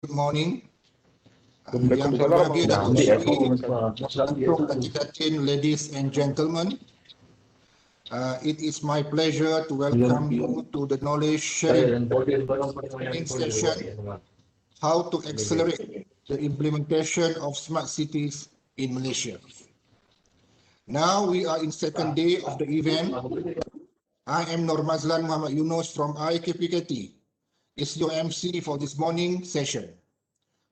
Good morning. Yang berbahagia Datuk Seri Kptp, ladies and gentlemen. It is my pleasure to welcome you to the knowledge sharing session, how to accelerate the implementation of smart cities in Malaysia. Now we are in second day of the event. I am Nur Mazlan Muhammad Yunus from I-KPKT. Is your MC for this morning session.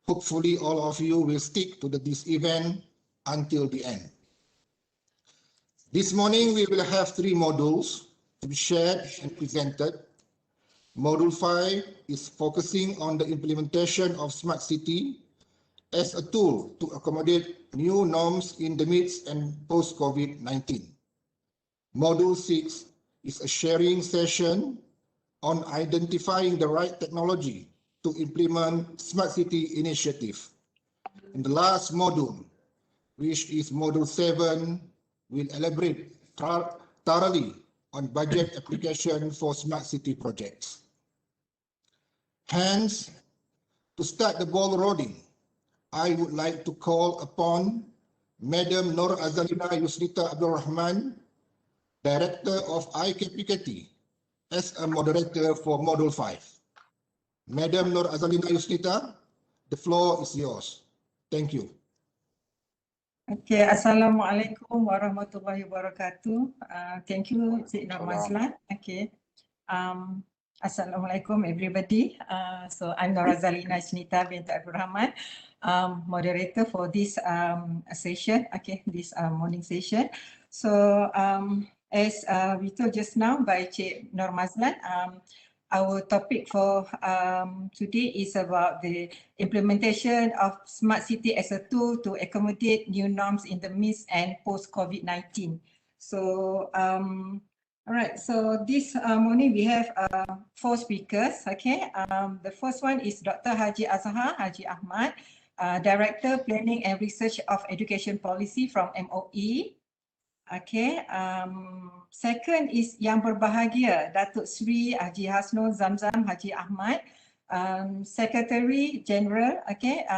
Hopefully all of you will stick to this event until the end. This morning we will have 3 modules to be shared and presented. Module 5 is focusing on the implementation of smart city as a tool to accommodate new norms in the midst and post-COVID-19. Module 6 is a sharing session on identifying the right technology to implement smart city initiative. And the last module, which is module 7, will elaborate thoroughly on budget application for smart city projects. Hence, to start the ball rolling, I would like to call upon Madam Nur Azalina Yusnita Abdul Rahman, Director of I-KPKT, as a moderator for module 5. Madam Nur Azalina Yusnita, the floor is yours. Thank you. Okay, Assalamualaikum warahmatullahi wabarakatuh. Thank you, Cik Nur Mazlan. Okay. Assalamualaikum everybody. So I'm Nur Azalina Yusnita binti Abdul Rahman, moderator for this session. Okay, this morning session. So as we told just now by Cik Nur Mazlan, our topic for today is about the implementation of smart city as a tool to accommodate new norms in the midst and post-COVID-19. So, all right. So this morning we have 4 speakers. Okay. The first one is Dr. Haji Azhar Haji Ahmad, Director Planning and Research of Education Policy from MOE. Okay, second is Yang Berbahagia Datuk Seri Haji Hasnul Zamzam Haji Ahmad, Secretary General, okay,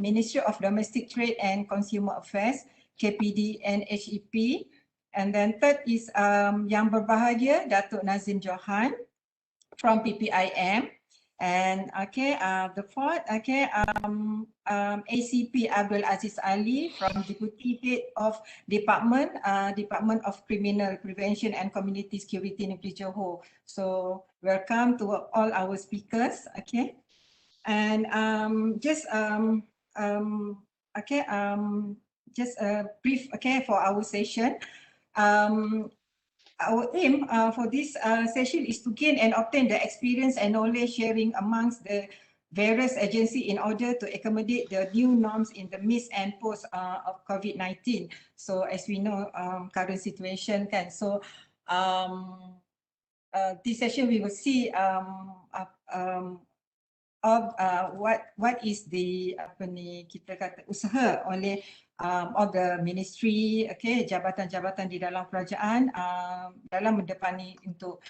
Ministry of Domestic Trade and Consumer Affairs, KPD and HEP. And then third is Yang Berbahagia Datuk Nazim Johan from PPIM. And okay, the fourth, okay, ACP Abdul Aziz Ali from Deputy Head of Department of Criminal Prevention and Community Security Negeri Johor. So welcome to all our speakers. Okay, and just a brief, okay, for our session. Our aim for this session is to gain and obtain the experience and knowledge sharing amongst the various agencies in order to accommodate the new norms in the midst and post of COVID-19. So as we know, current situation kan. So this session we will see what is the kita kata usaha oleh of the ministry, okay, jabatan-jabatan di dalam kerajaan dalam mendepani untuk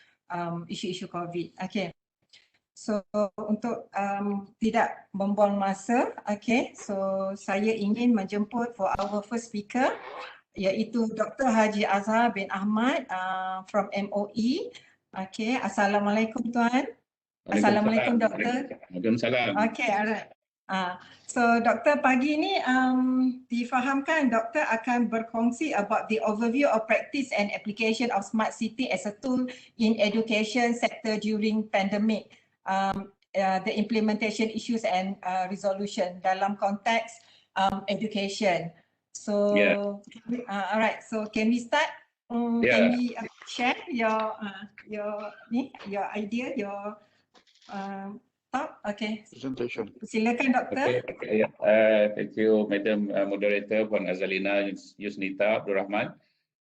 isu-isu COVID. Okay. So untuk tidak membuang masa, okay, so saya ingin menjemput for our first speaker iaitu Dr. Haji Azhar bin Ahmad from MOE. Okay, Assalamualaikum Tuan. Assalamualaikum Doktor. Waalaikumsalam. Okay, alright. So Doktor pagi ni difahamkan Doktor akan berkongsi about the overview of practice and application of smart city as a tool in education sector during pandemic, the implementation issues and resolution dalam konteks education. So alright, so can we start? Can we share your idea, your talk? Okay. Presentation. Silakan Doktor. Okay. Thank you, Madam Moderator Puan Azalina Yusnita Abdul Rahman.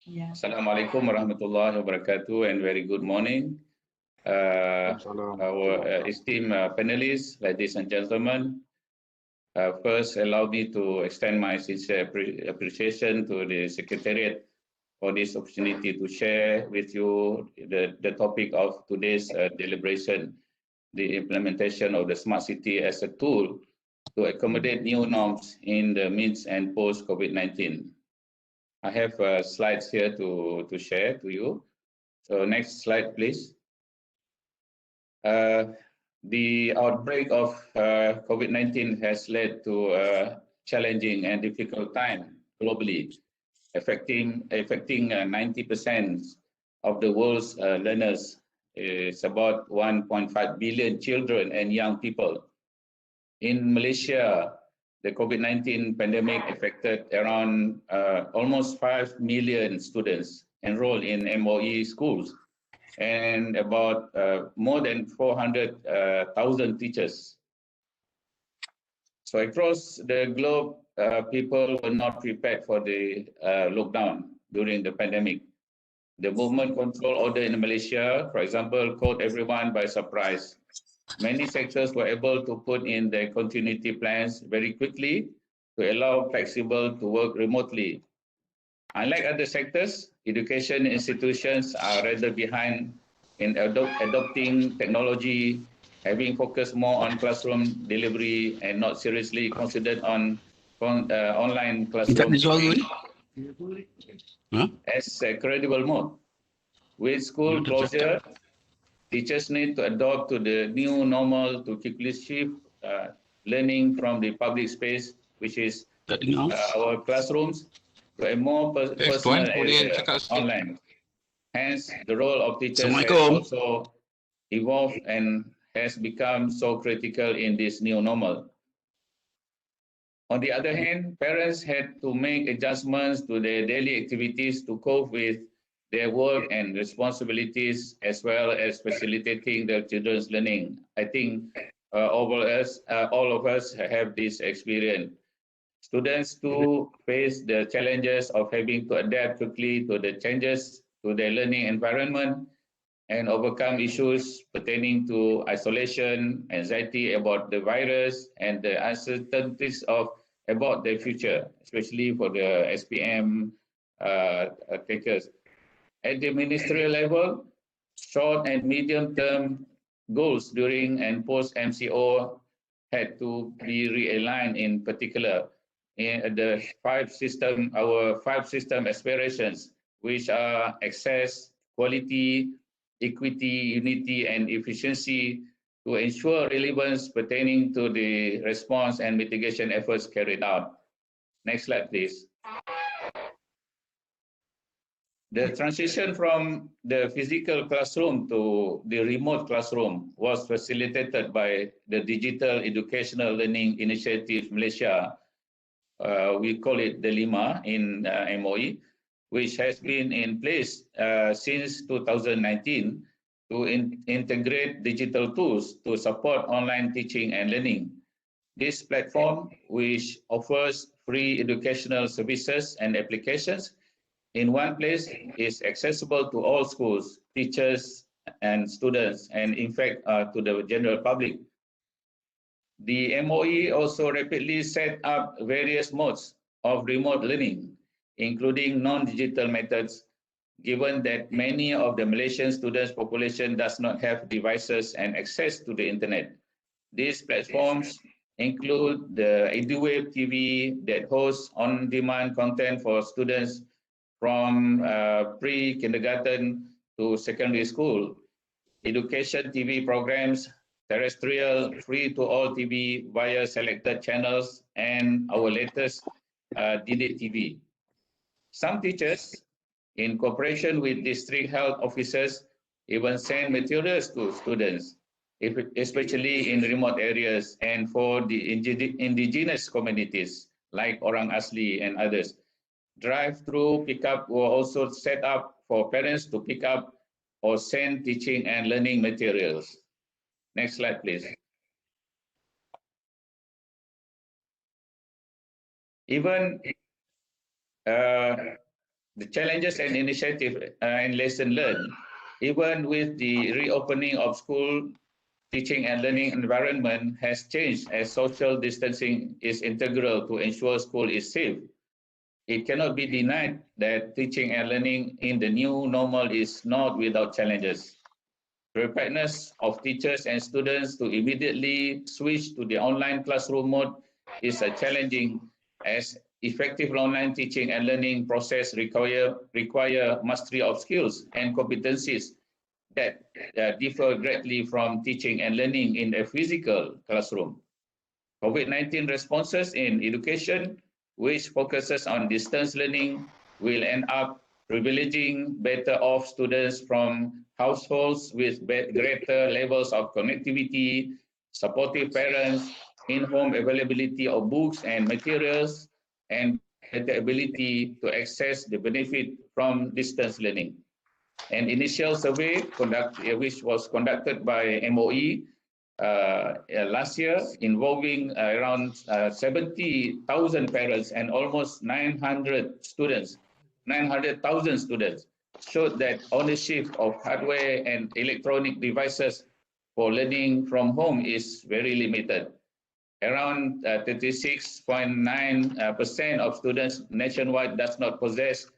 Yeah. Assalamualaikum warahmatullahi wabarakatuh and very good morning. Our esteemed panelists, ladies and gentlemen. First, allow me to extend my sincere appreciation to the Secretariat for this opportunity to share with you the topic of today's deliberation, the implementation of the smart city as a tool to accommodate new norms in the midst and post COVID-19. I have slides here to share to you. So next slide, please. The outbreak of COVID-19 has led to a challenging and difficult time globally, affecting 90% of the world's learners. It's about 1.5 billion children and young people. In Malaysia, the COVID-19 pandemic affected around almost 5 million students enrolled in MOE schools and about more than 400,000 teachers. So across the globe, people were not prepared for the lockdown during the pandemic. The movement control order in Malaysia, for example, caught everyone by surprise. Many sectors were able to put in their continuity plans very quickly to allow flexible to work remotely. Unlike other sectors, education institutions are rather behind in adopting technology, having focused more on classroom delivery and not seriously considered on online classroom as a credible mode. With school closure, teachers need to adopt to the new normal to quickly shift learning from the public space, which is our classrooms, to a more personal area online. Hence, the role of teachers has also evolved and has become so critical in this new normal. On the other hand, parents had to make adjustments to their daily activities to cope with their work and responsibilities, as well as facilitating their children's learning. I think all of us have this experience. Students too face the challenges of having to adapt quickly to the changes to their learning environment and overcome issues pertaining to isolation, anxiety about the virus, and the uncertainties about their future, especially for the SPM takers. At the ministerial level, short and medium-term goals during and post-MCO had to be realigned. In particular, in our 5 system aspirations, which are access, quality, equity, unity, and efficiency, to ensure relevance pertaining to the response and mitigation efforts carried out. Next slide, please. The transition from the physical classroom to the remote classroom was facilitated by the Digital Educational Learning Initiative Malaysia. We call it the LIMA in MOE, which has been in place since 2019 to integrate digital tools to support online teaching and learning. This platform, which offers free educational services and applications in one place, is accessible to all schools, teachers, and students, and in fact, to the general public. The MOE also rapidly set up various modes of remote learning, including non-digital methods, given that many of the Malaysian students' population does not have devices and access to the internet. These platforms include the EduWave TV that hosts on-demand content for students from pre-kindergarten to secondary school, education TV programs, terrestrial free-to-all TV via selected channels, and our latest Didik TV. Some teachers, in cooperation with district health officers, even send materials to students, especially in remote areas and for the indigenous communities like Orang Asli and others. Drive-through pickup were also set up for parents to pick up or send teaching and learning materials. Next slide, please. Even the challenges and initiative and lesson learned, even with the reopening of school, teaching and learning environment has changed as social distancing is integral to ensure school is safe. It cannot be denied that teaching and learning in the new normal is not without challenges. Preparedness of teachers and students to immediately switch to the online classroom mode is challenging, as effective online teaching and learning process require mastery of skills and competencies that differ greatly from teaching and learning in a physical classroom. COVID-19 responses in education, which focuses on distance learning, will end up privileging better off students from households with greater levels of connectivity, supportive parents, in-home availability of books and materials, and the ability to access the benefit from distance learning. An initial survey which was conducted by MOE last year, involving around 70,000 parents and almost 900,000 students, showed that ownership of hardware and electronic devices for learning from home is very limited. Around 36.9% of students nationwide does not possess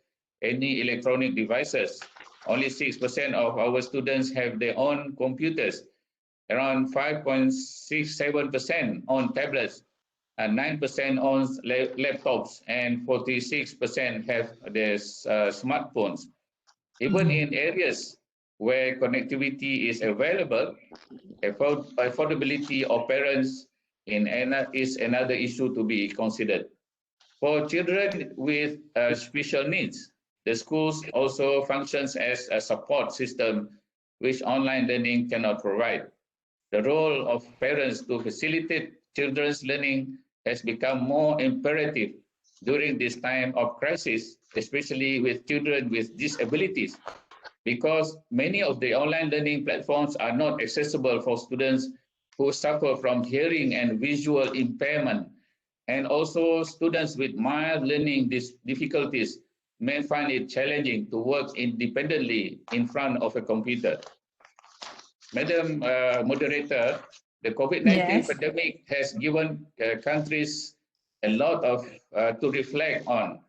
any electronic devices. Only 6% of our students have their own computers. Around 5.67% on tablets, and 9% on laptops, and 46% have their smartphones. Even in areas where connectivity is available, affordability of parents is another issue to be considered. For children with special needs, the schools also functions as a support system which online learning cannot provide. The role of parents to facilitate children's learning has become more imperative during this time of crisis, especially with children with disabilities, because many of the online learning platforms are not accessible for students who suffer from hearing and visual impairment, and also students with mild learning difficulties may find it challenging to work independently in front of a computer. Madam Moderator, the COVID-19 pandemic has given countries a lot to reflect on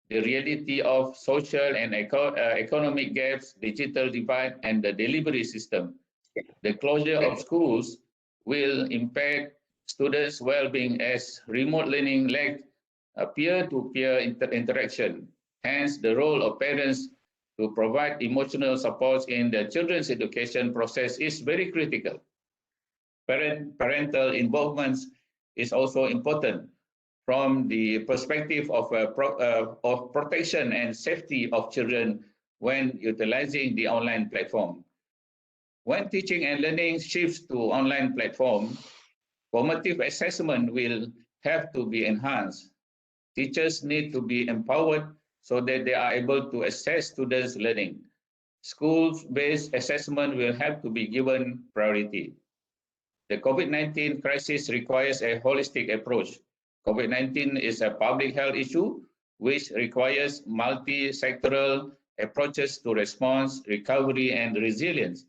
the reality of social and economic gaps, digital divide, and the delivery system. The closure of schools will impact students' well-being as remote learning lacked peer-to-peer interaction. Hence, the role of parents to provide emotional support in the children's education process is very critical. Parental involvement is also important from the perspective of protection and safety of children when utilizing the online platform. When teaching and learning shifts to online platform, formative assessment will have to be enhanced. Teachers need to be empowered so that they are able to assess students' learning. School-based assessment will have to be given priority. The COVID-19 crisis requires a holistic approach. COVID-19 is a public health issue which requires multi-sectoral approaches to response, recovery, and resilience.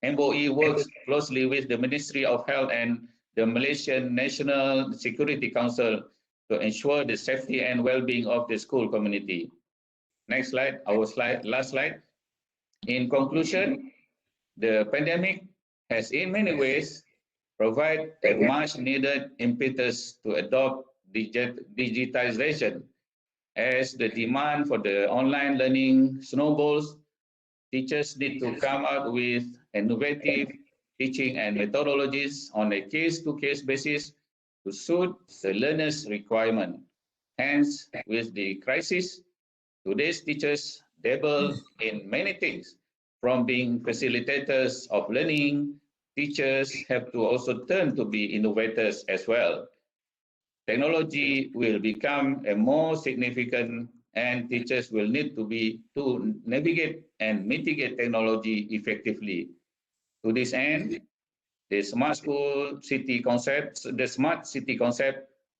MOE works closely with the Ministry of Health and the Malaysian National Security Council to ensure the safety and well-being of the school community. Next slide, last slide. In conclusion, the pandemic has in many ways provided a much needed impetus to adopt digitization. As the demand for the online learning snowballs, teachers need to come up with innovative teaching and methodologies on a case-to-case basis to suit the learner's requirement. Hence, with the crisis, today's teachers dabble in many things, from being facilitators of learning. Teachers have to also turn to be innovators as well. Technology will become a more significant, and teachers will need to navigate and mitigate technology effectively. To this end, the smart city concept,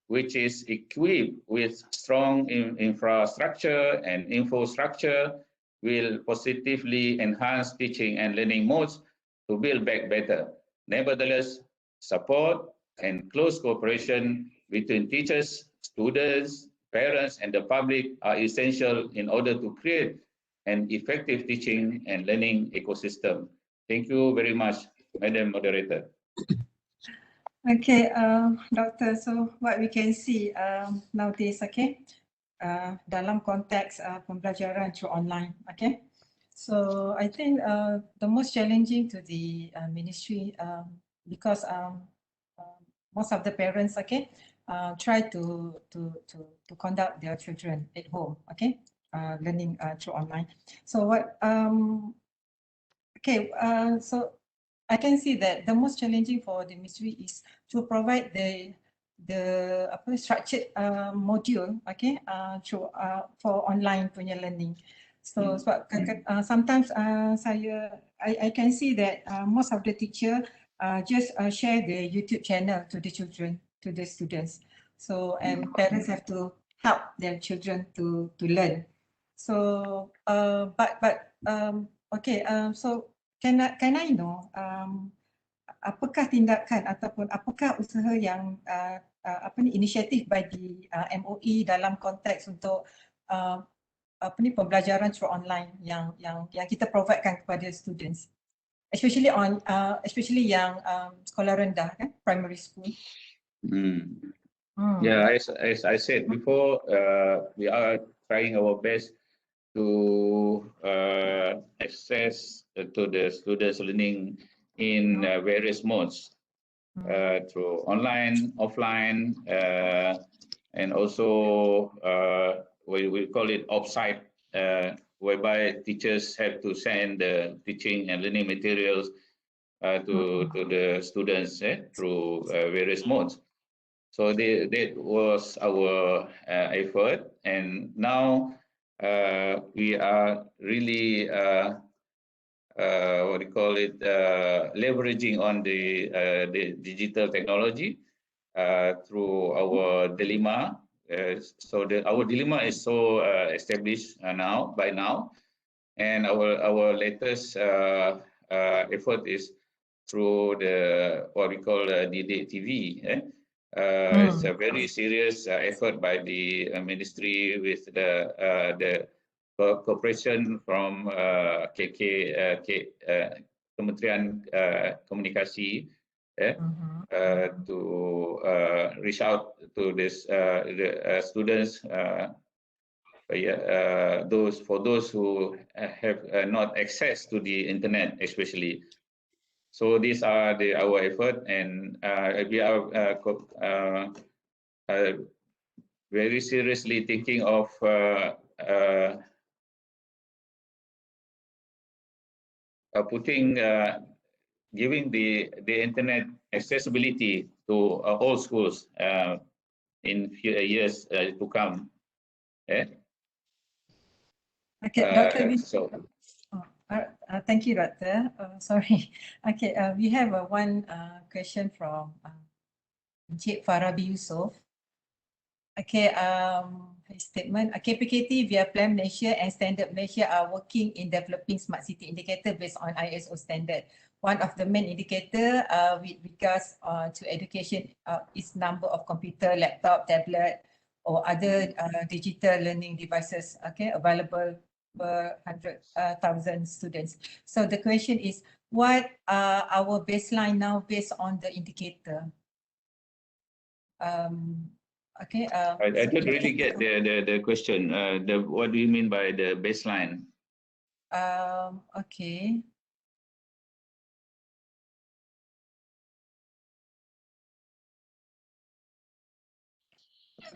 which is equipped with strong infrastructure and infrastructure, will positively enhance teaching and learning modes to build back better. Nevertheless, support and close cooperation between teachers, students, parents, and the public are essential in order to create an effective teaching and learning ecosystem. Thank you very much, Madam Moderator. Okay, Doctor. So what we can see nowadays, okay, dalam konteks pembelajaran through online, okay. So I think the most challenging to the ministry because most of the parents, okay, try to conduct their children at home, okay, learning through online. So what okay, so I can see that the most challenging for the ministry is to provide the structured module, okay, through for online punya learning. So sebab sometimes I can see that most of the teacher just share the YouTube channel to the children, to the students. So and parents have to help their children to learn. So okay, so can I know apakah tindakan ataupun apakah usaha yang inisiatif bagi MOE dalam konteks untuk pembelajaran through online yang kita providekan kepada students, especially yang sekolah rendah kan, primary school. Yeah, as I said before, we are trying our best to access to the students learning in various modes through online, offline, and also we call it offsite, whereby teachers have to send the teaching and learning materials to the students through various modes. So that was our effort, and now we are really what do you call it, leveraging on the digital technology through our dilemma. So our dilemma is so established by now, and our latest effort is through the what we call Didik TV. It's a very serious effort by the ministry with the cooperation from Kementerian Komunikasi to reach out to this the students, those who have not access to the internet, especially. So these are our effort, and we are very seriously thinking of giving the internet accessibility to all schools in few years to come. Okay, Dr. Thank you, Doctor. Sorry. Okay, we have one question from Encik Farabi Yusof. Okay, his statement. KPKT via Plan Malaysia and Standard Malaysia are working in developing smart city indicator based on ISO standard. One of the main indicator with regards to education is number of computer, laptop, tablet, or other digital learning devices, okay, available per 100,000 students. So the question is, what are our baseline now based on the indicator? Okay. I don't really get the question. What do you mean by the baseline? Okay.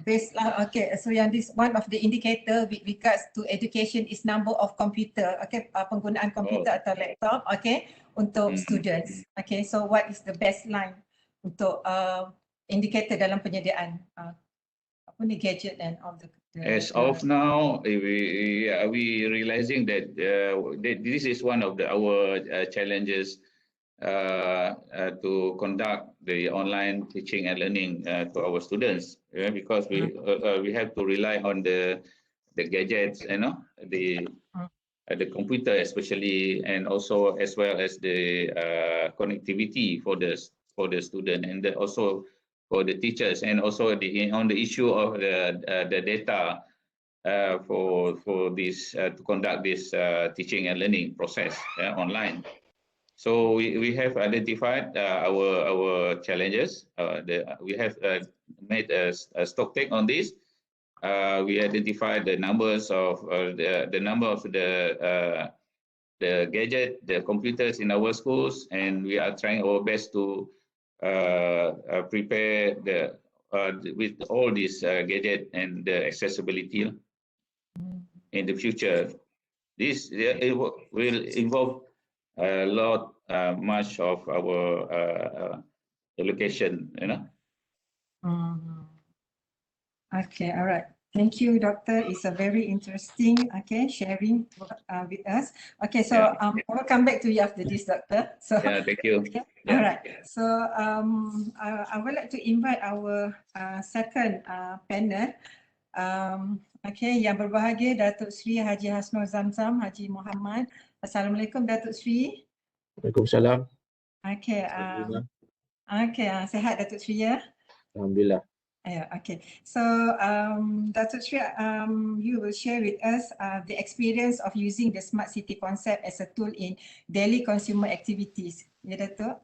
Baseline. Okay. So yang this one of the indicator with regards to education is number of computer. Okay. Penggunaan komputer atau laptop. Okay. Untuk students. Okay. So what is the baseline untuk indicator dalam penyediaan gadget and all the as of now, we realizing that this is one of our challenges to conduct the online teaching and learning to our students, because we have to rely on the gadgets, the computer especially, and also as well as the connectivity for the student, and also for the teachers, and also on the issue of the data for this to conduct this teaching and learning process online. So we have identified our challenges. We have made a stock take on this. We identified the numbers of the number of the gadget, the computers in our schools, and we are trying our best to prepare with all these gadget and the accessibility in the future. This it will involve a lot, much of our allocation, you know. Okay, all right. Thank you, Doctor. It's a very interesting, sharing with us. Okay, so I will come back to you after this, Doctor. So yeah, thank you. Okay. All right. So I would like to invite our second panel. Yang berbahagia Datuk Sri Haji Hasnul Zamzam Haji Muhammad. Assalamualaikum Datuk Sri. Waalaikumsalam. Okay. Sihat Datuk Sri ya? Alhamdulillah. Okay. So Datuk Sri, you will share with us the experience of using the smart city concept as a tool in daily consumer activities. Ya Datuk?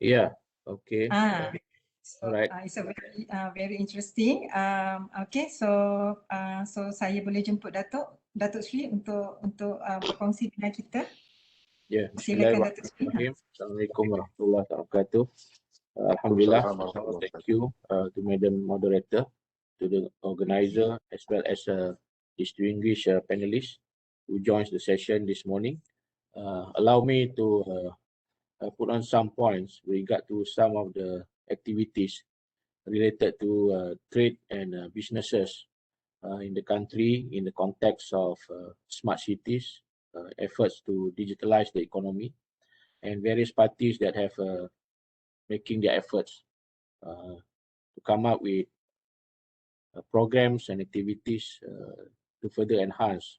Yeah. Okay. So, Alright. It's a very interesting. Okay, so saya boleh jemput Datuk Sri untuk berkongsi dengan kita. Ya, Silakan Datuk Sri. Assalamualaikum warahmatullahi wabarakatuh. Alhamdulillah. Thank you to Madam Moderator, to the organizer, as well as distinguished panelists who joins the session this morning. Allow me to put on some points with regard to some of the activities related to trade and businesses in the country in the context of smart cities, efforts to digitalize the economy, and various parties that have making their efforts to come up with programs and activities to further enhance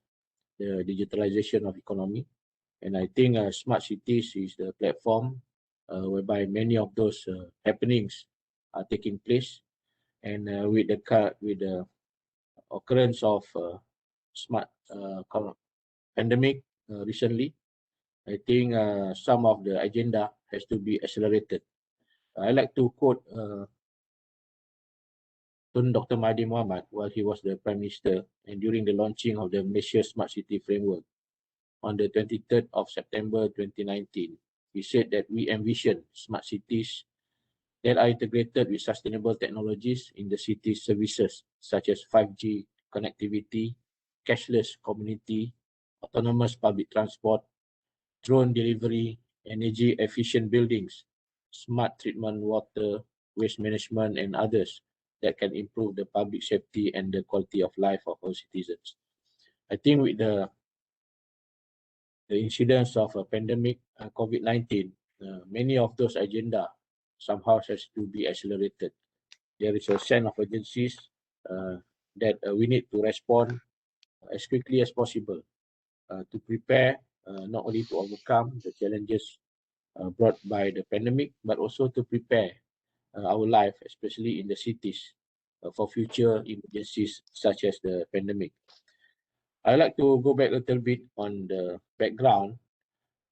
the digitalization of economy. And I think smart cities is the platform whereby many of those happenings are taking place. And with the occurrence of smart pandemic recently, I think some of the agenda has to be accelerated. I like to quote Dr. Mahathir Mohamad while he was the Prime Minister and during the launching of the Malaysia Smart City Framework on the 23rd of September 2019. He said that we envision smart cities that are integrated with sustainable technologies in the city's services such as 5G connectivity, cashless community, autonomous public transport, drone delivery, energy efficient buildings, smart treatment water, waste management, and others that can improve the public safety and the quality of life of our citizens. I think with the incidence of a pandemic, COVID-19, many of those agenda somehow has to be accelerated. There is a sense of urgencies that we need to respond as quickly as possible to prepare not only to overcome the challenges brought by the pandemic, but also to prepare our life, especially in the cities, for future emergencies such as the pandemic. I'd like to go back a little bit on the background,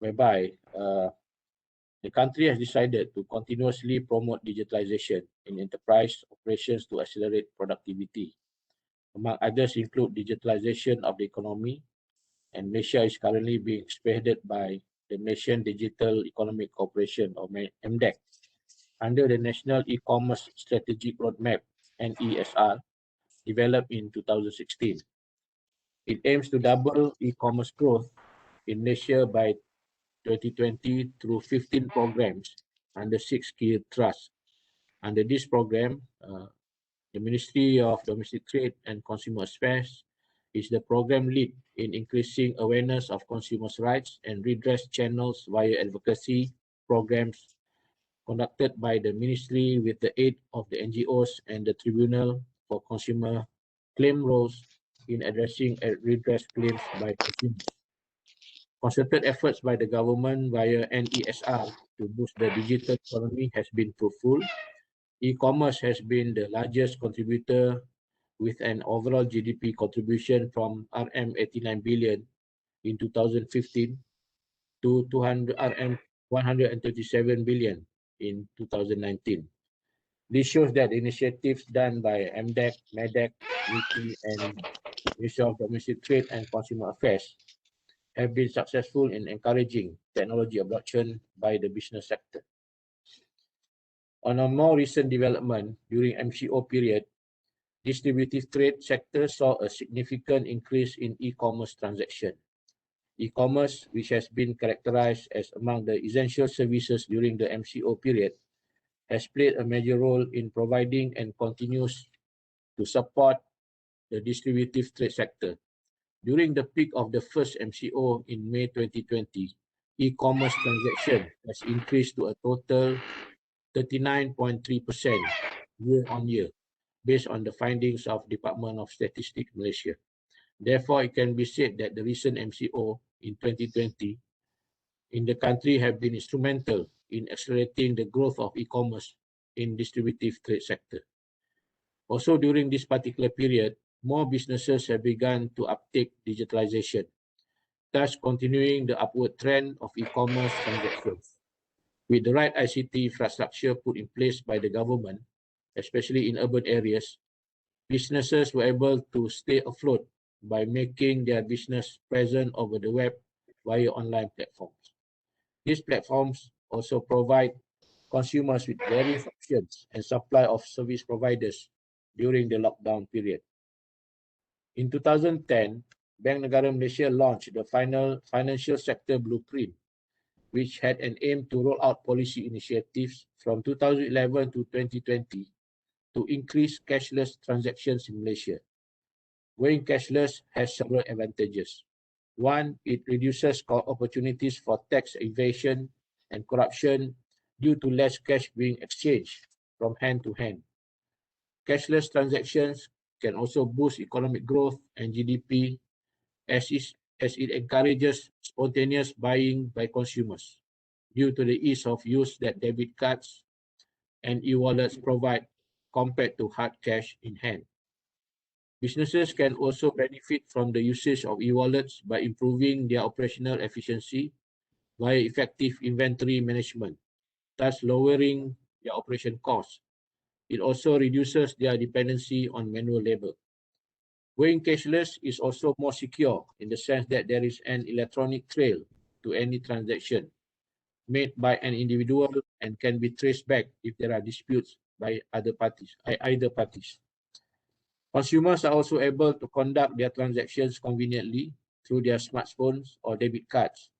whereby the country has decided to continuously promote digitalization in enterprise operations to accelerate productivity. Among others include digitalization of the economy, and Malaysia is currently being spearheaded by the Malaysian Digital Economic Corporation, or MDEC, under the National E-Commerce Strategic Roadmap, NESR, developed in 2016. It aims to double e-commerce growth in Malaysia by 2020 through 15 programs under 6 key thrusts. Under this program, the Ministry of Domestic Trade and Consumer Affairs is the program lead in increasing awareness of consumers' rights and redress channels via advocacy programs conducted by the Ministry with the aid of the NGOs and the Tribunal for Consumer Claim roles in addressing redress claims by consumers. Concerted efforts by the government via NESR to boost the digital economy has been fruitful. E-commerce has been the largest contributor with an overall GDP contribution from RM 89 billion in 2015 to 137 billion in 2019. This shows that initiatives done by MDEC, MEDEC, MITI, and Ministry of Domestic Trade and Consumer Affairs have been successful in encouraging technology adoption by the business sector. On a more recent development, during MCO period, distributive trade sector saw a significant increase in e-commerce transaction. E-commerce, which has been characterized as among the essential services during the MCO period, has played a major role in providing and continues to support the distributive trade sector. During the peak of the first MCO in May 2020, e-commerce transaction has increased to a total 39.3% year-on-year, based on the findings of Department of Statistics Malaysia. Therefore, it can be said that the recent MCO in 2020 in the country have been instrumental in accelerating the growth of e-commerce in distributive trade sector. Also, during this particular period, more businesses have begun to uptake digitalization, thus continuing the upward trend of e-commerce transactions. With the right ICT infrastructure put in place by the government, especially in urban areas, businesses were able to stay afloat by making their business present over the web via online platforms. These platforms also provide consumers with various options and supply of service providers during the lockdown period. In 2010, Bank Negara Malaysia launched the Financial Sector Blueprint, which had an aim to roll out policy initiatives from 2011 to 2020 to increase cashless transactions in Malaysia. Going cashless has several advantages. One, it reduces opportunities for tax evasion and corruption due to less cash being exchanged from hand to hand. Cashless transactions can also boost economic growth and GDP as it encourages spontaneous buying by consumers due to the ease of use that debit cards and e-wallets provide compared to hard cash in hand. Businesses can also benefit from the usage of e-wallets by improving their operational efficiency via effective inventory management, thus lowering their operation costs. It also reduces their dependency on manual labor. Going cashless is also more secure in the sense that there is an electronic trail to any transaction made by an individual and can be traced back if there are disputes by either parties. Consumers are also able to conduct their transactions conveniently through their smartphones or debit cards.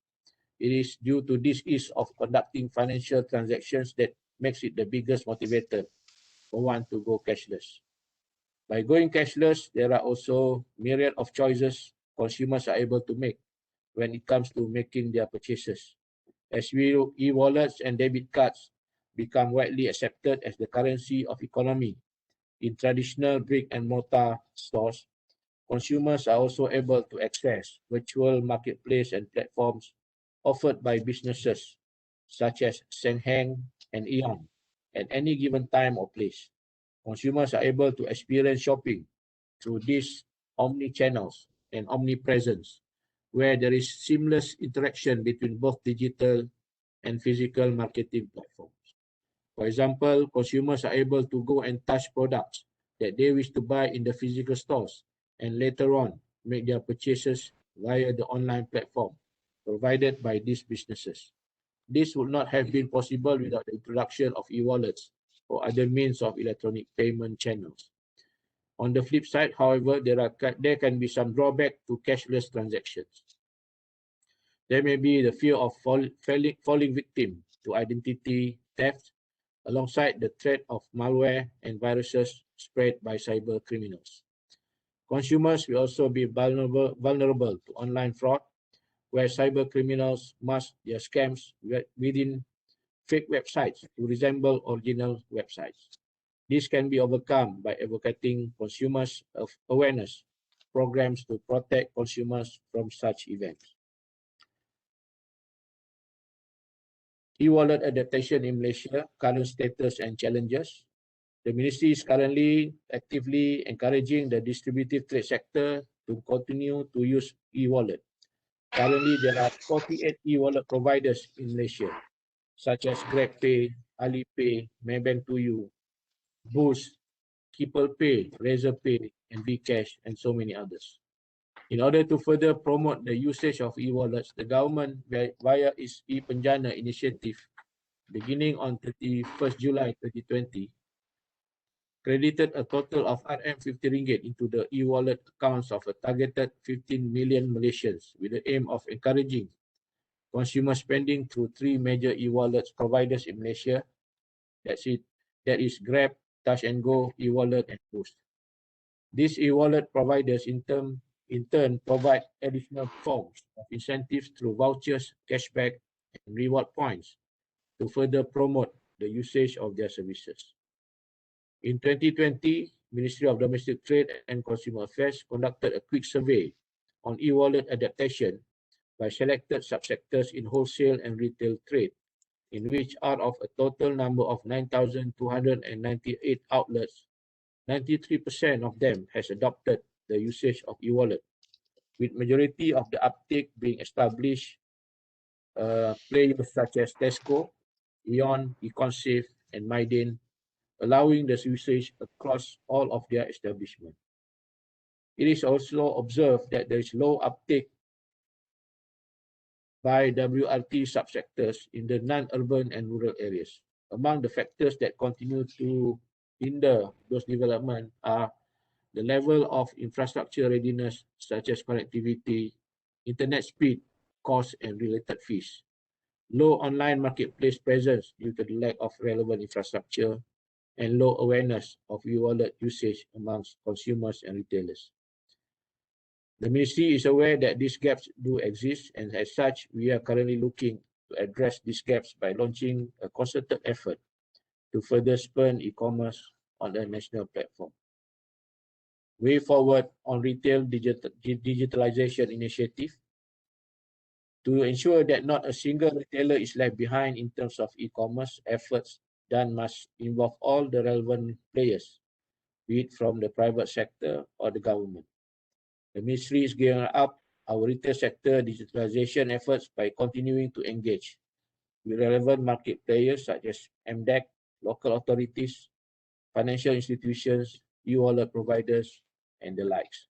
It is due to this ease of conducting financial transactions that makes it the biggest motivator for one to go cashless. By going cashless, there are also myriad of choices consumers are able to make when it comes to making their purchases. As e-wallets and debit cards become widely accepted as the currency of economy in traditional brick and mortar stores, consumers are also able to access virtual marketplace and platforms offered by businesses such as Senheng and Eon at any given time or place. Consumers are able to experience shopping through these omni-channels and omnipresence, where there is seamless interaction between both digital and physical marketing platforms. For example, consumers are able to go and touch products that they wish to buy in the physical stores and later on make their purchases via the online platform provided by these businesses. This would not have been possible without the introduction of e-wallets or other means of electronic payment channels. On the flip side, however, there can be some drawback to cashless transactions. There may be the fear of falling victim to identity theft, alongside the threat of malware and viruses spread by cyber criminals. Consumers will also be vulnerable to online fraud, where cyber criminals mask their scams within fake websites to resemble original websites. This can be overcome by advocating consumers of awareness programs to protect consumers from such events. E-wallet adaptation in Malaysia, current status and challenges. The Ministry is currently actively encouraging the distributive trade sector to continue to use e-wallet. Currently, there are 48 e-wallet providers in Malaysia, such as GrabPay, Alipay, Maybank to You, Boost, Kptp, Razorpay, and Vcash, and so many others. In order to further promote the usage of e-wallets, the government, via its e-Penjana initiative, beginning on 31st July 2020, credited a total of RM50 into the e-wallet accounts of a targeted 15 million Malaysians with the aim of encouraging consumer spending through three major e-wallets providers in Malaysia. That is Grab, Touch and Go, e-wallet, and Boost. These e-wallet providers in turn provide additional forms of incentives through vouchers, cashback, and reward points to further promote the usage of their services. In 2020, Ministry of Domestic Trade and Consumer Affairs conducted a quick survey on e-wallet adaptation by selected subsectors in wholesale and retail trade, in which out of a total number of 9,298 outlets, 93% of them has adopted the usage of e-wallet, with majority of the uptake being established players such as Tesco, Eon, Econsafe, and Mydin, allowing the usage across all of their establishment. It is also observed that there is low uptake by WRT subsectors in the non-urban and rural areas. Among the factors that continue to hinder those development are the level of infrastructure readiness, such as connectivity, internet speed, cost, and related fees. Low online marketplace presence due to the lack of relevant infrastructure, and low awareness of e-wallet usage amongst consumers and retailers. The Ministry is aware that these gaps do exist, and as such, we are currently looking to address these gaps by launching a concerted effort to further spur e-commerce on a national platform. Way forward on retail digitalization initiative. To ensure that not a single retailer is left behind in terms of e-commerce, efforts done must involve all the relevant players, be it from the private sector or the government. The Ministry is gearing up our retail sector digitalization efforts by continuing to engage with relevant market players such as MDEC, local authorities, financial institutions, e-wallet providers, and the likes.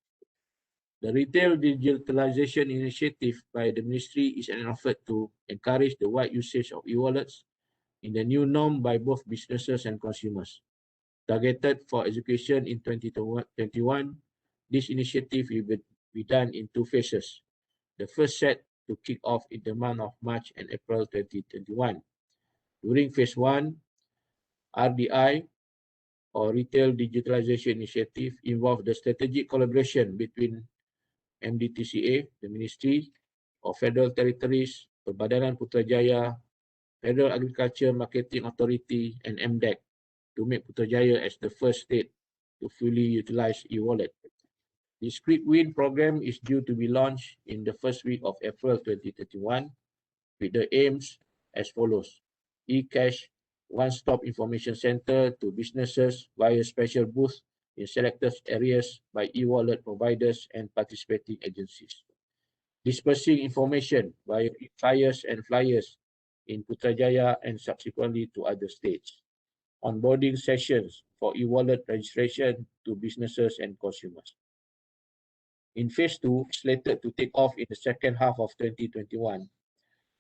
The Retail Digitalization Initiative by the Ministry is an effort to encourage the wide usage of e-wallets in the new norm by both businesses and consumers. Targeted for education in 2021, this initiative will be done in two phases. The first set to kick off in the month of March and April 2021. During phase 1, RDI, or Retail Digitalization Initiative, involved the strategic collaboration between MDTCA, the Ministry of Federal Territories, Perbadanan Putrajaya, Federal Agriculture Marketing Authority, and MDEC to make Putrajaya as the first state to fully utilize e-wallet. This quick win program is due to be launched in the first week of April 2021 with the aims as follows. E-Cash one-stop information center to businesses via special booth in selected areas by e-wallet providers and participating agencies. Dispersing information via flyers and flyers in Putrajaya and subsequently to other states. Onboarding sessions for e-wallet registration to businesses and consumers. In phase 2, slated to take off in the second half of 2021,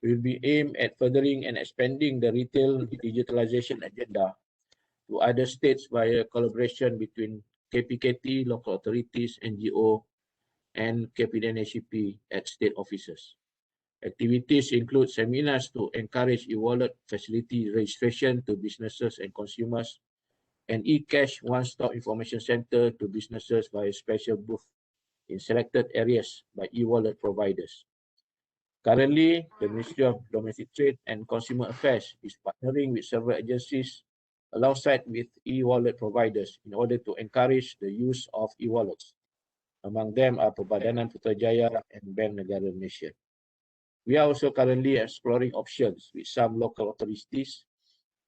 will be aimed at furthering and expanding the retail digitalization agenda to other states via collaboration between KPKT, local authorities, NGO, and Kptp at state offices. Activities include seminars to encourage e-wallet facility registration to businesses and consumers, and e-cash one-stop information center to businesses via special booth in selected areas by e-wallet providers. Currently, the Ministry of Domestic Trade and Consumer Affairs is partnering with several agencies alongside with e-wallet providers in order to encourage the use of e-wallets. Among them are Perbadanan Putrajaya and Bank Negara Malaysia. We are also currently exploring options with some local authorities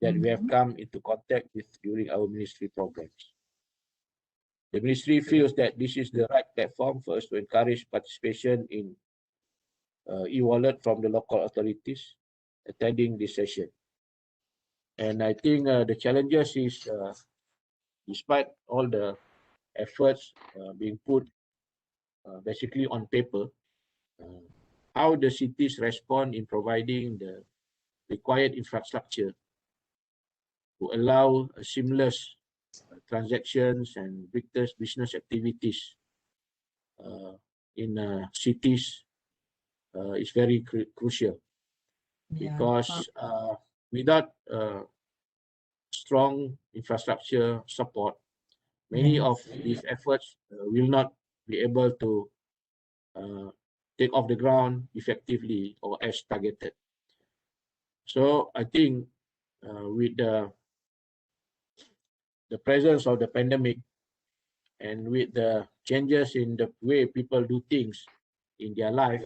that we have come into contact with during our ministry programs. The ministry feels that this is the right platform for us to encourage participation in e-wallet from the local authorities attending this session. And I think the challenges is, despite all the efforts being put basically on paper, how the cities respond in providing the required infrastructure to allow seamless transactions and business activities in cities is very crucial, because without strong infrastructure support, many of these efforts will not be able to take off the ground effectively or as targeted. So I think with the presence of the pandemic and with the changes in the way people do things in their life,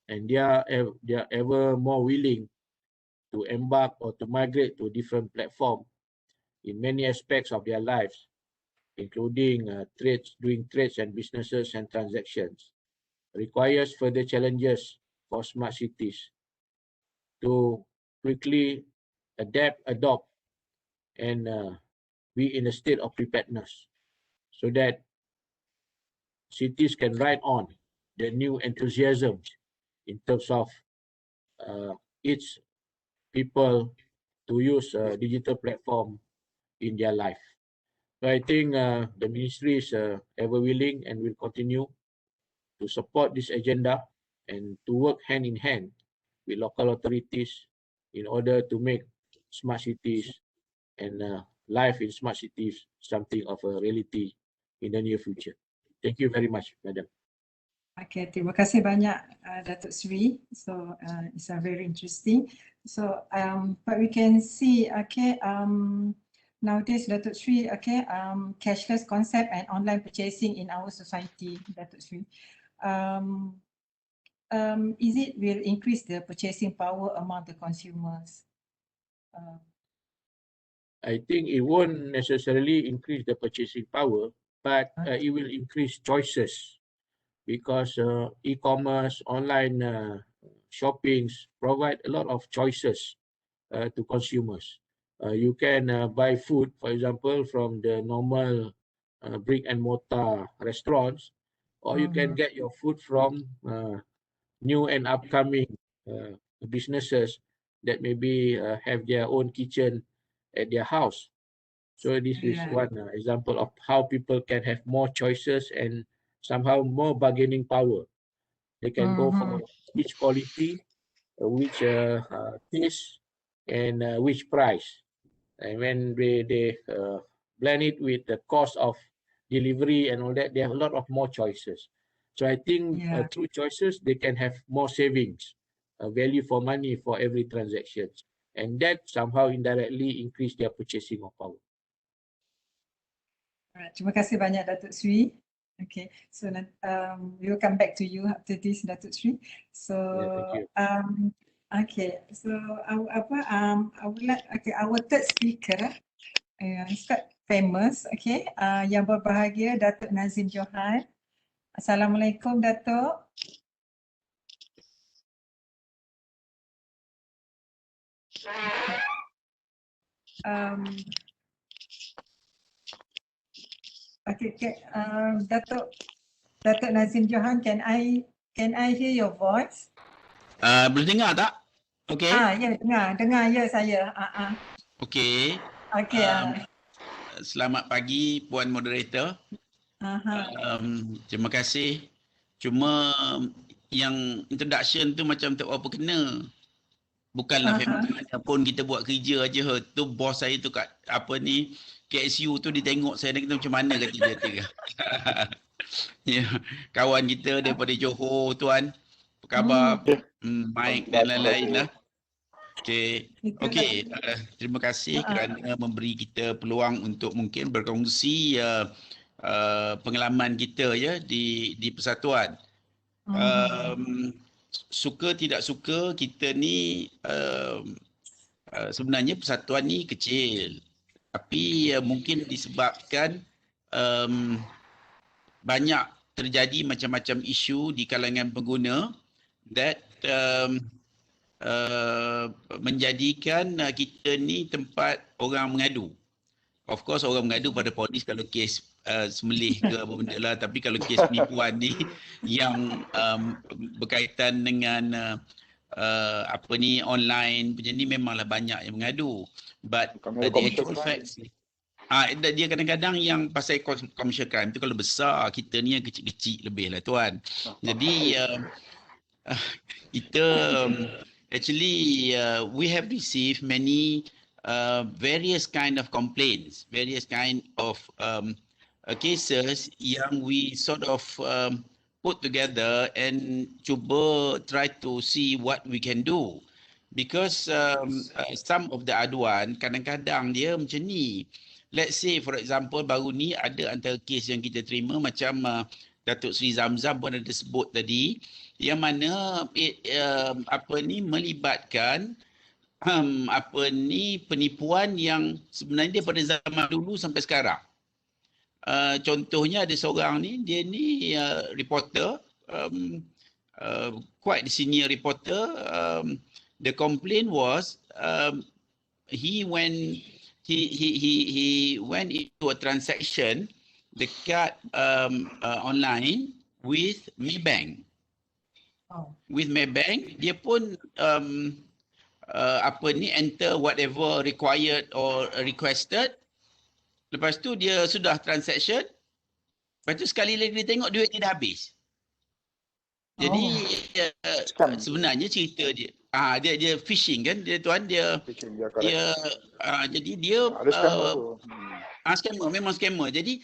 and they are ever more willing to embark or to migrate to a different platform in many aspects of their lives, including doing trades and businesses and transactions, requires further challenges for smart cities to quickly adapt, adopt, and be in a state of preparedness, so that cities can ride on the new enthusiasm in terms of its people to use a digital platform in their life. So I think the ministry is ever willing and will continue to support this agenda and to work hand in hand with local authorities in order to make smart cities and life in smart cities something of a reality in the near future. Thank you very much, Madam. Okay, terima kasih banyak Datuk Sri. So it's very interesting. So but we can see, okay, nowadays Datuk Sri, okay, cashless concept and online purchasing in our society, Datuk Sri. Is it will increase the purchasing power among the consumers? I think it won't necessarily increase the purchasing power, but it will increase choices, because e-commerce, online shoppings provide a lot of choices to consumers. You can buy food, for example, from the normal brick and mortar restaurants, or you can get your food from new and upcoming businesses that maybe have their own kitchen at their house. So this is one example of how people can have more choices and somehow more bargaining power. They can go for which quality, which taste, and which price. And when they blend it with the cost of delivery and all that, they have a lot of more choices. So I think through choices, they can have more savings, value for money for every transaction. And that somehow indirectly increase their purchasing of power. Alright, terima kasih banyak Datuk Sri. Okay, so we will come back to you after this, Datuk Sri. So okay, so I would like, okay, our third speaker is quite famous, okay, yang berbahagia Datuk Nazim Johan. Assalamualaikum Datuk. Okay, Datuk Nazim Johan, can I hear your voice? Boleh dengar tak? Okay. Ya, dengar ya saya. Okay. Okay. Selamat pagi Puan Moderator. Terima kasih. Cuma yang introduction tu macam tak apa kena. Bukanlah fenomena pun kita buat kerja aja. Tu bos saya tu kat apa ni KSU tu dia tengok saya dan kita macam mana kata dia. Ya, kawan kita daripada Johor tuan. Apa khabar? Mike dan lain-lain lah. Okey. Okey, terima kasih kerana memberi kita peluang untuk mungkin berkongsi pengalaman kita ya di persatuan. Suka tidak suka kita ni sebenarnya persatuan ni kecil, tapi mungkin disebabkan banyak terjadi macam-macam isu di kalangan pengguna that menjadikan kita ni tempat orang mengadu. Of course orang mengadu pada polis kalau kes semelih ke apa benda lah, tapi kalau kes penipuan ni yang berkaitan dengan apa ni online punya ni memanglah banyak yang mengadu. But the actual fact dia kadang-kadang yang pasal commercial crime tu kalau besar, kita ni yang kecil-kecil lebih lah tuan. Jadi kita actually we have received many various kind of complaints, various kind of cases yang we sort of put together and cuba try to see what we can do. Because some of the aduan kadang-kadang dia macam ni. Let's say for example baru ni ada antara kes yang kita terima macam Datuk Seri Zamzam pun ada sebut tadi yang mana melibatkan penipuan yang sebenarnya pada zaman dulu sampai sekarang. Contohnya ada seorang ni, dia ni reporter, quite senior reporter. The complaint was he went into a transaction dekat online with Maybank. With Maybank, dia pun enter whatever required or requested. Lepas tu dia sudah transaction. Lepas tu sekali lagi dia tengok duit dia dah habis. Jadi sebenarnya cerita dia dia phishing kan dia tuan, dia jadi dia scammer, memang scammer. Jadi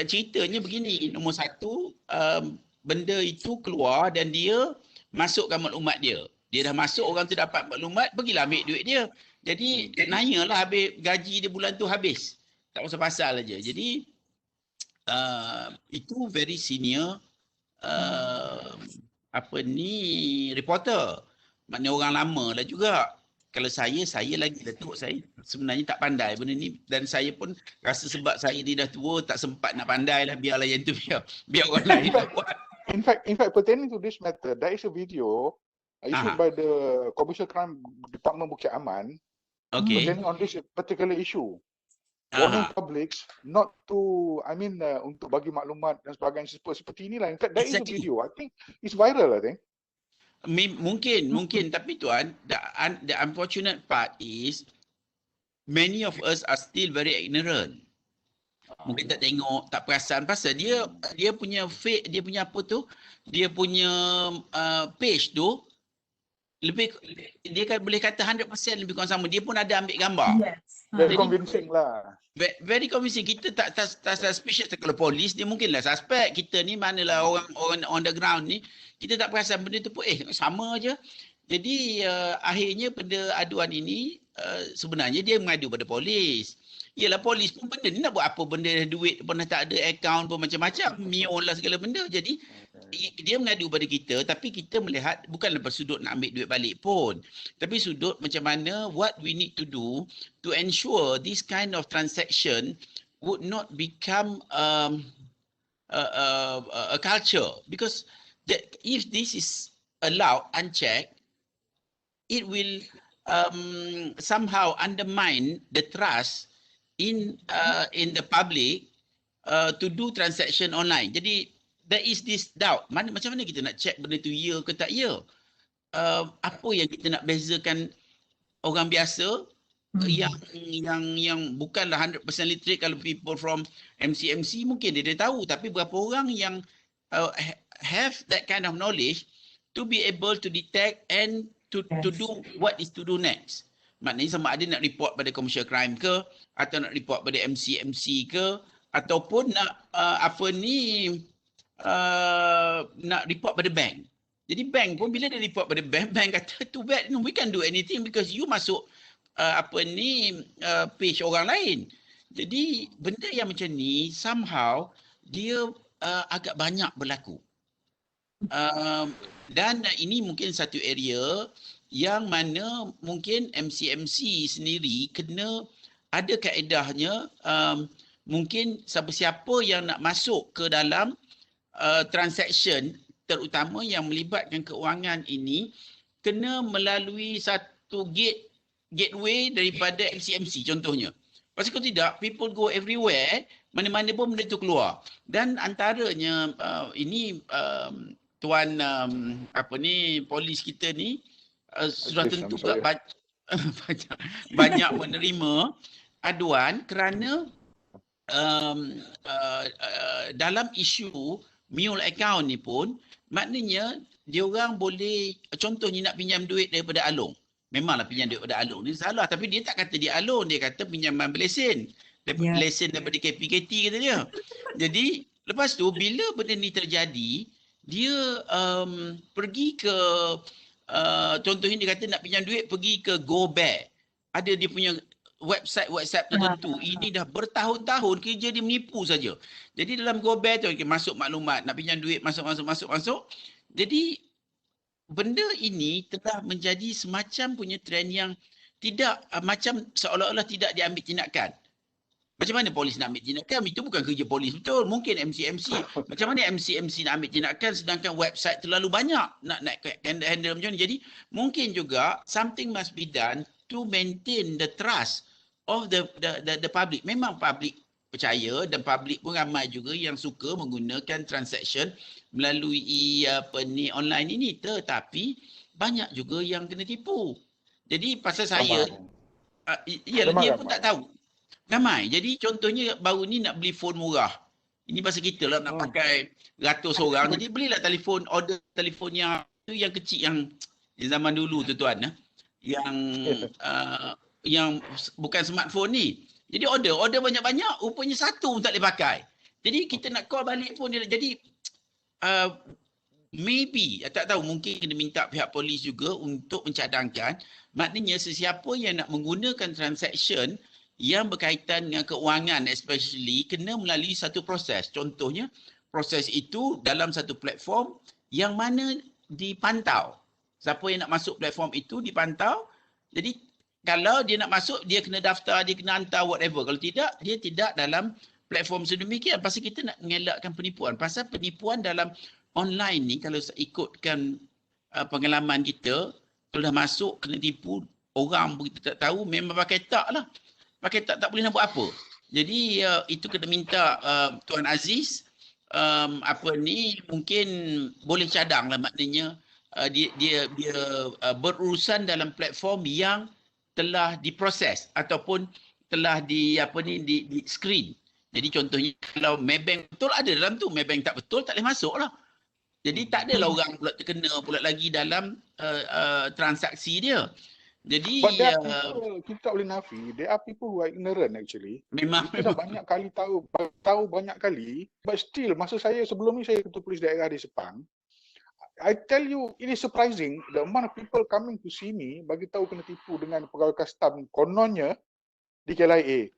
ceritanya begini, nombor satu, benda itu keluar dan dia masukkan maklumat dia. Dia dah masuk, orang tu dapat maklumat, pergilah ambil duit dia. Jadi nanyalah habis gaji dia bulan tu habis. Tak pasal-pasal aja. Jadi itu very senior reporter. Maknanya orang lama lah juga. Kalau saya lagi Datuk, saya sebenarnya tak pandai benda ni, dan saya pun rasa sebab saya ni dah tua tak sempat nak pandai lah, biarlah yang tu biar orang lain buat. In fact, pertaining to this matter, there is a video issued by the Commercial Crime Department Bukit Aman pertaining on this particular issue. Warning publics not to, untuk bagi maklumat dan sebagainya seperti inilah. In fact, there is a video. I think it's viral, I think. Mungkin tapi tuan, the unfortunate part is many of us are still very ignorant. Mungkin tak tengok, tak perasan pasal dia punya fake, dia punya dia punya page tu lebih, dia kan boleh kata 100% lebih kurang sama. Dia pun ada ambil gambar. Yes. Very convincing lah. Very convincing. Kita tak suspicious. Kalau polis dia mungkinlah suspect. Kita ni manalah orang on the ground ni, kita tak perasan benda tu pun sama aja. Jadi akhirnya pada aduan ini sebenarnya dia mengadu pada polis. Yalah, polis pun benda ni nak buat apa, benda duit pun tak ada, account pun macam-macam, mion lah segala benda. Jadi dia mengadu pada kita, tapi kita melihat bukan lepas sudut nak ambil duit balik pun, tapi sudut macam mana what we need to do to ensure this kind of transaction would not become a culture, because if this is allowed unchecked, it will somehow undermine the trust in the public to do transaction online. Jadi there is this doubt. Macam mana kita nak check benda tu ya ke tak ya? Apa yang kita nak bezakan orang biasa yang bukanlah 100% literate. Kalau people from MCMC mungkin dia tahu, tapi berapa orang yang have that kind of knowledge to be able to detect and to do what is to do next. Maknanya sama ada nak report pada commercial crime ke, atau nak report pada MCMC ke, ataupun nak nak report pada bank. Jadi bank pun bila dia report pada bank kata too bad, no, we can't do anything because you masuk page orang lain. Jadi benda yang macam ni somehow dia agak banyak berlaku. Dan ini mungkin satu area yang mana mungkin MCMC sendiri kena ada kaedahnya. Mungkin siapa-siapa yang nak masuk ke dalam transaction terutama yang melibatkan keuangan ini kena melalui satu gateway daripada MCMC contohnya. Pasal kalau tidak, people go everywhere, mana-mana pun benda tu keluar. Dan antaranya ini tuan polis kita ni sudah tentu banyak menerima aduan kerana dalam isu mule account ni pun maknanya diorang boleh contohnya nak pinjam duit daripada Along. Memanglah pinjam duit daripada Along ni salah, tapi dia tak kata dia Along, dia kata pinjaman berlesen. Lesen daripada Kptp kata dia. Jadi lepas tu bila benda ni terjadi, dia pergi ke contohnya dia kata nak pinjam duit pergi ke GoBear. Ada dia punya website tertentu. Ini dah bertahun-tahun kerja dia menipu saja. Jadi dalam GoBear tu masuk maklumat nak pinjam duit masuk. Jadi benda ini telah menjadi semacam punya trend yang tidak macam seolah-olah tidak diambil tindakan. Macam mana polis nak ambil tindakan? Itu bukan kerja polis betul. Mungkin MCMC. Macam mana MCMC nak ambil tindakan sedangkan website terlalu banyak nak handle macam ni. Jadi mungkin juga something must be done to maintain the trust of the public. Memang public percaya dan public pun ramai juga yang suka menggunakan transaction melalui online ini, tetapi banyak juga yang kena tipu. Jadi pasal saya dia pun tak tahu. Ramai. Jadi contohnya baru ni nak beli phone murah. Ini pasal kita lah nak pakai ratus orang. Jadi belilah telefon, order telefon yang kecil yang zaman dulu tu tuan. Yang bukan smartphone ni. Jadi order banyak-banyak, rupanya satu pun tak boleh pakai. Jadi kita nak call balik pun dia. Jadi maybe, tak tahu, mungkin kena minta pihak polis juga untuk mencadangkan. Maknanya sesiapa yang nak menggunakan transaction yang berkaitan dengan keuangan especially kena melalui satu proses. Contohnya, proses itu dalam satu platform yang mana dipantau. Siapa yang nak masuk platform itu dipantau. Jadi kalau dia nak masuk, dia kena daftar, dia kena hantar whatever. Kalau tidak, dia tidak dalam platform sedemikian. Pasal kita nak mengelakkan penipuan. Pasal penipuan dalam online ni, kalau ikutkan pengalaman kita, kalau dah masuk, kena tipu, orang pun kita tak tahu, memang pakai tak lah. Pakai tak boleh nak buat apa. Jadi itu kena minta Tuan Aziz mungkin boleh cadang lah, maknanya dia berurusan dalam platform yang telah diproses ataupun telah di screen. Jadi contohnya kalau Maybank betul ada dalam tu, Maybank tak betul tak boleh masuk lah. Jadi tak adalah orang pula terkena pula lagi dalam transaksi dia. Jadi kita tak boleh nafi, there are people who are ignorant actually. Memang dah banyak kali tahu banyak kali, but still masa saya sebelum ni saya ketua polis daerah di Sepang, I tell you it is surprising the amount of people coming to see me bagi tahu kena tipu dengan pegawai custom kononnya di KLIA.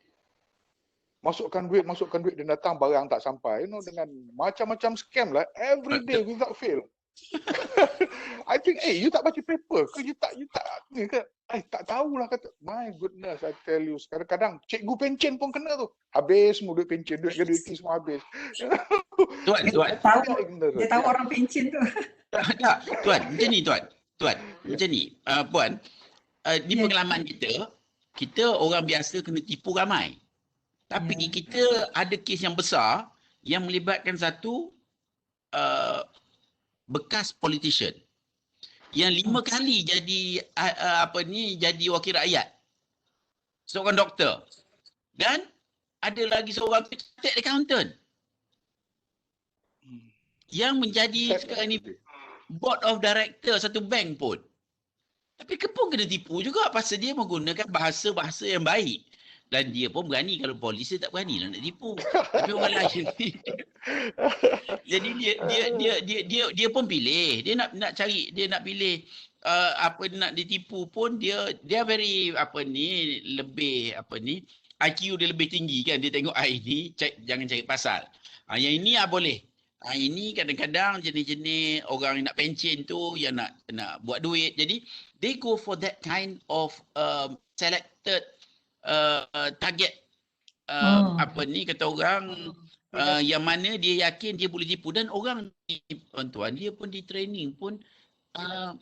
Masukkan duit dan datang barang tak sampai, dengan macam-macam scam lah every day without fail. I think, you tak baca paper ke? You tak ni ke? Tak tahulah kata. My goodness, I tell you. Kadang-kadang cikgu pencen pun kena tu. Habis semua duit pencen, duit gratuity semua habis. Tuan. Dia tahu orang pencen tu. Tak, tuan, macam ni tuan. Macam ni, puan. Di pengalaman kita orang biasa kena tipu ramai. Tapi kita ada kes yang besar yang melibatkan satu bekas politician yang 5 kali jadi jadi wakil rakyat, seorang doktor, dan ada lagi seorang chartered accountant yang menjadi sekarang ni board of director satu bank pun. Tapi pun kena tipu juga pasal dia menggunakan bahasa yang baik. Dan dia pun berani, kalau polis dia tak berani lah nak tipu. Tapi orang lain ni. Jadi dia pun pilih. Dia nak cari, dia nak pilih nak ditipu pun dia very lebih IQ dia lebih tinggi kan. Dia tengok ini jangan cari pasal. Yang ini boleh. Ini kadang-kadang jenis-jenis orang yang nak pencen tu yang nak buat duit. Jadi they go for that kind of selected target apa ni kata orang yang mana dia yakin dia boleh tipu, dan orang ni tuan-tuan dia pun di training pun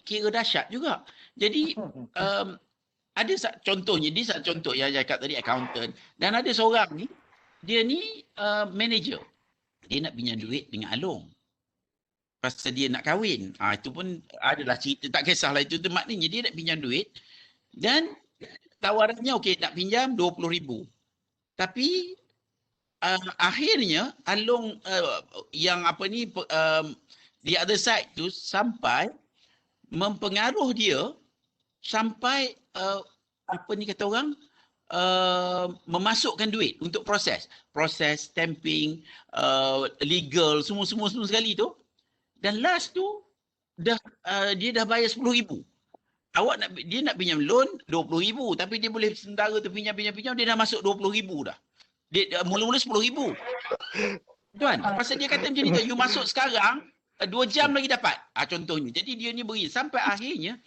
kira dahsyat juga. Jadi ada contohnya, dia satu contoh yang saya cakap tadi, accountant, dan ada seorang ni dia ni manager, dia nak pinjam duit dengan Along pasal dia nak kahwin. Itu pun adalah cerita, tak kisahlah itu maknanya dia nak pinjam duit dan tawarannya okey nak pinjam 20,000. Tapi akhirnya Along yang apa ni the other side tu sampai mempengaruh dia sampai apa ni kata orang memasukkan duit untuk proses stamping, legal, semua sekali tu, dan last tu dah dia dah bayar 10,000. Dia nak pinjam loan 20,000, tapi dia boleh sementara tu pinjam dia dah masuk 20,000 dah. Dia mula-mula 10,000. Tuan, pasal dia kata macam ni tu, you masuk sekarang 2 jam lagi dapat. Contohnya. Jadi dia ni beri sampai akhirnya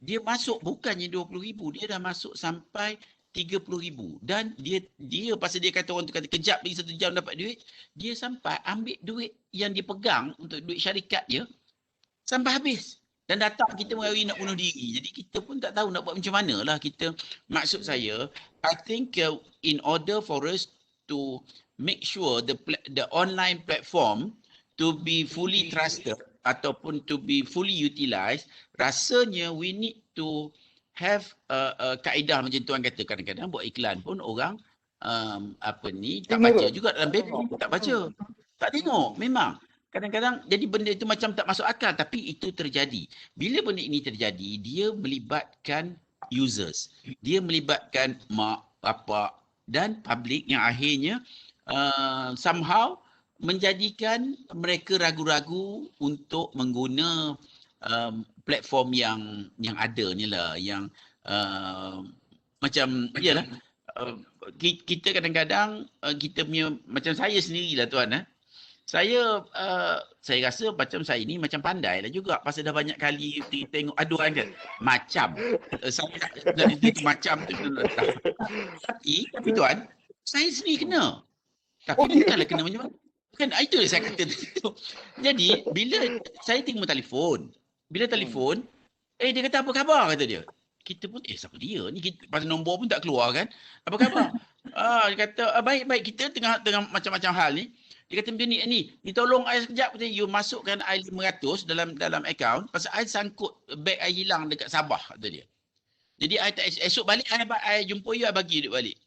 dia masuk bukannya 20,000, dia dah masuk sampai 30,000. Dan dia pasal dia kata orang tu kata kejap lagi 1 jam dapat duit, dia sampai ambil duit yang dipegang untuk duit syarikat dia sampai habis. Dan datang kita mengari nak bunuh diri. Jadi kita pun tak tahu nak buat macam mana lah kita. Maksud saya, I think in order for us to make sure the online platform to be fully trusted ataupun to be fully utilized, rasanya we need to have kaedah macam tuan kata, kadang-kadang buat iklan pun orang apa ni tak baca juga dalam paper, tak baca, tak tengok. Memang kadang-kadang jadi benda itu macam tak masuk akal, tapi itu terjadi. Bila benda ini terjadi, dia melibatkan users, dia melibatkan mak, bapa dan public yang akhirnya somehow menjadikan mereka ragu-ragu untuk mengguna platform yang ada ni lah, yang macam iyalah kita kadang-kadang kita punya, macam saya sendirilah tuan, saya rasa macam saya ni macam pandai lah juga pasal dah banyak kali tengok aduan kan macam saya itu macam tu. Tapi tuan, saya sendiri kena. Tapi bukanlah kena macam mana. Kan itu yang saya kata tu. Jadi bila saya tengok telefon, dia kata apa khabar kata dia. Kita pun siapa dia ni, pasal nombor pun tak keluar kan. Apa khabar? Dia kata baik-baik, kita tengah macam-macam hal ni. Dia kata macam ni tolong I sekejap, kata you masukkan I 500 dalam akaun pasal I sangkut beg I hilang dekat Sabah kata dia. Jadi I tak, esok balik I jumpa you, I bagi duit balik.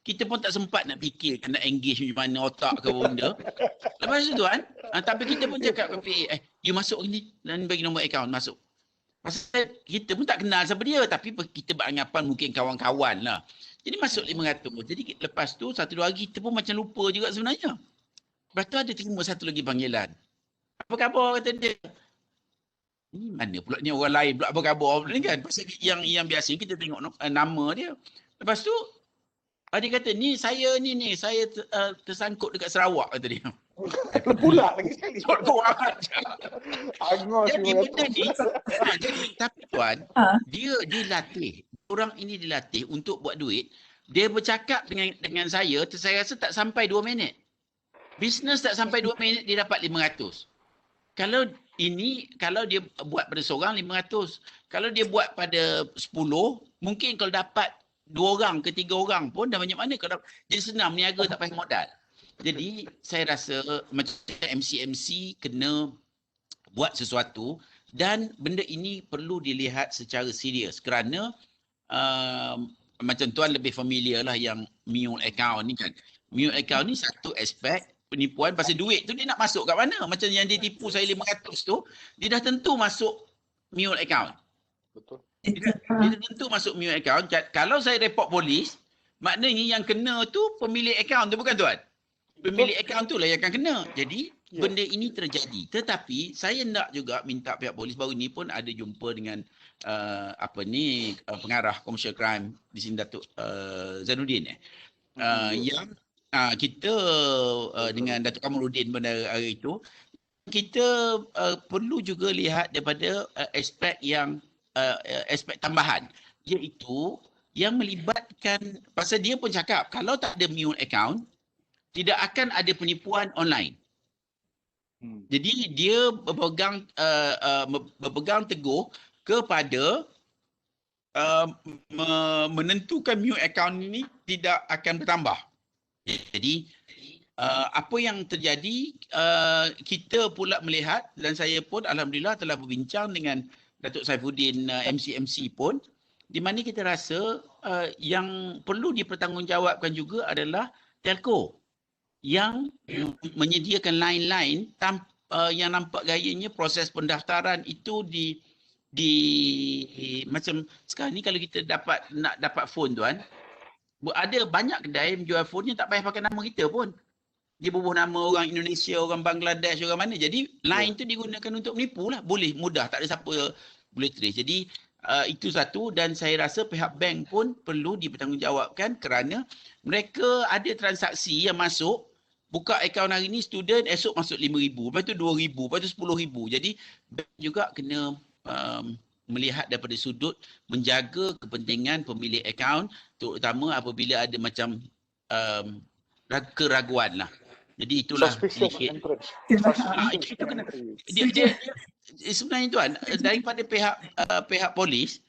Kita pun tak sempat nak fikir nak engage macam mana otak ke benda. Lepas tu tuan, tapi kita pun cakap ke PA, you masuk ni dan bagi nombor akaun masuk. Pasal kita pun tak kenal siapa dia, tapi kita beranggapan mungkin kawan-kawan lah. Jadi masuk 500. Jadi lepas tu 1-2 hari kita pun macam lupa juga sebenarnya. Lepas tu ada terima satu lagi panggilan. Apa khabar kata dia? Ni mana pula ni orang lain pula apa khabar ni kan. Pasal yang biasa kita tengok nama dia. Lepas tu dia kata saya tersangkut dekat Sarawak kata dia. Pula lagi sekali. Jadi benda ni tapi tuan, dia dilatih. Orang ini dilatih untuk buat duit. Dia bercakap dengan saya rasa tak sampai 2 minit. Bisnes tak sampai 2 minit dia dapat 500. Kalau dia buat pada seorang 500. Kalau dia buat pada 10, mungkin kalau dapat 2 orang ke 3 orang pun dah banyak mana. Kalau jadi senang meniaga tak payah modal. Jadi saya rasa macam MC kena buat sesuatu dan benda ini perlu dilihat secara serius kerana macam tuan lebih familiar lah yang mule account ni kan. Mule account ni satu aspek penipuan pasal duit tu dia nak masuk kat mana. Macam yang dia tipu saya 500 tu, dia dah tentu masuk mule account. Betul. Dia tentu masuk mule account. Kalau saya report polis, maknanya yang kena tu pemilik account tu bukan tuan. Pemilik account tu lah yang akan kena. Jadi benda ini terjadi. Tetapi saya nak juga minta pihak polis, baru ni pun ada jumpa dengan pengarah commercial crime di sini, Datuk Zainuddin yang kita dengan Datuk Kamaluddin pada hari itu, kita perlu juga lihat daripada aspek tambahan, iaitu yang melibatkan, pasal dia pun cakap kalau tak ada MU account, tidak akan ada penipuan online. Jadi dia berpegang teguh kepada menentukan MU account ini tidak akan bertambah. Jadi apa yang terjadi, kita pula melihat, dan saya pun alhamdulillah telah berbincang dengan Datuk Saifuddin MC pun, di mana kita rasa yang perlu dipertanggungjawabkan juga adalah telco yang menyediakan line-line yang nampak gayanya proses pendaftaran itu di macam sekarang ni kalau kita nak dapat phone tuan, ada banyak kedai menjual phone yang tak payah pakai nama kita pun. Dia bubuh nama orang Indonesia, orang Bangladesh, orang mana. Jadi line tu digunakan untuk menipu lah. Boleh, mudah. Tak ada siapa boleh trace. Jadi itu satu, dan saya rasa pihak bank pun perlu dipertanggungjawabkan kerana mereka ada transaksi yang masuk, buka akaun hari ni student, esok masuk RM5,000, lepas tu RM2,000, lepas tu RM10,000. Jadi bank juga kena melihat daripada sudut menjaga kepentingan pemilik akaun, terutama apabila ada macam keraguan lah. Jadi itulah sedikit. Itu kena. Dia sebenarnya tuan, daripada pihak polis,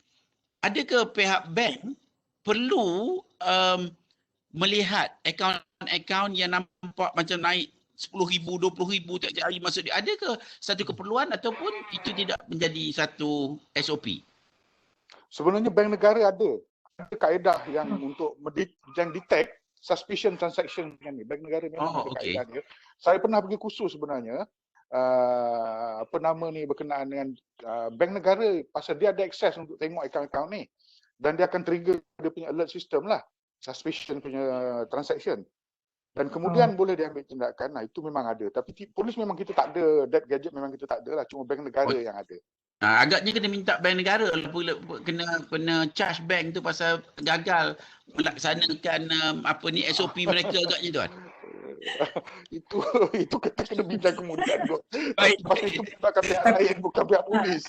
adakah pihak bank perlu melihat akaun yang nampak macam naik RM10,000, RM20,000 tiap hari masuk dia, adakah satu keperluan ataupun itu tidak menjadi satu SOP? Sebenarnya bank negara ada kaedah yang untuk detect suspicion transaction dengan ni. Bank negara memang ada kaedah dia. Saya pernah pergi kursus sebenarnya berkenaan dengan bank negara, pasal dia ada akses untuk tengok akaun-akaun ni, dan dia akan trigger dia punya alert system lah, suspicion punya transaction, dan kemudian boleh diambil tindakan. Itu memang ada, tapi polis memang kita tak ada, that gadget memang kita tak ada lah, cuma bank negara yang ada. Agaknya kena minta bank negara kena charge bank tu pasal gagal melaksanakan SOP mereka agaknya tuan. Itu kita kena bincang kemudian. Pasal itu bukan pihak lain, bukan pihak polis.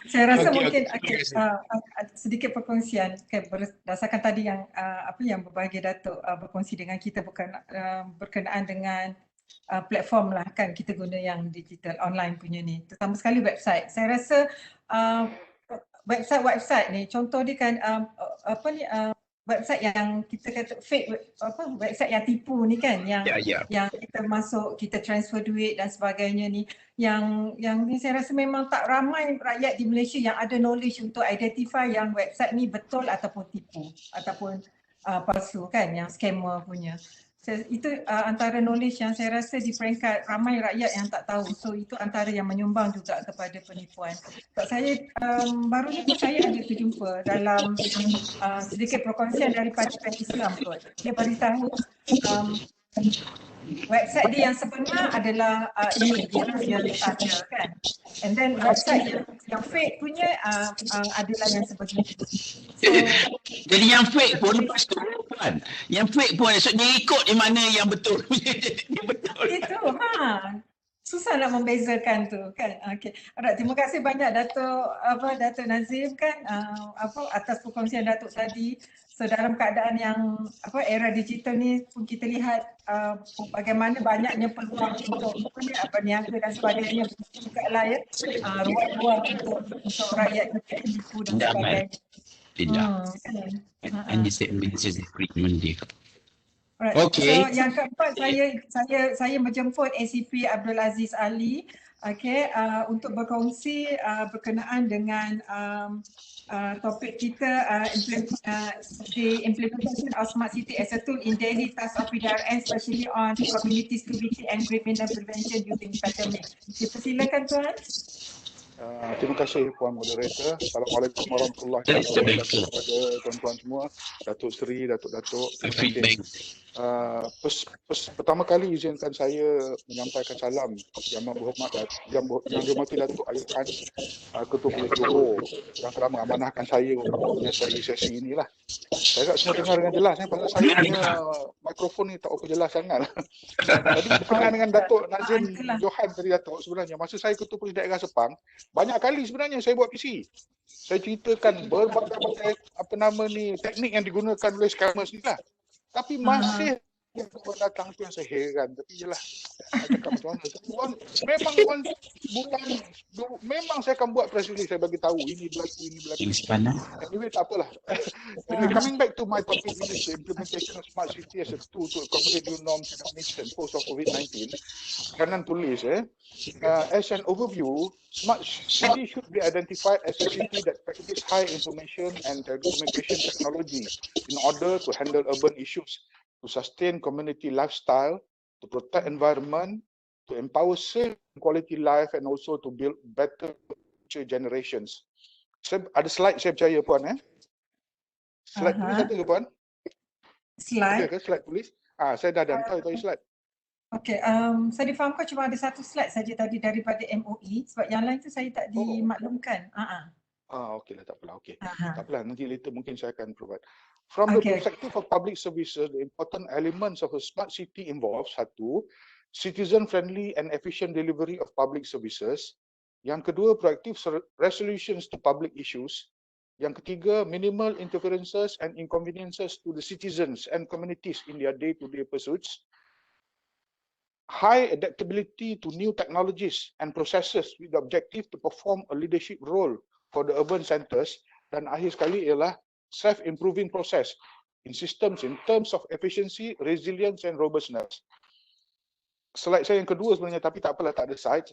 Saya rasa mungkin sedikit perkongsian berdasarkan tadi yang berbahagia Datuk berkongsi dengan kita berkenaan dengan platform lah kan, kita guna yang digital online punya ni, terutama sekali website. Saya rasa website ni contoh dia kan website yang kita kata fake, website yang tipu ni kan, yang kita masuk, kita transfer duit dan sebagainya ni, yang ni saya rasa memang tak ramai rakyat di Malaysia yang ada knowledge untuk identify yang website ni betul ataupun tipu ataupun palsu kan, yang scammer punya. Itu antara knowledge yang saya rasa di peringkat ramai rakyat yang tak tahu. So itu antara yang menyumbang juga kepada penipuan. Sebab saya baru ni pun saya ada terjumpa dalam sedikit perkongsian daripada pihak Islam tu. Dia beritahu website dia yang sebenar adalah ini yang ada kan. And then website yang fake punya adalah yang sebegitu. So, jadi yang fake pun kan, yang fake pun esok dia ikut di mana yang betul. Betul. Itu susah nak membezakan tu kan. Okey. Alright, terima kasih banyak Datuk Nazim kan atas perkongsian Datuk tadi. So dalam keadaan yang era digital ni pun kita lihat bagaimana banyaknya peluang untuk berniaga dan sebagainya juga lah ya, ruang-ruang untuk rakyat tipu dan sebagainya. And the statement is treatment dia. Right. Okay. So yang keempat, saya menjemput ACP Abdul Aziz Ali untuk berkongsi berkenaan dengan topik kita the implementation of smart city as a tool in daily tasks of PDRN, especially on community security and criminal prevention during pandemic. Dipersilakan tuan. Terima kasih Puan Moderator. Assalamualaikum warahmatullahi wabarakatuh kepada tuan-tuan semua, Datuk Seri, Datuk-Datuk. Pertama kali izinkan saya menyampaikan salam yang dihormati Datuk Ayub Khan, Ketua Polis Johor, yang telah mengamanahkan saya untuk menyertai sesi inilah. Saya tak semua dengar dengan jelas pasal saya punya mikrofon ni tak apa jelas sangat. Tadi berkenaan dengan Datuk Nazim Johan tadi Datuk, sebenarnya masa saya ketua Polis Daerah Sepang, banyak kali sebenarnya saya buat PC. Saya ceritakan berbagai teknik yang digunakan oleh scammers ni lah. Tapi masih yang datang tu yang saya heran. Tapi jelah, nak cakap macam mana. Memang saya akan buat press release, saya bagi tahu ini berlaku. Anyway, tak apalah. Anyway, coming back to my topic, which is the implementation of smart city as a tool to accommodate new norms and needs and post of COVID-19. Kanan tulis, as an overview, smart city should be identified as a city that practices high information and telecommunication technology in order to handle urban issues, to sustain community lifestyle, to protect environment, to empower safe quality life, and also to build better future generations. Ada slide saya percaya Puan Slide tulis ada ke Puan? Slide? Ada ke slide tulis? Saya dah hantar tadi slide. Okey, saya difahamkan cuma ada satu slide saja tadi daripada MOE, sebab yang lain tu saya tak dimaklumkan. Okeylah, tak apalah. Okey. Tak apalah, nanti later mungkin saya akan provide. From the perspective of public services, the important elements of a smart city involves satu, citizen-friendly and efficient delivery of public services. Yang kedua, proactive resolutions to public issues. Yang ketiga, minimal interferences and inconveniences to the citizens and communities in their day-to-day pursuits. High adaptability to new technologies and processes with the objective to perform a leadership role for the urban centres. Dan akhir sekali ialah self-improving process in systems in terms of efficiency, resilience and robustness. Slide saya yang kedua sebenarnya, tapi tak apalah, tak ada slide.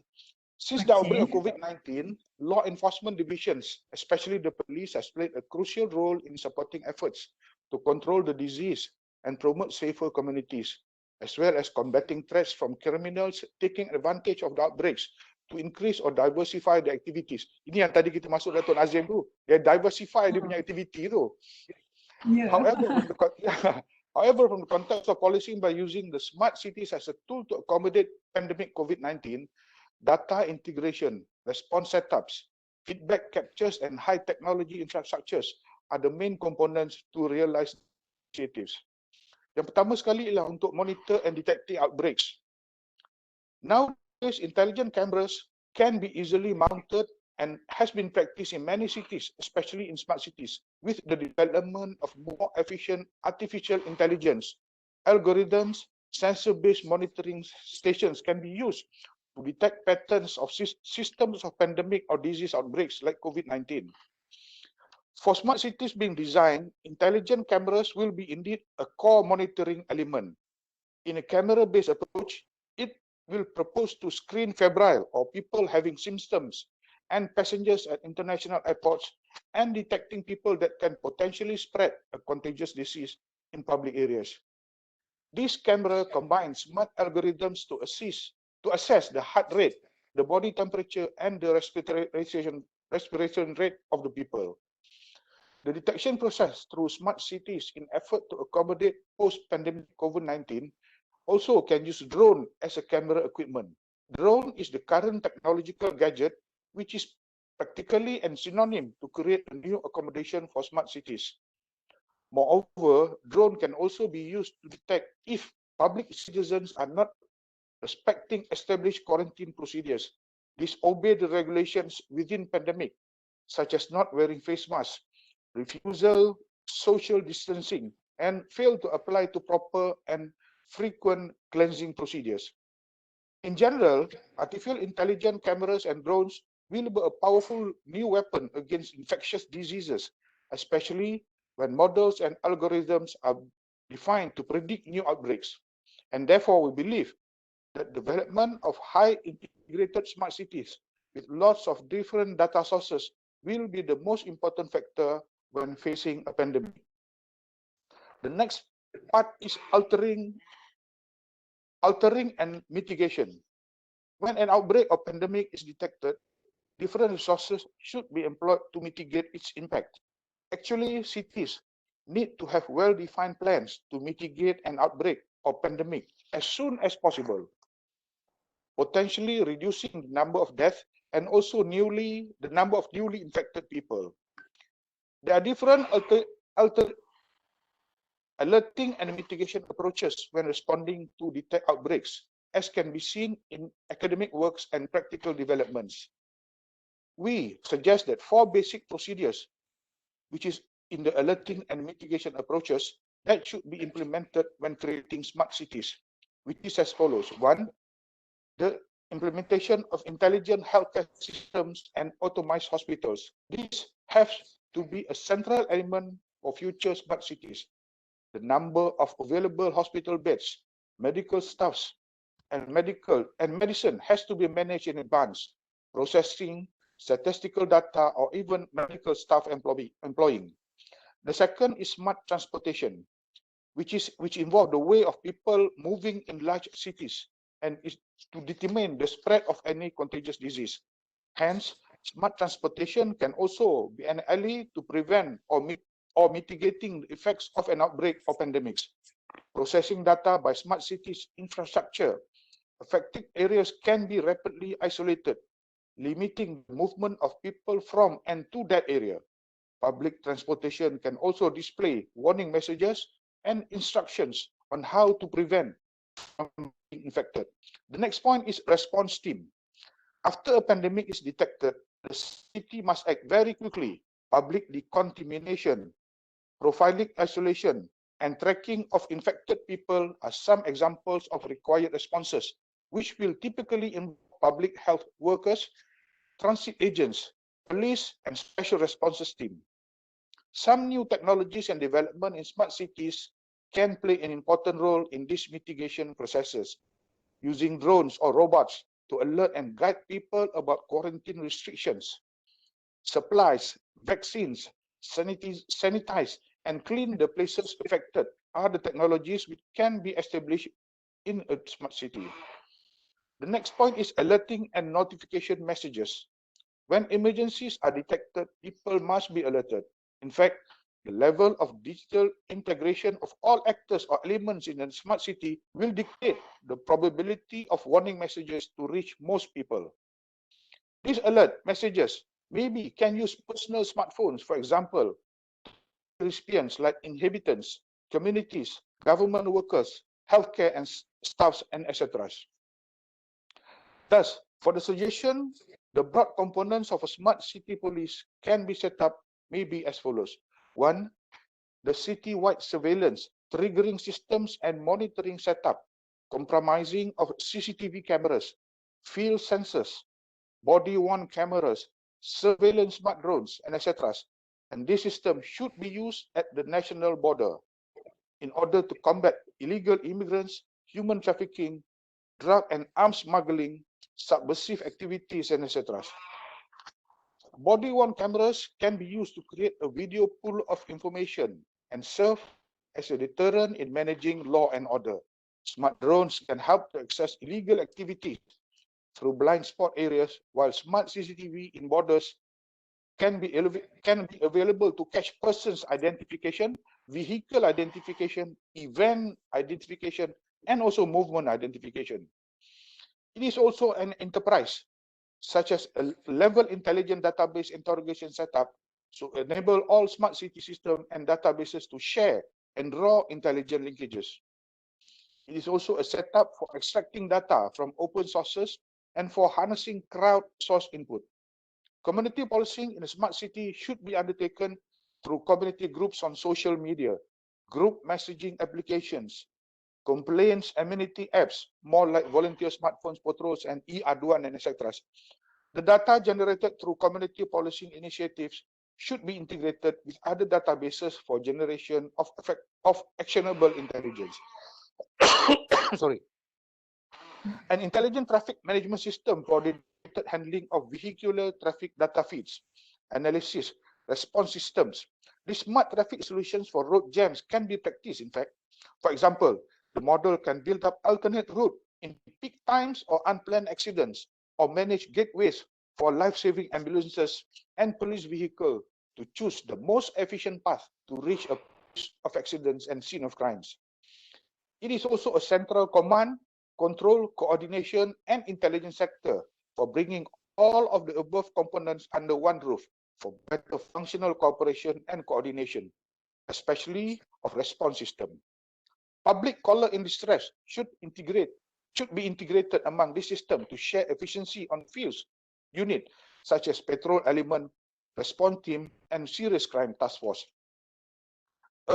Since the outbreak of COVID-19, law enforcement divisions, especially the police, has played a crucial role in supporting efforts to control the disease and promote safer communities, as well as combating threats from criminals taking advantage of the outbreaks to increase or diversify the activities. Ini yang tadi kita masuk Datuk Nazim tu, dia diversify dia punya activity tu. However, from the context of policing by using the smart cities as a tool to accommodate pandemic COVID-19, data integration, response setups, feedback captures and high technology infrastructures are the main components to realize initiatives. Yang pertama sekali ialah untuk monitor and detecting outbreaks. Nowadays, intelligent cameras can be easily mounted and has been practiced in many cities, especially in smart cities, with the development of more efficient artificial intelligence. Algorithms, sensor-based monitoring stations can be used to detect patterns of systems of pandemic or disease outbreaks like COVID-19. For smart cities being designed, intelligent cameras will be indeed a core monitoring element. In a camera-based approach, it will propose to screen febrile or people having symptoms and passengers at international airports and detecting people that can potentially spread a contagious disease in public areas. This camera combines smart algorithms to assess the heart rate, the body temperature, and the respiration rate of the people. The detection process through smart cities in effort to accommodate post-pandemic COVID-19 also can use drone as a camera equipment. Drone is the current technological gadget which is practically and synonym to create a new accommodation for smart cities. Moreover, drone can also be used to detect if public citizens are not respecting established quarantine procedures, disobey the regulations within pandemic, such as not wearing face masks, refusal social distancing, and fail to apply to proper and frequent cleansing procedures. In general, artificial intelligence cameras and drones will be a powerful new weapon against infectious diseases, especially when models and algorithms are defined to predict new outbreaks. And therefore, we believe that development of high integrated smart cities with lots of different data sources will be the most important factor when facing a pandemic. The next part is altering and mitigation. When an outbreak or pandemic is detected, different resources should be employed to mitigate its impact. Actually, cities need to have well-defined plans to mitigate an outbreak or pandemic as soon as possible, potentially reducing the number of deaths and also the number of newly infected people. There are different alerting and mitigation approaches when responding to detect outbreaks, as can be seen in academic works and practical developments. We suggest that 4 basic procedures, which is in the alerting and mitigation approaches, that should be implemented when creating smart cities, which is as follows. 1, the implementation of intelligent healthcare systems and automized hospitals. This has to be a central element for future smart cities. The number of available hospital beds, medical staffs, and medicine has to be managed in advance. Processing, statistical data, or even medical staff employing. The second is smart transportation, which involve the way of people moving in large cities and is to determine the spread of any contagious disease. Hence, smart transportation can also be an ally to prevent or mitigating the effects of an outbreak or pandemics. Processing data by smart cities infrastructure, affected areas can be rapidly isolated, limiting the movement of people from and to that area. Public transportation can also display warning messages and instructions on how to prevent from being infected. The next point is response team. After a pandemic is detected, the city must act very quickly. Public decontamination, profiling isolation, and tracking of infected people are some examples of required responses, which will typically involve public health workers, transit agents, police, and special responses team. Some new technologies and development in smart cities can play an important role in these mitigation processes, using drones or robots to alert and guide people about quarantine restrictions. Supplies, vaccines, sanitize, and clean the places affected are the technologies which can be established in a smart city. The next point is alerting and notification messages. When emergencies are detected, people must be alerted. In fact, the level of digital integration of all actors or elements in a smart city will dictate the probability of warning messages to reach most people. These alert messages maybe can use personal smartphones, for example, recipients like inhabitants, communities, government workers, healthcare and staffs, and etc. Thus, for the suggestion, the broad components of a smart city police can be set up maybe as follows. 1, the city-wide surveillance, triggering systems and monitoring setup, comprising of CCTV cameras, field sensors, body-worn cameras, surveillance smart drones, and etc. And this system should be used at the national border in order to combat illegal immigrants, human trafficking, drug and arms smuggling, subversive activities, and etc. Body-worn cameras can be used to create a video pool of information and serve as a deterrent in managing law and order. Smart drones can help to access illegal activities through blind spot areas, while smart CCTV in borders can be available to catch persons identification, vehicle identification, event identification, and also movement identification. It is also an enterprise, such as a level intelligent database interrogation setup to enable all smart city systems and databases to share and draw intelligent linkages. It is also a setup for extracting data from open sources and for harnessing crowd-sourced input. Community policing in a smart city should be undertaken through community groups on social media, group messaging applications, complaints amenity apps, more like volunteer smartphones patrols and e-aduan and etc. The data generated through community policing initiatives should be integrated with other databases for generation of actionable intelligence. Sorry. An intelligent traffic management system for the handling of vehicular traffic data feeds, analysis, response systems. These smart traffic solutions for road jams can be practiced, in fact. For example, the model can build up alternate route in peak times or unplanned accidents, or manage gateways for life-saving ambulances and police vehicles to choose the most efficient path to reach a place of accidents and scene of crimes. It is also a central command, control, coordination, and intelligence sector for bringing all of the above components under one roof for better functional cooperation and coordination, especially of response system. Public caller in distress should be integrated among this system to share efficiency on fields unit such as patrol element, response team, and serious crime task force.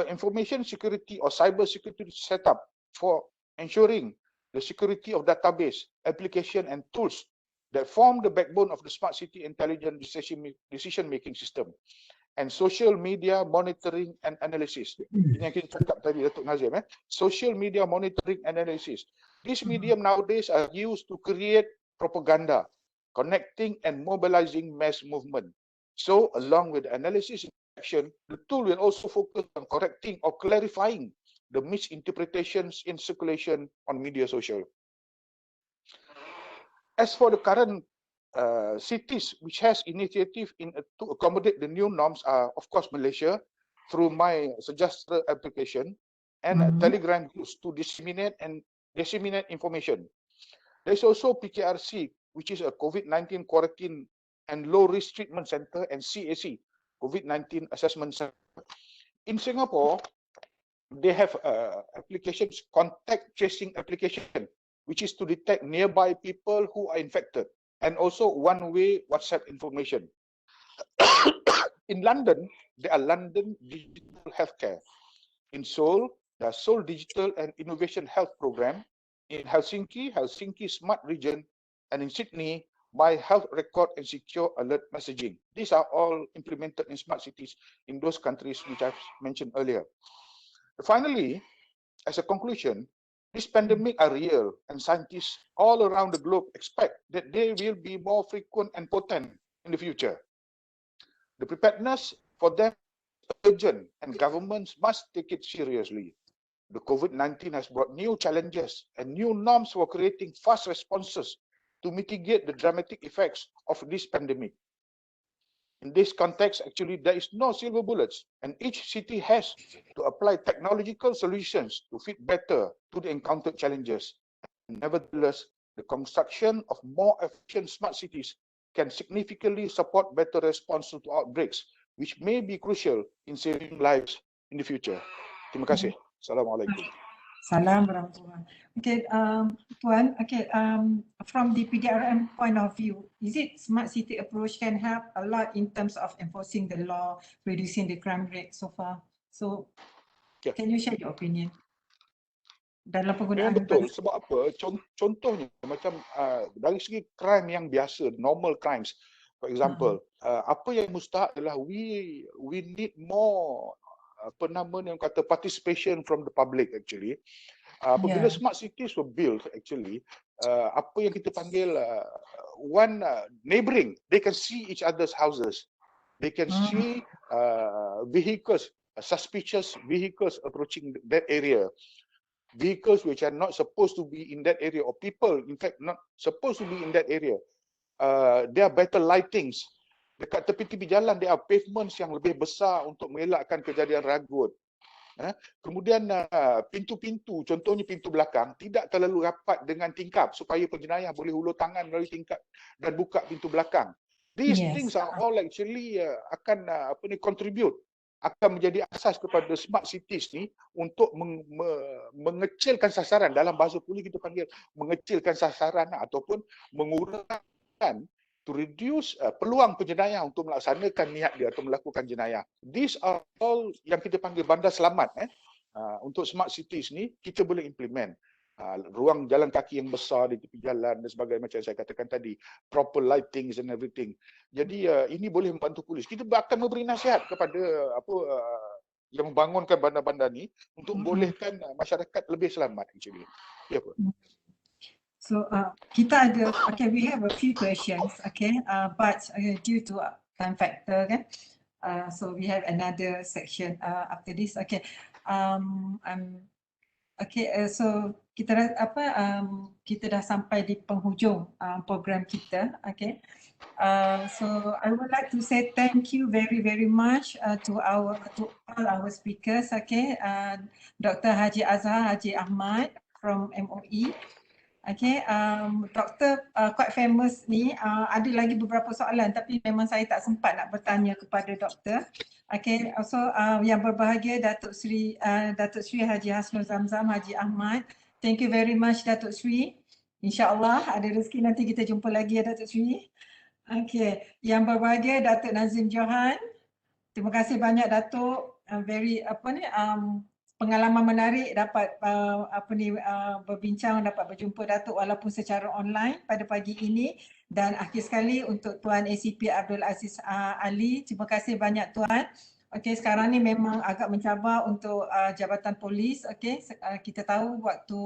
Information security or cyber security setup for ensuring the security of database, application, and tools that form the backbone of the smart city intelligent decision-making system, and social media monitoring and analysis. Ini yang kita cakap tadi, Datuk Nazim. Social media monitoring and analysis. These medium nowadays are used to create propaganda, connecting and mobilizing mass movement. So, along with analysis and action, the tool will also focus on correcting or clarifying the misinterpretations in circulation on media social. As for the current cities which has initiative to accommodate the new norms are, of course, Malaysia through my suggested application and Telegram groups to disseminate information. There is also PKRC, which is a COVID-19 quarantine and low risk treatment center, and CAC, COVID-19 assessment center. In Singapore, they have applications, contact tracing application, which is to detect nearby people who are infected, and also one-way WhatsApp information. In London, there are London Digital Healthcare. In Seoul, there are Seoul Digital and Innovation Health Program. In Helsinki, Helsinki Smart Region, and in Sydney, My Health Record and Secure Alert Messaging. These are all implemented in smart cities in those countries which I've mentioned earlier. Finally, as a conclusion, this pandemic are real, and scientists all around the globe expect that they will be more frequent and potent in the future. The preparedness for them is urgent, and governments must take it seriously. The COVID-19 has brought new challenges and new norms for creating fast responses to mitigate the dramatic effects of this pandemic. In this context, actually, there is no silver bullets, and each city has to apply technological solutions to fit better to the encountered challenges. Nevertheless, the construction of more efficient smart cities can significantly support better response to outbreaks, which may be crucial in saving lives in the future. Terima kasih. Assalamualaikum. Salam warahmatullahi. Okay, Tuan, okay, from the PDRM point of view, is it smart city approach can help a lot in terms of enforcing the law, reducing the crime rate so far? So, can you share your opinion dalam penggunaan? Betul, sebab apa? Contohnya macam dari segi crime yang biasa, normal crimes, for example, apa yang mustahak adalah we need more yang kata participation from the public actually. Apabila smart cities were built actually, apa yang kita panggil one neighboring, they can see each other's houses, they can see vehicles, suspicious vehicles approaching that area, vehicles which are not supposed to be in that area, or people in fact not supposed to be in that area. There are better lightings. Dekat tepi-tepi jalan, there are pavements yang lebih besar untuk mengelakkan kejadian ragut. Kemudian pintu-pintu, contohnya pintu belakang, tidak terlalu rapat dengan tingkap supaya penjenayah boleh hulur tangan melalui tingkap dan buka pintu belakang. These things are all actually akan contribute, akan menjadi asas kepada smart cities ni untuk mengecilkan sasaran. Dalam bahasa polis kita panggil mengecilkan sasaran ataupun mengurangkan, to reduce peluang penjenayah untuk melaksanakan niat dia atau melakukan jenayah. These are all yang kita panggil bandar selamat. Untuk smart cities ni kita boleh implement. Ruang jalan kaki yang besar di tepi jalan dan sebagainya, macam saya katakan tadi, proper lightings and everything. Jadi ini boleh membantu polis. Kita akan memberi nasihat kepada yang membangunkan bandar-bandar ni untuk membolehkan masyarakat lebih selamat actually. Ya, Pak. So kita ada, okay, we have a few questions, okay, but due to time factor, kan, so we have another section after this, okay. So kita kita dah sampai di penghujung program kita, okay. So I would like to say thank you very much to all our speakers, okay. Dr. Haji Azhar Haji Ahmad from MOE. Okay, doktor quite famous ni, ada lagi beberapa soalan tapi memang saya tak sempat nak bertanya kepada doktor. Okay, also yang berbahagia Datuk Sri Haji Hasnul Zamzam Haji Ahmad. Thank you very much Datuk Sri. InsyaAllah ada rezeki nanti kita jumpa lagi ya Datuk Sri. Okay, yang berbahagia Datuk Nazim Johan. Terima kasih banyak Datuk. Pengalaman menarik dapat berbincang, dapat berjumpa Datuk walaupun secara online pada pagi ini. Dan akhir sekali untuk Tuan ACP Abdul Aziz Ali, terima kasih banyak Tuan. Okey, sekarang ni memang agak mencabar untuk Jabatan Polis. Okey, kita tahu waktu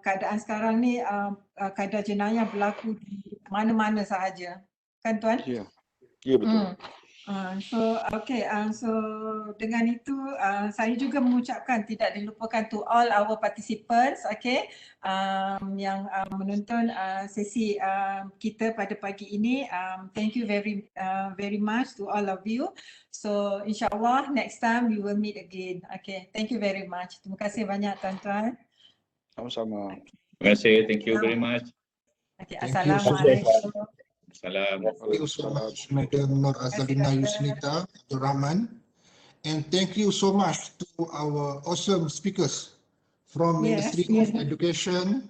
keadaan sekarang ni keadaan jenayah berlaku di mana-mana sahaja. Kan Tuan? Ya, ya betul. So dengan itu saya juga mengucapkan tidak dilupakan to all our participants, yang menonton sesi kita pada pagi ini. Thank you very much to all of you. So insyaAllah next time we will meet again. Okay, thank you very much. Terima kasih banyak tuan-tuan. Sama-sama. Terima kasih. Thank you very much. Okay, Thank you so Assalamualaikum. Salam. Thank you so much, Madam Nur Azalina Yusnita Abdul Rahman. And thank you so much to our awesome speakers from Ministry of Education,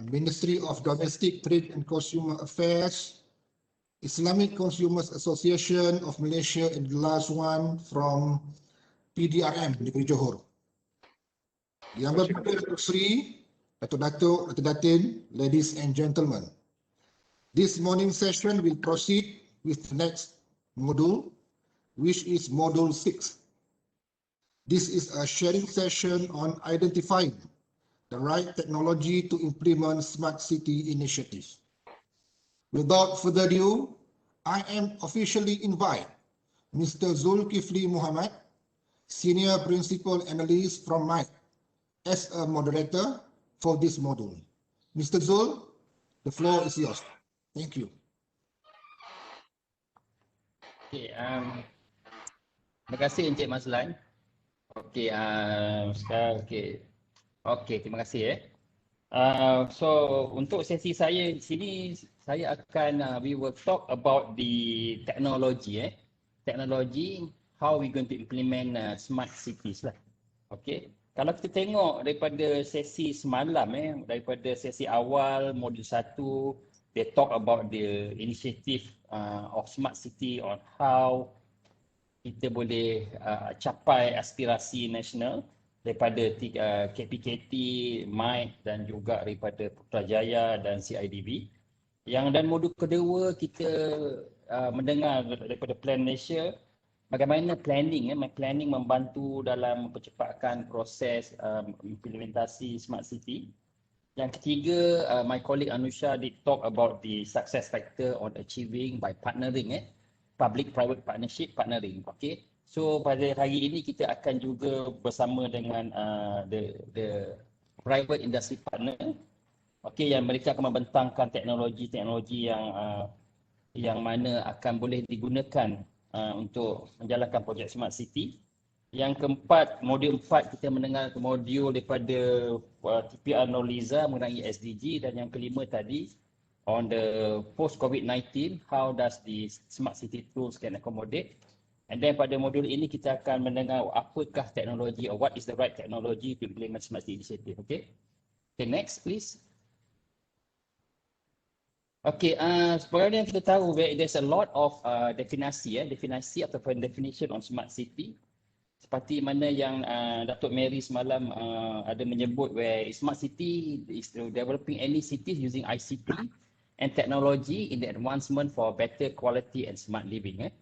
Ministry of Domestic Trade and Consumer Affairs, Islamic Consumers Association of Malaysia, and the last one from PDRM, Negeri Johor. Yang berbahagia Datuk Sri, Datuk Datin, ladies and gentlemen. This morning session will proceed with the next module, which is Module 6. This is a sharing session on identifying the right technology to implement smart city initiatives. Without further ado, I am officially invite Mr. Zulkifli Muhammad, Senior Principal Analyst from MIC, as a moderator for this module. Mr. Zul, the floor is yours. Thank you. Okay, terima kasih Encik Mazlan. Okay, sekarang terima kasih So untuk sesi saya di sini saya akan we will talk about the technology technology, how we going to implement smart cities lah. Okay, kalau kita tengok daripada sesi semalam daripada sesi awal modul 1, they talk about the initiative of smart city on how kita boleh capai aspirasi nasional daripada KPKT, MIC dan juga daripada Putrajaya dan CIDB. Dan modul kedua kita mendengar daripada Plan Malaysia bagaimana planning membantu dalam mempercepatkan proses implementasi smart city. Yang ketiga, my colleague Anusha did talk about the success factor on achieving by partnering, public-private partnership partnering. Okay, so pada hari ini kita akan juga bersama dengan the private industry partner, okay, yang mereka akan membentangkan teknologi-teknologi yang mana akan boleh digunakan untuk menjalankan projek smart city. Yang keempat, modul 4 kita mendengar modul daripada TPR Nurliza mengenai SDG, dan yang kelima tadi on the post COVID-19, how does the smart city tools can accommodate. And then pada modul ini kita akan mendengar apakah teknologi or what is the right technology to implement smart city initiative. Okay, next please. Okay, seperti yang kita tahu, there's a lot of definisi ataupun definition on smart city. Seperti mana yang Datuk Mary semalam ada menyebut, where smart city is developing any cities using ICT and technology in the advancement for better quality and smart living.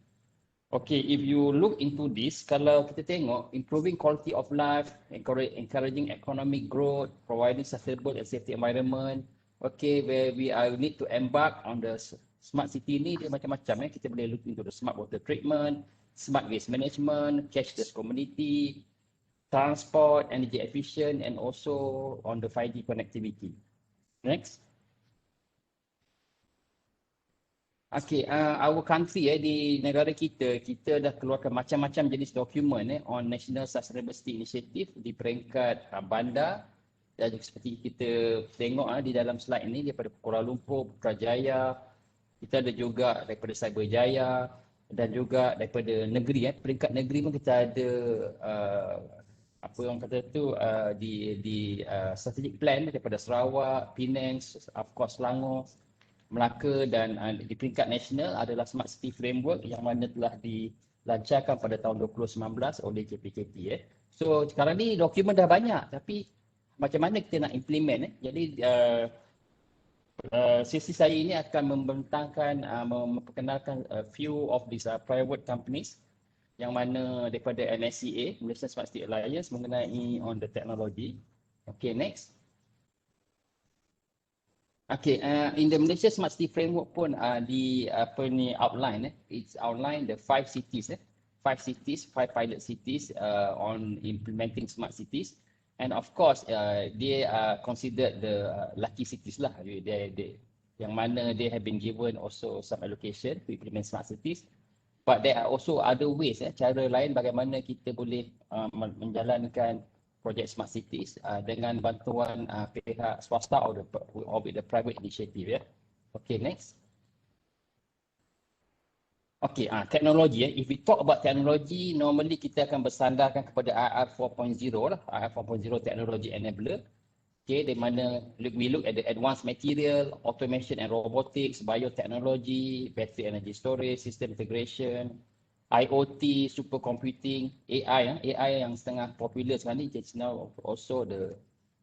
Okay, if you look into this, kalau kita tengok improving quality of life, encouraging economic growth, providing sustainable and safety environment. Okay, where we need to embark on the smart city ni, dia macam-macam. Kita boleh look into the smart water treatment, smart waste management, cashless community, transport, energy efficient, and also on the 5G connectivity. Next. Okay, our country di negara kita dah keluarkan macam-macam jenis dokumen on National Sustainable City Initiative di peringkat bandar. Dan seperti kita tengok di dalam slide ini daripada Kuala Lumpur, Putrajaya, kita ada juga daripada Cyberjaya, dan juga daripada negeri, peringkat negeri pun kita ada apa orang kata tu di strategic plan daripada Sarawak, Penang, of course Selangor, Melaka, dan di peringkat nasional adalah Smart City Framework yang mana telah dilancarkan pada tahun 2019 oleh KPKT. So sekarang ni dokumen dah banyak, tapi macam mana kita nak implement? Jadi sesi saya ini akan membentangkan, memperkenalkan a few of these private companies yang mana daripada MSCA, Malaysian Smart City Alliance, mengenai on the technology. Okay, next. Okay, in the Malaysia Smart City Framework pun outline, it's outline the 5 cities, 5 pilot cities on implementing smart cities. And of course, they are considered the lucky cities lah. Yang mana they have been given also some allocation to implement smart cities. But there are also other ways, cara lain bagaimana kita boleh menjalankan projek smart cities dengan bantuan pihak swasta or with the private initiative. Okay, next. Okay, teknologi. If we talk about technology, normally kita akan bersandarkan kepada IR 4.0 lah, IR 4.0 technology enabler. Okay, di mana we look at the advanced material, automation and robotics, biotechnology, battery energy storage, system integration, IoT, supercomputing, AI yang setengah popular sekarang ni, just now also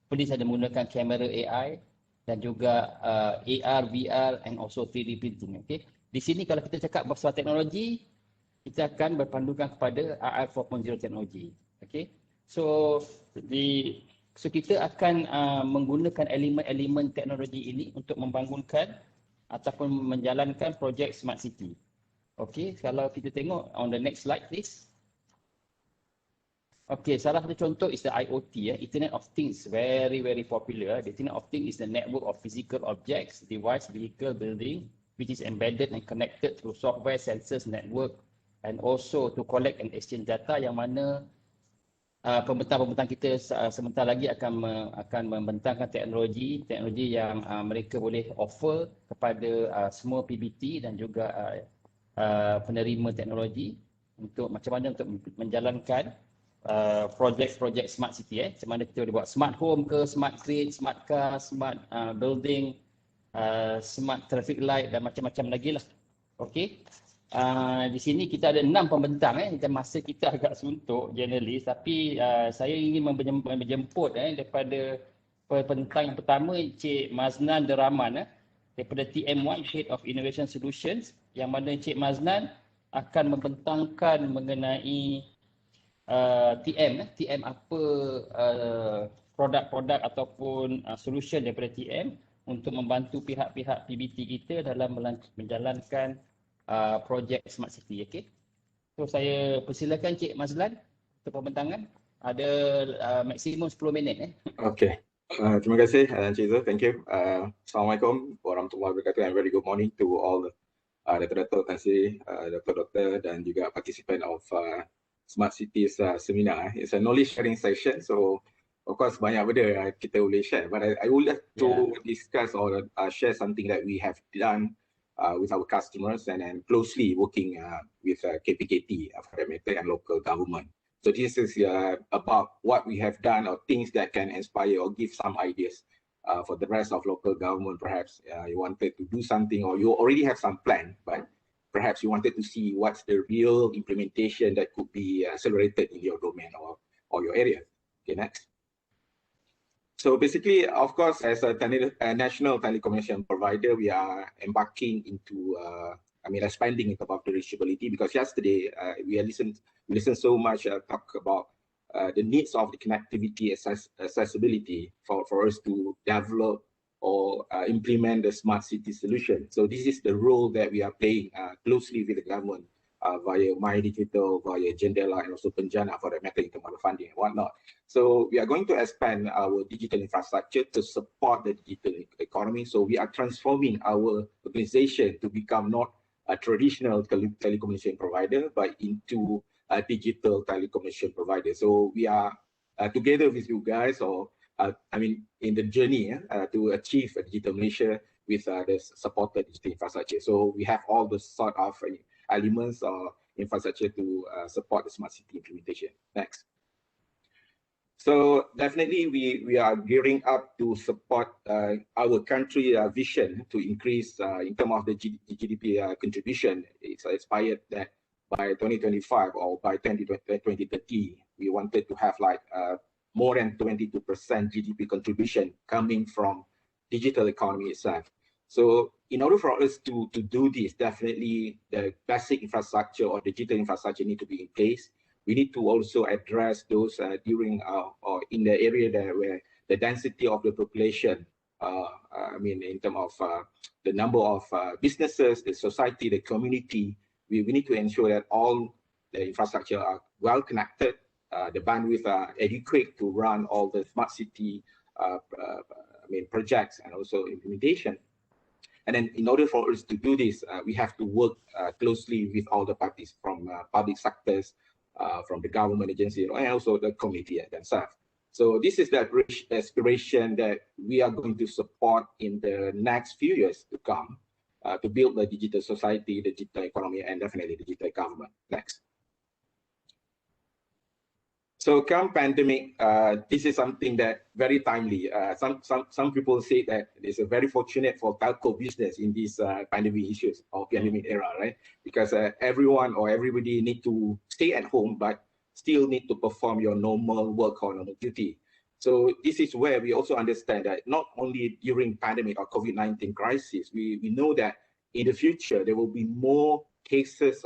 polis ada menggunakan kamera AI dan juga AR, VR and also 3D printing. Okay. Di sini kalau kita cakap pasal teknologi, kita akan berpandukan kepada IR 4.0 teknologi. Okay. So kita akan menggunakan elemen-elemen teknologi ini untuk membangunkan ataupun menjalankan projek smart city. Okay, kalau kita tengok on the next slide please. Okay, salah satu contoh is the IoT, Internet of Things, very popular. The Internet of Things is the network of physical objects, device, vehicle, building, which is embedded and connected through software, sensors, network, and also to collect and exchange data, yang mana pembentang-pembentang kita sebentar lagi akan membentangkan teknologi yang mereka boleh offer kepada semua PBT dan juga penerima teknologi untuk macam mana untuk menjalankan projek-projek smart city, macam mana kita boleh buat smart home ke, smart grid, smart car, smart building, smart traffic light dan macam-macam lagi lah. Okay. Di sini kita ada 6 pembentang, masa kita agak suntuk generally, tapi saya ingin menjemput daripada pembentang yang pertama, Encik Maznan Deraman daripada TM1, Head of Innovation Solutions, yang mana Encik Maznan akan membentangkan mengenai TM apa produk-produk ataupun solution daripada TM untuk membantu pihak-pihak PBT kita dalam menjalankan projek Smart City. Okay. So saya persilakan Cik Mazlan untuk pembentangan. Ada maksimum 10 minit. Okay. Terima kasih Encik Zul. Thank you. Assalamualaikum warahmatullahi wabarakatuh and very good morning to all the Dato'-Dato', Doktor-Doktor dan juga participant of Smart Cities seminar. It's a knowledge sharing session, so of course banyak benda kita boleh share, but I would like to discuss or share something that we have done with our customers and closely working with KPKT for that matter and local government. So this is about what we have done or things that can inspire or give some ideas for the rest of local government. Perhaps you wanted to do something or you already have some plan, but perhaps you wanted to see what's the real implementation that could be accelerated in your domain or your area. Okay, next. So basically, of course, as a national telecommunication provider, we are embarking into, expanding into about the reachability, because yesterday we listened so much talk about the needs of the connectivity accessibility for us to develop or implement the smart city solution. So this is the role that we are playing closely with the government via My Digital, via Jendela, and also Penjana for the matter in terms of funding and whatnot. So we are going to expand our digital infrastructure to support the digital economy. So we are transforming our organization to become not a traditional telecommunication provider, but into a digital telecommunication provider. So we are together with you guys, or in the journey to achieve a digital Malaysia with the supported digital infrastructure. So we have all the sort of elements or infrastructure to support the smart city implementation. Next. So definitely we are gearing up to support our country vision to increase in terms of the GDP contribution. It's inspired that by 2025 or by 2030, we wanted to have like more than 22% GDP contribution coming from digital economy itself. So in order for us to do this, definitely the basic infrastructure or digital infrastructure need to be in place. We need to also address those during or in the area there where the density of the population, I mean, in terms of the number of businesses, the society, the community, we need to ensure that all the infrastructure are well connected, the bandwidth are adequate to run all the smart city projects and also implementation. And then in order for us to do this, we have to work closely with all the parties from public sectors, from the government agency, and also the community themselves. So this is the aspiration that we are going to support in the next few years to come to build the digital society, the digital economy, and definitely the digital government. Next. So come pandemic, this is something that very timely. Some people say that it's a very fortunate for telco business in this pandemic issues or pandemic era, right? Because everyone or everybody need to stay at home, but still need to perform your normal work or normal duty. So this is where we also understand that not only during pandemic or COVID-19 crisis, we know that in the future there will be more cases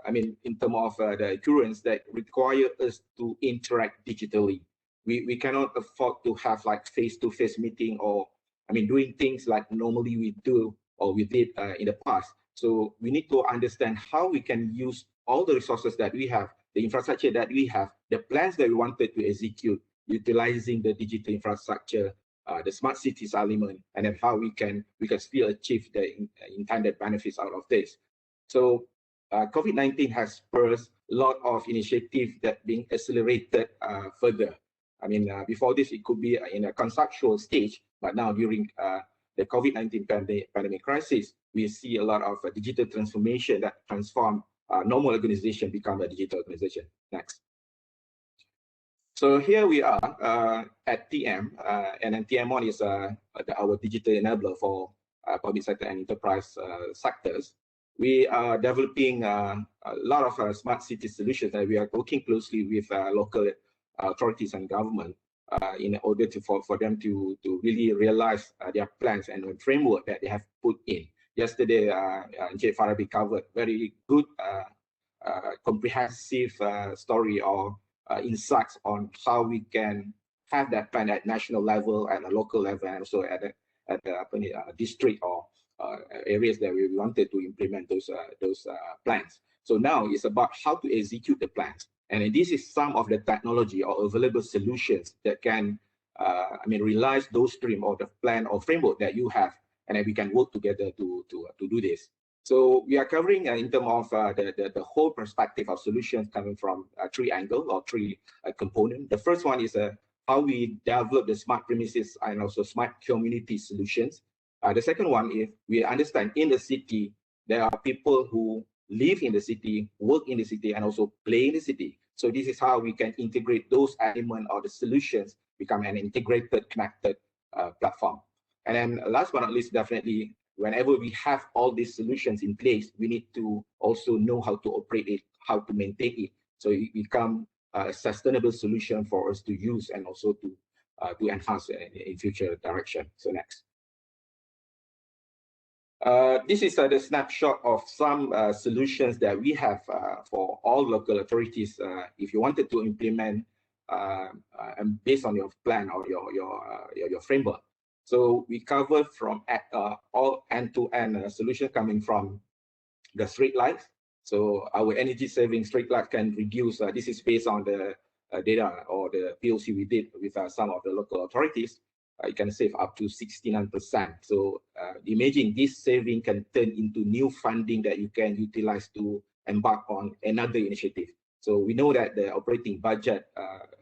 I mean, in terms of the occurrence that require us to interact digitally. We cannot afford to have like face-to-face meeting or, I mean, doing things like normally we do or we did in the past. So we need to understand how we can use all the resources that we have, the infrastructure that we have, the plans that we wanted to execute, utilizing the digital infrastructure, the smart cities element, and then how we can still achieve the intended benefits out of this. So COVID-19 has spurred a lot of initiatives that being accelerated further. I mean, before this, it could be in a conceptual stage, but now during the COVID-19 pandemic crisis, we see a lot of digital transformation that transform normal organization become a digital organization. Next. So here we are at TM, and then TM1 is our digital enabler for public sector and enterprise sectors. We are developing a lot of smart city solutions, and we are working closely with local authorities and government in order for them to really realize their plans and the framework that they have put in. Yesterday, Encik Farabi covered very good comprehensive story or insights on how we can have that plan at national level, at a local level, and also at the district or areas that we wanted to implement those plans. So now it's about how to execute the plans, and this is some of the technology or available solutions that can, I mean, realize those stream or the plan or framework that you have, and then we can work together to do this. So we are covering in terms of the whole perspective of solutions coming from three angles or three components. The first one is how we develop the smart premises and also smart community solutions. The second one is we understand in the city, there are people who live in the city, work in the city, and also play in the city. So this is how we can integrate those elements or the solutions, become an integrated, connected platform. And then last but not least, definitely, whenever we have all these solutions in place, we need to also know how to operate it, how to maintain it, so it become a sustainable solution for us to use and also to enhance in future direction. So next. This is the snapshot of some solutions that we have for all local authorities. If you wanted to implement and based on your plan or your framework. So we cover from all end-to-end solutions coming from the street lights. So our energy saving street lights can reduce. This is based on the data or the POC we did with some of the local authorities. You can save up to 69%. So imagine this saving can turn into new funding that you can utilize to embark on another initiative. So we know that the operating budget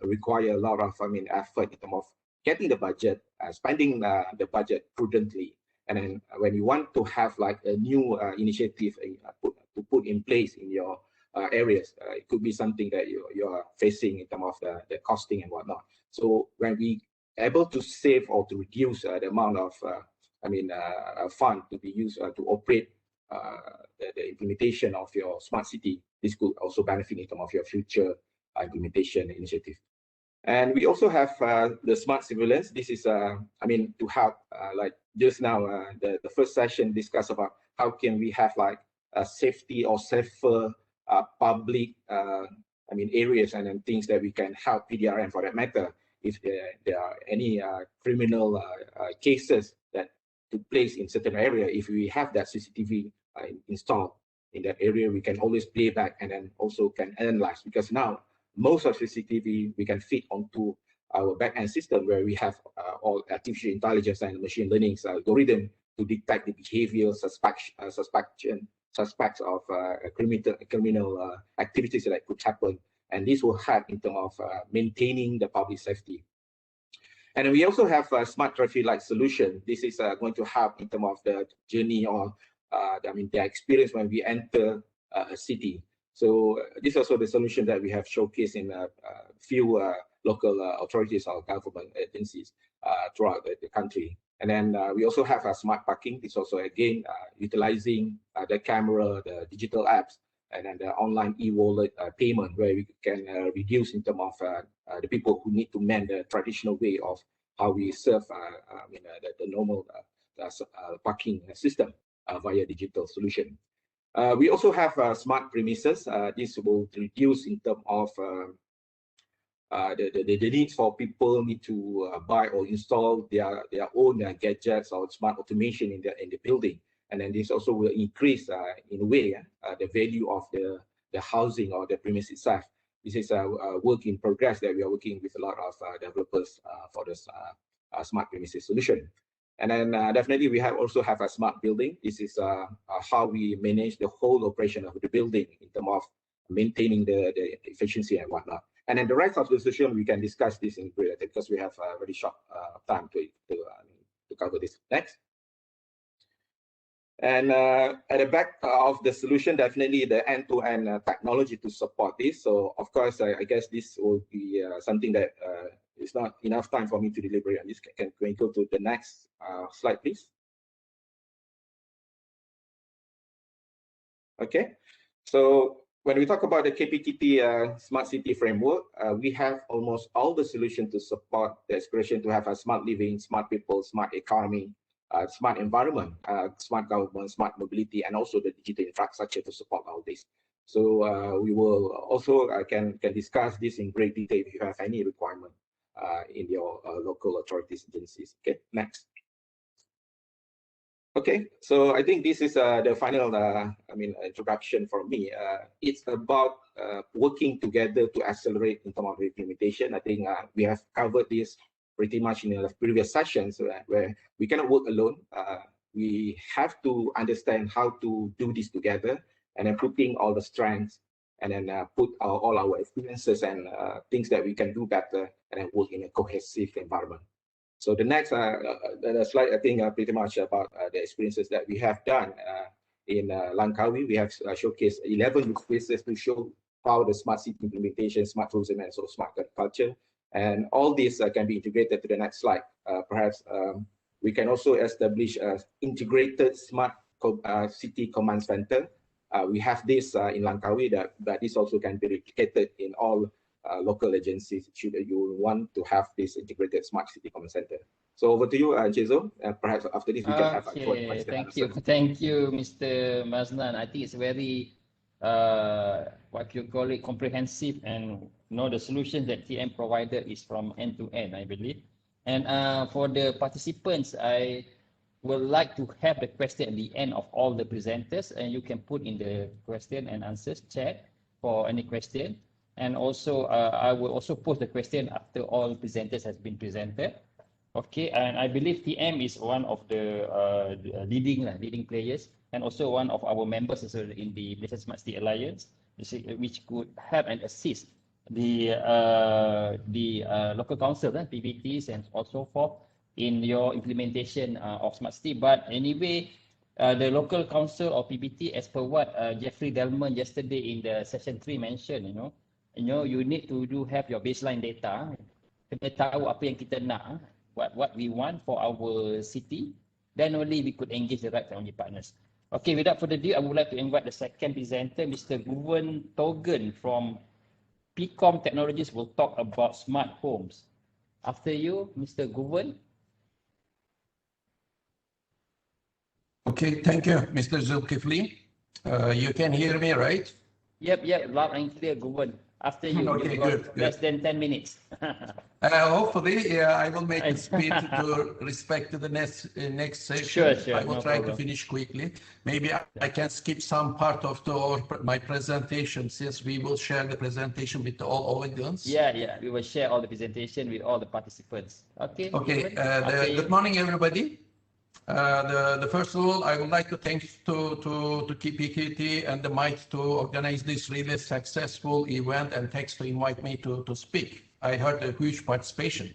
require a lot of effort in terms of getting the budget, spending the budget prudently. And then when you want to have like a new initiative to put in place in your areas, it could be something that you are facing in terms of the costing and whatnot. So when we able to save or to reduce the amount of fund to be used to operate the implementation of your smart city, this could also benefit in terms of your future implementation initiative. And we also have the smart surveillance. This is, to help, like just now, the first session discussed about how can we have like a safety or safer public, areas and then things that we can help PDRM for that matter. If there are any criminal cases that took place in certain area, if we have that CCTV installed in that area, we can always play back and then also can analyze, because now most of CCTV we can fit onto our back-end system where we have all artificial intelligence and machine learning algorithm to detect the behavior suspects of criminal activities that could happen, and this will help in terms of maintaining the public safety. And we also have a smart traffic light solution. This is going to help in terms of the journey or the experience when we enter a city. So this is also the solution that we have showcased in a few local authorities or government agencies throughout the country. And then we also have a smart parking. It's also again utilizing the camera, the digital apps, and then the online e-wallet payment, where we can reduce in terms of the people who need to man the traditional way of how we serve the normal parking system via digital solution. We also have smart premises. This will reduce in terms of the needs for people need to buy or install their own gadgets or smart automation in the building. And then this also will increase in a way the value of the housing or the premise itself. This is a work in progress that we are working with a lot of developers for this smart premises solution. And then definitely we also have a smart building. This is how we manage the whole operation of the building in terms of maintaining the efficiency and whatnot. And then the rest of the solution, we can discuss this in greater because we have a very short time to cover this. Next. And at the back of the solution, definitely the end-to-end technology to support this. So of course, I guess this will be something that it's not enough time for me to deliberate on this. Can we go to the next slide, please? Okay, so when we talk about the Kptp smart city framework, we have almost all the solutions to support the aspiration to have a smart living, smart people, smart economy, smart environment, smart government, smart mobility, and also the digital infrastructure to support all this. So we will also can discuss this in great detail if you have any requirement in your local authorities agencies. Okay, next. Okay, so I think this is the final introduction for me. It's about working together to accelerate in terms of implementation. I think we have covered this pretty much in the previous sessions where we cannot work alone. We have to understand how to do this together, and then putting all the strengths and then put all our experiences and things that we can do better and then work in a cohesive environment. So the next the slide, I think pretty much about the experiences that we have done in Langkawi. We have showcased 11 use cases to show how the smart city implementation, smart tourism, and so smart agriculture. And all this can be integrated to the next slide. Perhaps we can also establish an integrated smart city command center. We have this in Langkawi, but this also can be replicated in all local agencies should you want to have this integrated smart city command center. So over to you, Chezo. Perhaps after this we can have a short question. Thank you, Mr. Mazlan. I think it's very what you call it, comprehensive, and the solution that TM provided is from end to end, I believe. And for the participants, I would like to have the question at the end of all the presenters, and you can put in the question and answers chat for any question. And also, I will also post the question after all presenters has been presented. Okay, and I believe TM is one of the leading players, and also one of our members in the Malaysian Smart City Alliance, which could help and assist the local council, PBTs, and also forth in your implementation of smart city. But anyway, the local council or PBT, as per what Jeffrey Delman yesterday in the session 3 mentioned, you need to have your baseline data. Kena tahu apa yang kita nak, what we want for our city. Then only we could engage the right technology partners. Okay, without further ado, I would like to invite the second presenter, Mr. Guven Togan from PCOM Technologies will talk about smart homes. After you, Mr. Guven. Okay, thank you, Mr. Zulkifli. You can hear me, right? Yep, loud and clear, Guven. After you, okay, good. Less than 10 minutes. Hopefully, I will make the speed to respect to the next session. Sure, I will no try problem. to finish quickly. Maybe I can skip some part of my presentation since we will share the presentation with all audience. Yeah, we will share all the presentation with all the participants. Okay. Okay. Good morning, everybody. The first of all, I would like to thank to Kptp and the MITE to organize this really successful event, and thanks to invite me to speak. I heard a huge participation.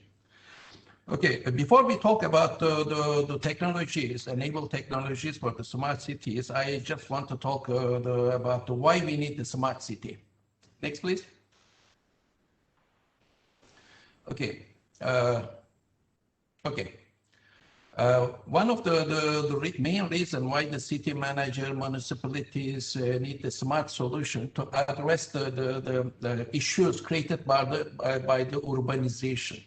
Okay, before we talk about the technologies, enable technologies for the smart cities, I just want to talk about why we need the smart city. Next, please. Okay. One of the main reasons why the city manager, municipalities need a smart solution to address the issues created by the urbanization.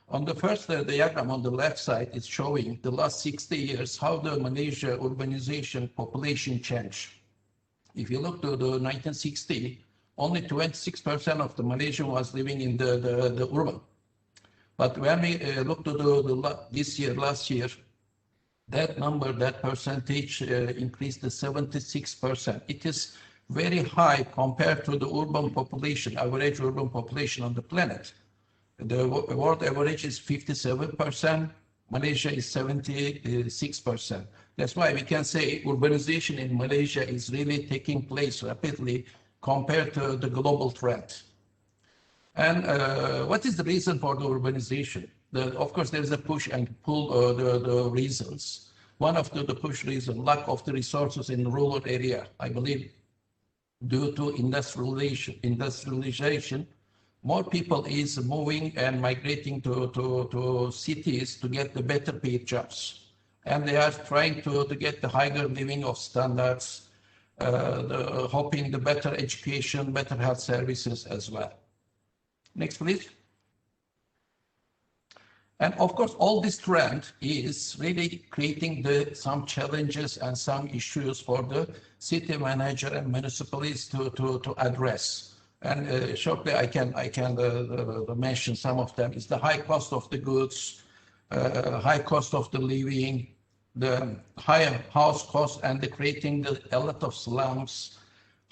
On the first diagram on the left side is showing the last 60 years how the Malaysia urbanization population changed. If you look to the 1960, only 26% of the Malaysian was living in the urban. But when we look to last year, that number, that percentage increased to 76%. It is very high compared to the urban population, average urban population on the planet. The world average is 57%, Malaysia is 76%. That's why we can say urbanization in Malaysia is really taking place rapidly compared to the global trend. And what is the reason for the urbanization? Of course, there is a push and pull the reasons. One of the push reasons, lack of the resources in the rural area. I believe due to industrialization, more people is moving and migrating to cities to get the better paid jobs. And they are trying to get the higher living of standards, hoping the better education, better health services as well. Next, please. And of course, all this trend is really creating some challenges and some issues for the city manager and municipalities to address. And shortly, I can mention some of them. It's the high cost of the goods, high cost of the living, the higher house cost, and creating a lot of slums,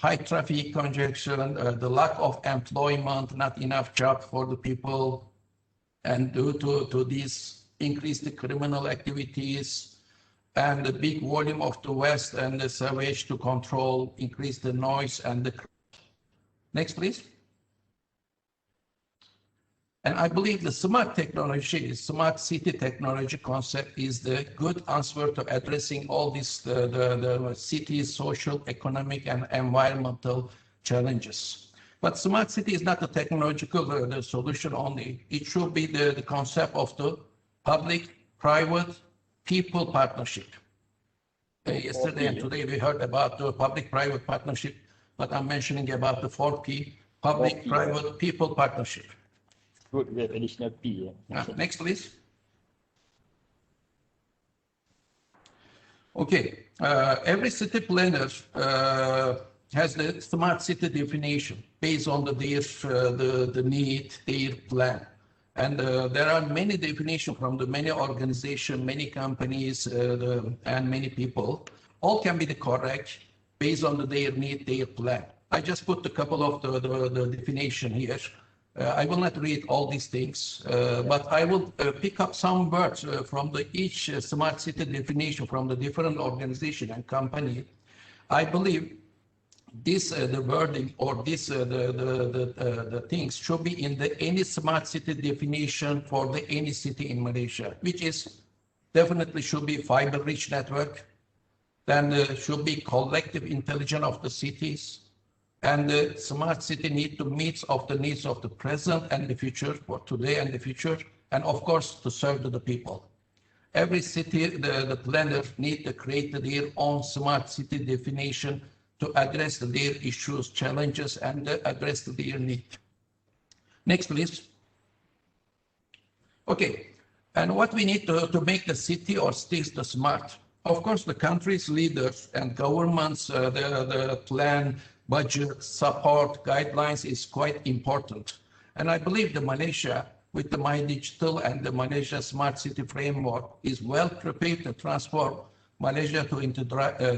high traffic congestion, the lack of employment, not enough job for the people, and due to this increased criminal activities and the big volume of the waste and the sewage to control, increase the noise and the. Next, please. And I believe the smart technology, smart city technology concept is the good answer to addressing all these the city's social, economic, and environmental challenges. But smart city is not a technological the solution only. It should be the concept of the public-private people partnership. Yesterday and today we heard about the public-private partnership, but I'm mentioning about the 4P, public-private people partnership. Good, we have additional P. Next, please. Okay, every city planner has the smart city definition based on the need, their plan. And there are many definitions from the many organizations, many companies, and many people. All can be correct based on their need, their plan. I just put a couple of the definition here. I will not read all these things, but I will pick up some words from each smart city definition from the different organization and company. I believe this the wording or this the things should be in the any smart city definition for the any city in Malaysia, which is definitely should be fiber rich network, then should be collective intelligence of the cities, and the smart city need to meet of the needs of the present and the future, for today and the future, and of course to serve to the people. Every city, the planners need to create their own smart city definition to address their issues, challenges, and address their need. Next, please. Okay, and what we need to make the city or states the smart. Of course, the country's leaders and governments, the plan, budget, support, guidelines is quite important. And I believe the Malaysia, with the My Digital and the Malaysia Smart City Framework, is well prepared to transform Malaysia into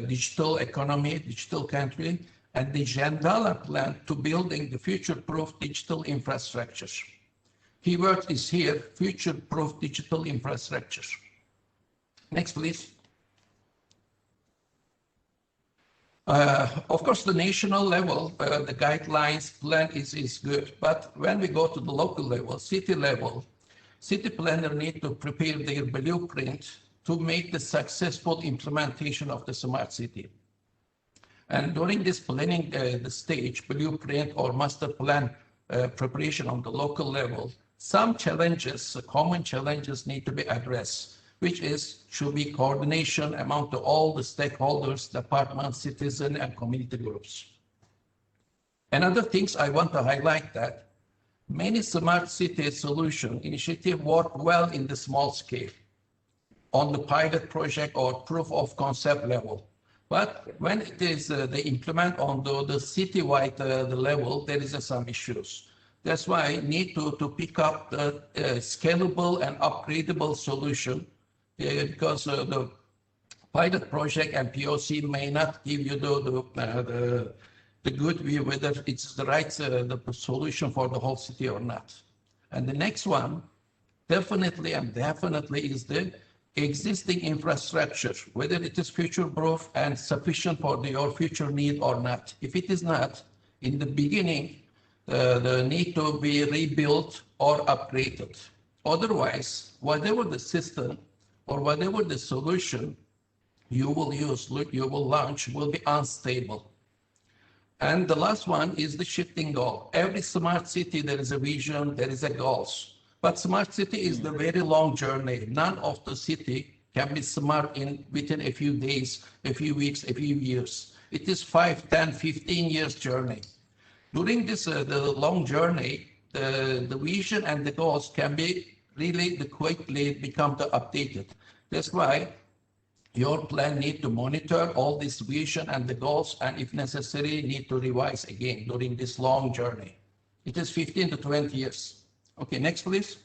digital economy, digital country, and the Jendala plan to building the future-proof digital infrastructures. Keyword is here, future-proof digital infrastructures. Next, please. Of course, the national level, the guidelines plan is good, but when we go to the local level, city planner need to prepare their blueprint to make the successful implementation of the smart city. And during this planning the stage, blueprint or master plan preparation on the local level, some challenges, common challenges need to be addressed, which should be coordination among all the stakeholders, departments, citizens, and community groups. Another things I want to highlight that many smart city solution initiatives work well in the small scale, on the pilot project or proof of concept level. But when it is they implement on the citywide the level, there is some issues. That's why I need to pick up the scalable and upgradable solution, because the pilot project and POC may not give you the good view whether it's the right the solution for the whole city or not. And the next one, definitely is the existing infrastructure, whether it is future-proof and sufficient for your future need or not. If it is not, in the beginning, the need to be rebuilt or upgraded. Otherwise, whatever the system or whatever the solution you will use, you will launch, will be unstable. And the last one is the shifting goal. Every smart city, there is a vision, there is a goals. But smart city is the very long journey. None of the city can be smart within a few days, a few weeks, a few years. It is 5, 10, 15 years journey. During this the long journey, the vision and the goals can be really quickly become updated. That's why your plan need to monitor all this vision and the goals, and if necessary, need to revise again during this long journey. It is 15 to 20 years. Okay, next please.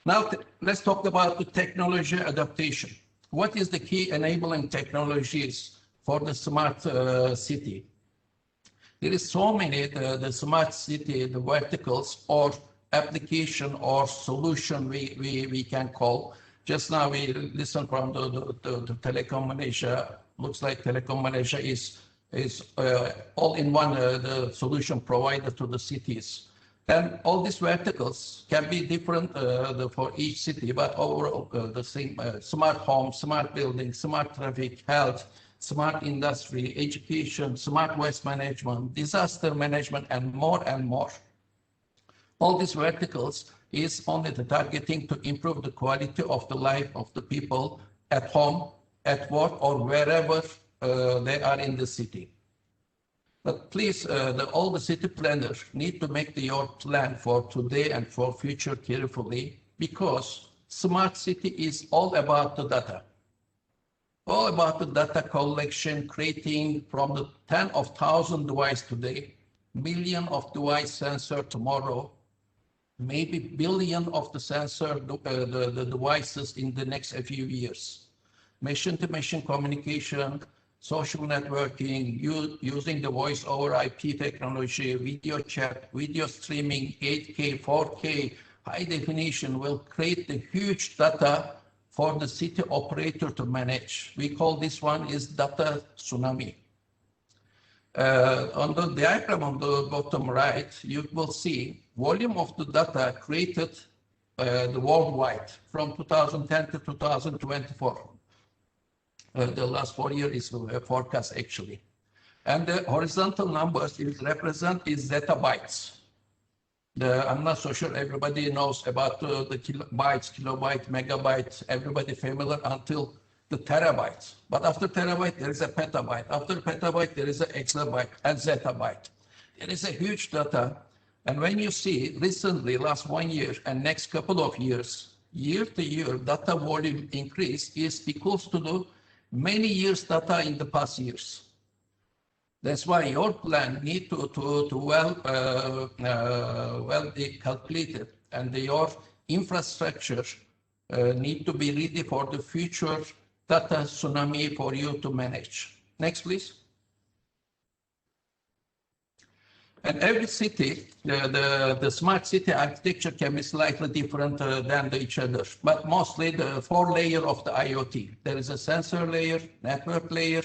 Now let's talk about the technology adaptation. What is the key enabling technologies for the smart city? There is so many the smart city, the verticals or application or solution we can call. Just now we listened from the Telecom Malaysia. Looks like Telecom Malaysia is all in one the solution provided to the cities. And all these verticals can be different for each city, but overall the same: smart home, smart building, smart traffic, health, smart industry, education, smart waste management, disaster management, and more and more. All these verticals is only the targeting to improve the quality of the life of the people at home, at work, or wherever they are in the city. But please, all the city planners need to make your plan for today and for future carefully, because smart city is all about the data. All about the data collection, creating from the 10,000 devices today, million of device sensor tomorrow, maybe billion of the sensor, the devices in the next few years. Machine-to-machine communication, social networking, using the voice over IP technology, video chat, video streaming, 8K, 4K, high definition will create the huge data for the city operator to manage. We call this one is data tsunami. On the diagram on the bottom right, you will see volume of the data created the worldwide from 2010 to 2024. The last 4 years is forecast actually. And the horizontal numbers represent zettabytes. I'm not so sure everybody knows about the kilobytes, kilobyte, megabytes, everybody familiar until the terabytes. But after terabyte, there is a petabyte. After petabyte, there is an exabyte and zettabyte. There is a huge data. And when you see recently, last 1 year and next couple of years, year to year, data volume increase is equals to the many years data in the past years. That's why your plan need to well be calculated, and your infrastructure need to be ready for the future data tsunami for you to manage. Next, please. And every city, the smart city architecture can be slightly different than each other, but mostly the 4 layers of the IoT. There is a sensor layer, network layer,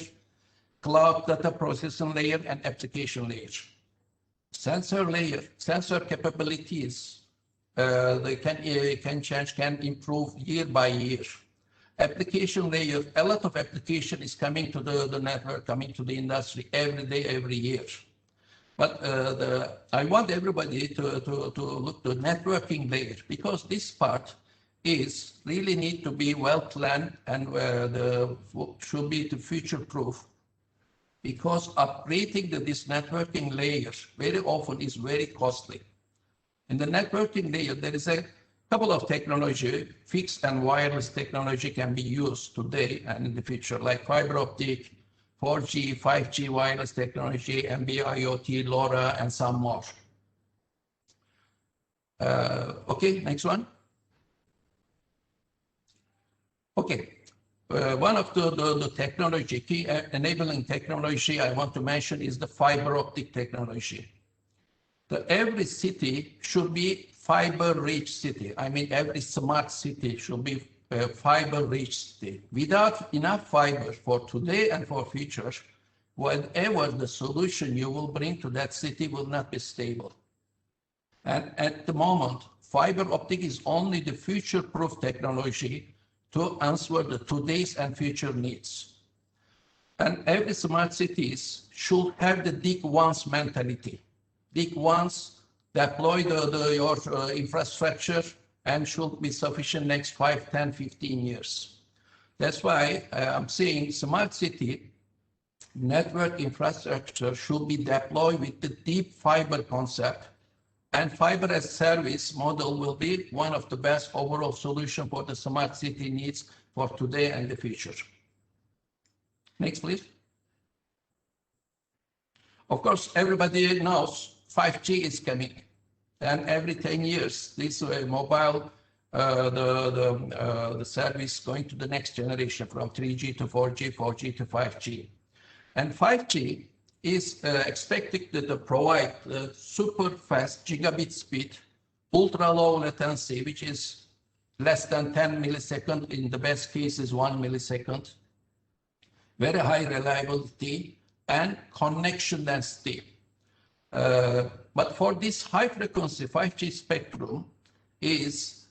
cloud data processing layer, and application layer. Sensor layer, sensor capabilities, they can change, can improve year by year. Application layer, a lot of application is coming to the network, coming to the industry every day, every year. But I want everybody to look to networking layer, because this part is really need to be well planned and should be future proof. Because upgrading this networking layer very often is very costly. In the networking layer, there is a couple of technology, fixed and wireless technology can be used today and in the future, like fiber optic, 4G, 5G wireless technology, MB-IoT, LoRa, and some more. Okay, next one. Okay. One of the technology, key enabling technology I want to mention is the fiber optic technology. Every city should be fiber-rich city. I mean, every smart city should be a fiber-rich city. Without enough fiber for today and for future, whatever the solution you will bring to that city will not be stable. And at the moment, fiber optic is only the future-proof technology to answer the today's and future needs. And every smart cities should have the dig once mentality. Dig once, deploy your infrastructure, and should be sufficient next 5, 10, 15 years. That's why I'm saying smart city network infrastructure should be deployed with the deep fiber concept, and fiber as service model will be one of the best overall solution for the smart city needs for today and the future. Next, please. Of course, everybody knows 5G is coming, and every 10 years, this mobile, the service going to the next generation from 3G to 4G, 4G to 5G. And 5G is expected to provide super fast gigabit speed, ultra low latency, which is less than 10 milliseconds, in the best case is 1 millisecond, very high reliability, and connection density. But for this high frequency 5G spectrum is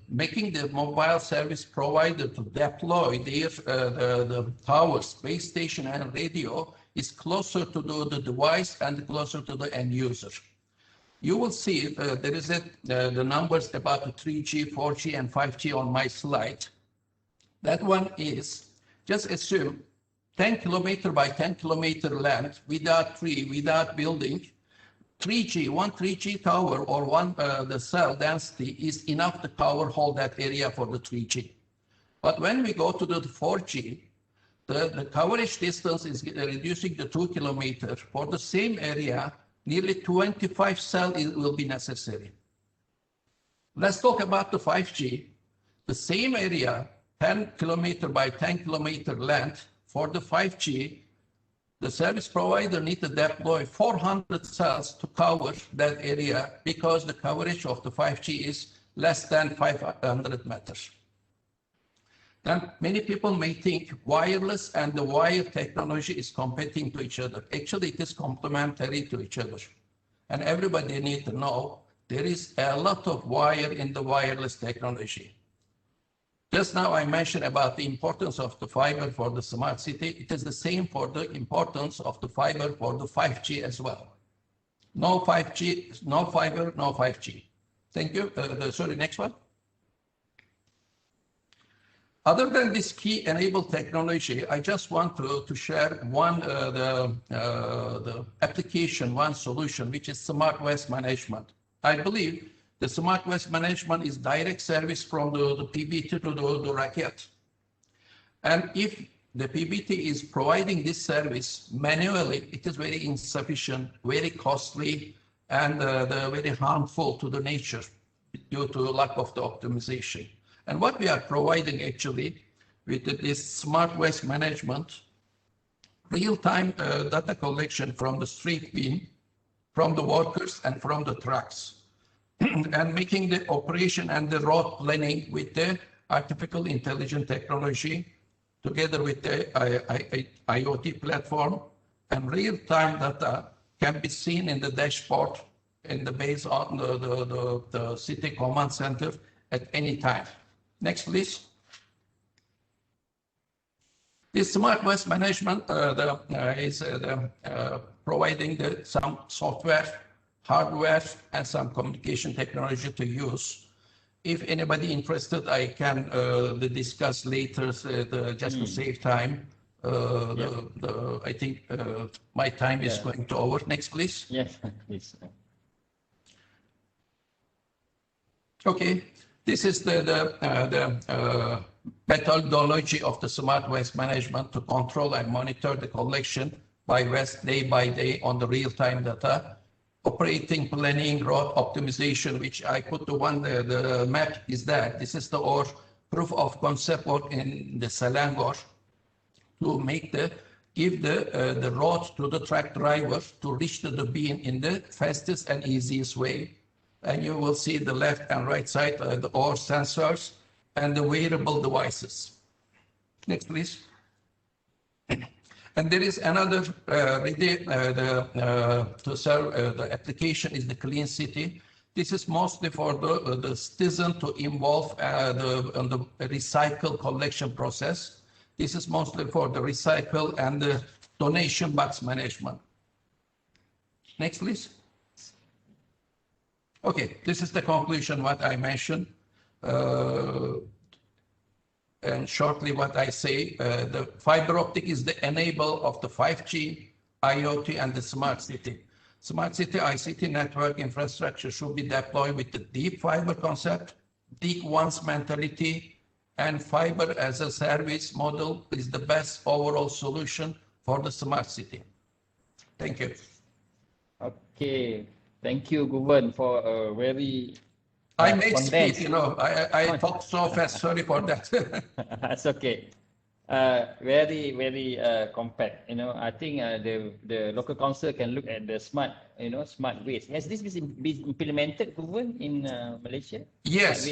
making the mobile service provider to deploy their the towers, base station, and radio is closer to the device and closer to the end user. You will see there is the numbers about the 3G, 4G, and 5G on my slide. That one is, just assume 10 kilometer by 10 kilometer land without tree, without building. 3G, one 3G tower or one the cell density is enough to cover whole that area for the 3G. But when we go to the 4G, the coverage distance is reducing to 2 kilometers. For the same area, nearly 25 cells will be necessary. Let's talk about the 5G. The same area, 10 kilometer by 10 kilometer length, for the 5G, the service provider needs to deploy 400 cells to cover that area because the coverage of the 5G is less than 500 meters. And many people may think wireless and the wire technology is competing to each other. Actually, it is complementary to each other. And everybody needs to know there is a lot of wire in the wireless technology. Just now I mentioned about the importance of the fiber for the smart city. It is the same for the importance of the fiber for the 5G as well. No 5G, no fiber, no 5G. Thank you. Sorry, next one. Other than this key enabled technology, I just want to share one the application, one solution, which is smart waste management. I believe the smart waste management is direct service from the PBT to the racket. And if the PBT is providing this service manually, it is very insufficient, very costly, and very harmful to the nature due to lack of the optimization. And what we are providing actually with this smart waste management, real-time data collection from the street bin, from the workers and from the trucks, and making the operation and the road planning with the artificial intelligence technology together with the IoT platform, and real-time data can be seen in the dashboard in the base on the city command center at any time. Next, please. This smart waste management is providing some software, hardware, and some communication technology to use. If anybody interested, I can discuss later just to save time. I think my time is going to over. Next, please. Yes, please. Okay, this is the methodology of the smart waste management to control and monitor the collection by waste day by day on the real-time data. Operating planning, road optimization, which I put to one, the map is that. This is our proof of concept work in the Selangor to give the road to the truck driver to reach to the bin in the fastest and easiest way. And you will see the left and right side, the ore sensors and the wearable devices. Next, please. And there is another to serve the application is the clean city. This is mostly for the citizen to involve on the recycle collection process. This is mostly for the recycle and the donation box management. Next, please. Okay, this is the conclusion what I mentioned. And shortly what I say, the fiber optic is the enable of the 5G, IoT, and the smart city. Smart city ICT network infrastructure should be deployed with the deep fiber concept, deep once mentality, and fiber as a service model is the best overall solution for the smart city. Thank you. Okay, thank you, Guven, for a very I made speed, you know, I talk so fast, sorry for that. That's okay. Very, very compact. You know, I think the local council can look at the smart, smart waste. Has this been implemented, Guven, in Malaysia? Yes.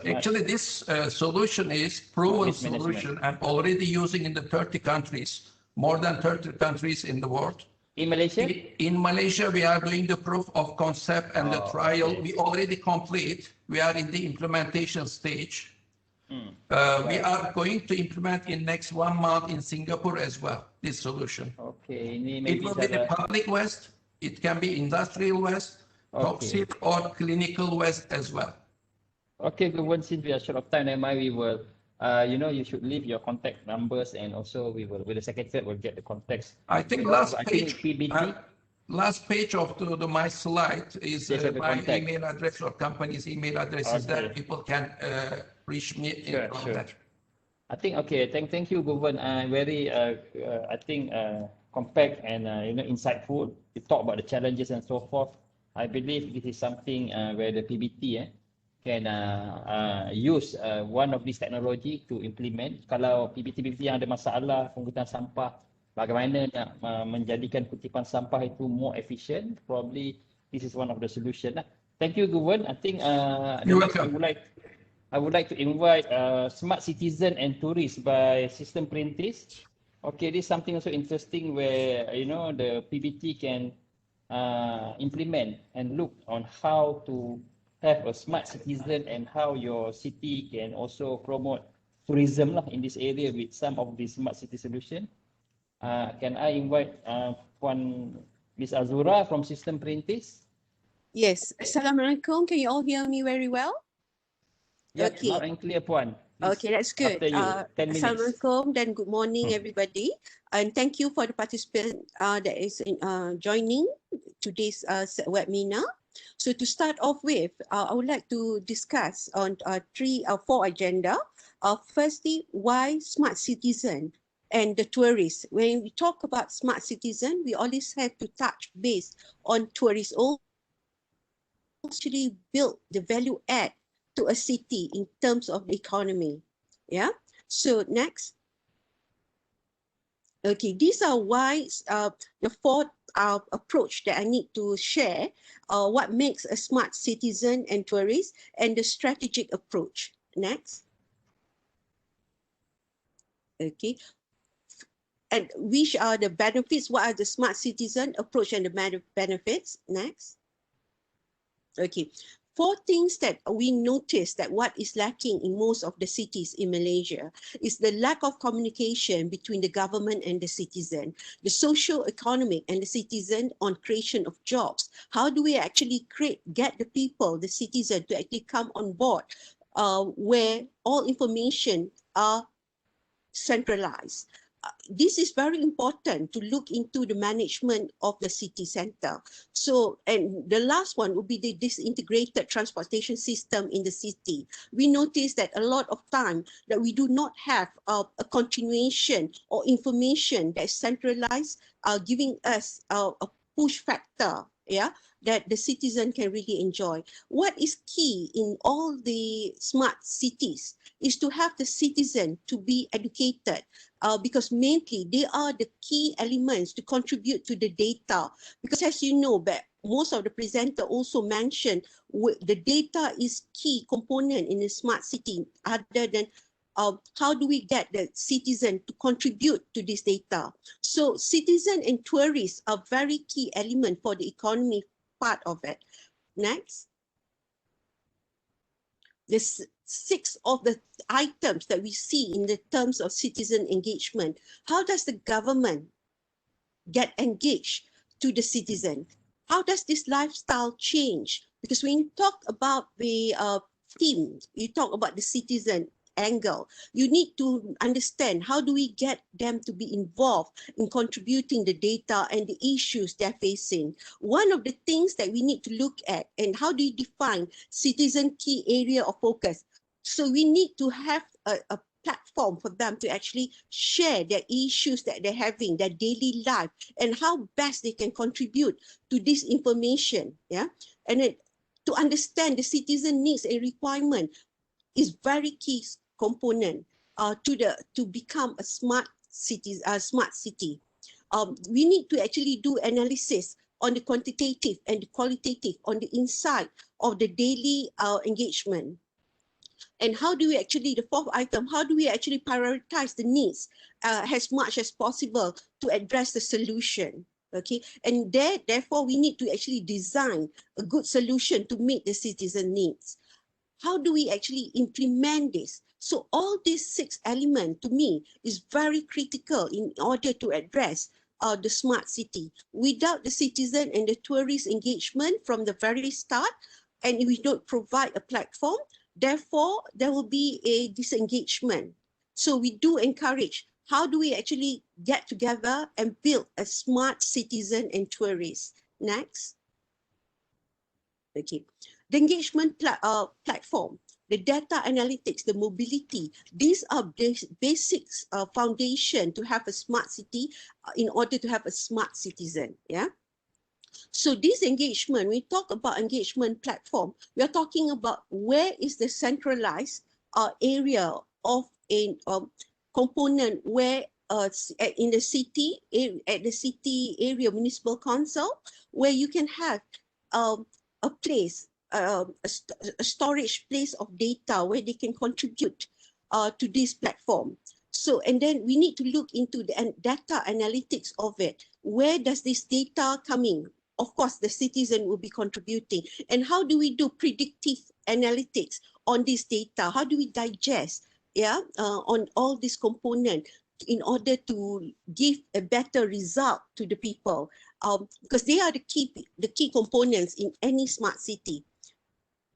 Actually, this solution is proven solution and already using in the 30 countries, more than 30 countries in the world. In Malaysia? In Malaysia, we are doing the proof of concept and the trial. We already complete. We are in the implementation stage. We are going to implement in next 1 month in Singapore as well, this solution. Okay. It will be the public waste. It can be industrial waste, toxic or clinical waste as well. Okay, good. Since we are short of time, we will you should leave your contact numbers, and also we will, with the secretary, will get the contacts. I think last page of my slide is my email address or company's email addresses that people can reach me in contact. I think thank you, Guven. Very I think compact and insightful. You talk about the challenges and so forth. I believe this is something where the PBT can use one of this technology to implement. Kalau PBT yang ada masalah penggunaan sampah, bagaimana nak menjadikan kutipan sampah itu more efficient, probably this is one of the solution. Thank you, Guven. I think you're welcome. I would like to invite Smart Citizen and Tourists by System Apprentice. Okay, this is something also interesting where, you know, the PBT can implement and look on how to have a smart citizen and how your city can also promote tourism in this area with some of the smart city solution. Can I invite Puan Ms. Azura from System Apprentice? Yes. Assalamualaikum. Can you all hear me very well? Yeah, Okay. loud and clear, Puan. Please, Okay, that's good. after you, 10 minutes. Assalamualaikum dan good morning, everybody. And thank you for the participant that is joining today's webinar. So to start off with, I would like to discuss on four agenda. Firstly, why smart citizen and the tourists. When we talk about smart citizen, we always have to touch base on tourists. Actually build the value add to a city in terms of the economy. Yeah. So next. Okay, these are why the fourth approach that I need to share. What makes a smart citizen and tourist, and the strategic approach. Next. Okay. And which are the benefits? What are the smart citizen approach and the benefits? Next. Okay, four things that we notice that what is lacking in most of the cities in Malaysia is the lack of communication between the government and the citizen, the socio-economic and the citizen on creation of jobs. How do we actually get the people, the citizen, to actually come on board where all information are centralized? This is very important to look into the management of the city center. So, and the last one would be the disintegrated transportation system in the city. We notice that a lot of time that we do not have a continuation or information that's centralized, giving us a push factor, yeah, that the citizen can really enjoy. What is key in all the smart cities is to have the citizen to be educated, because mainly they are the key elements to contribute to the data. Because as you know, but most of the presenter also mentioned the data is key component in a smart city, other than how do we get the citizen to contribute to this data. So citizen and tourists are very key element for the economy part of it. Next. This 6 of the items that we see in the terms of citizen engagement. How does the government get engaged to the citizen? How does this lifestyle change? Because when you talk about the theme, you talk about the citizen angle, you need to understand how do we get them to be involved in contributing the data and the issues they're facing. One of the things that we need to look at, and how do you define citizen key area of focus? So we need to have a platform for them to actually share their issues that they're having, their daily life, and how best they can contribute to this information. Yeah, and then to understand the citizen needs and requirement is very key component to become a smart city. We need to actually do analysis on the quantitative and the qualitative on the inside of the daily engagement. And how do we actually, the fourth item, how do we actually prioritize the needs as much as possible to address the solution? Okay, and therefore we need to actually design a good solution to meet the citizen needs. How do we actually implement this? So all these 6 elements to me is very critical in order to address the smart city. Without the citizen and the tourist engagement from the very start, and if we don't provide a platform, therefore there will be a disengagement. So we do encourage, how do we actually get together and build a smart citizen and tourist? Next. Okay. The engagement platform, the data analytics, the mobility, these are basic foundation to have a smart city in order to have a smart citizen. Yeah. So this engagement, we talk about engagement platform, we are talking about where is the centralized area of a component where in the city, at the city area municipal council, where you can have a place a storage place of data where they can contribute to this platform. So, and then we need to look into the data analytics of it. Where does this data coming? Of course, the citizen will be contributing. And how do we do predictive analytics on this data? How do we digest, on all these components in order to give a better result to the people? Because they are the key components in any smart city.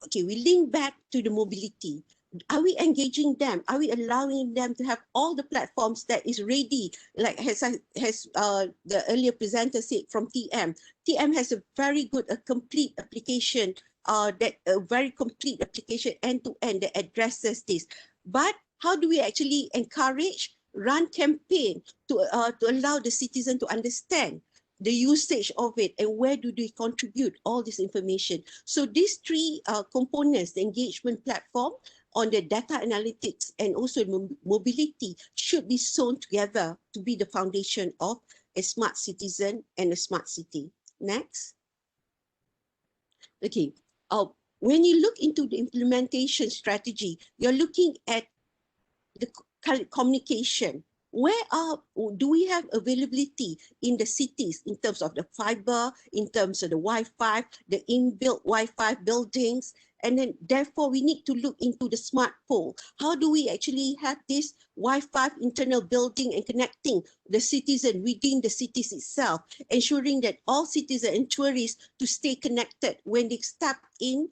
Okay, we link back to the mobility. Are we engaging them? Are we allowing them to have all the platforms that is ready? Like has the earlier presenter said from TM. TM has a very good, a complete application, very complete application end to end that addresses this. But how do we actually encourage, run campaign to allow the citizen to understand the usage of it and where do they contribute all this information? So these three components, the engagement platform, on the data analytics and also mobility should be sewn together to be the foundation of a smart citizen and a smart city. Next. Okay. When you look into the implementation strategy, you're looking at the communication. Do we have availability in the cities in terms of the fiber, in terms of the Wi-Fi, the inbuilt Wi-Fi buildings, and then therefore we need to look into the smart pole. How do we actually have this Wi-Fi internal building and connecting the citizen within the cities itself, ensuring that all citizens and tourists to stay connected when they step in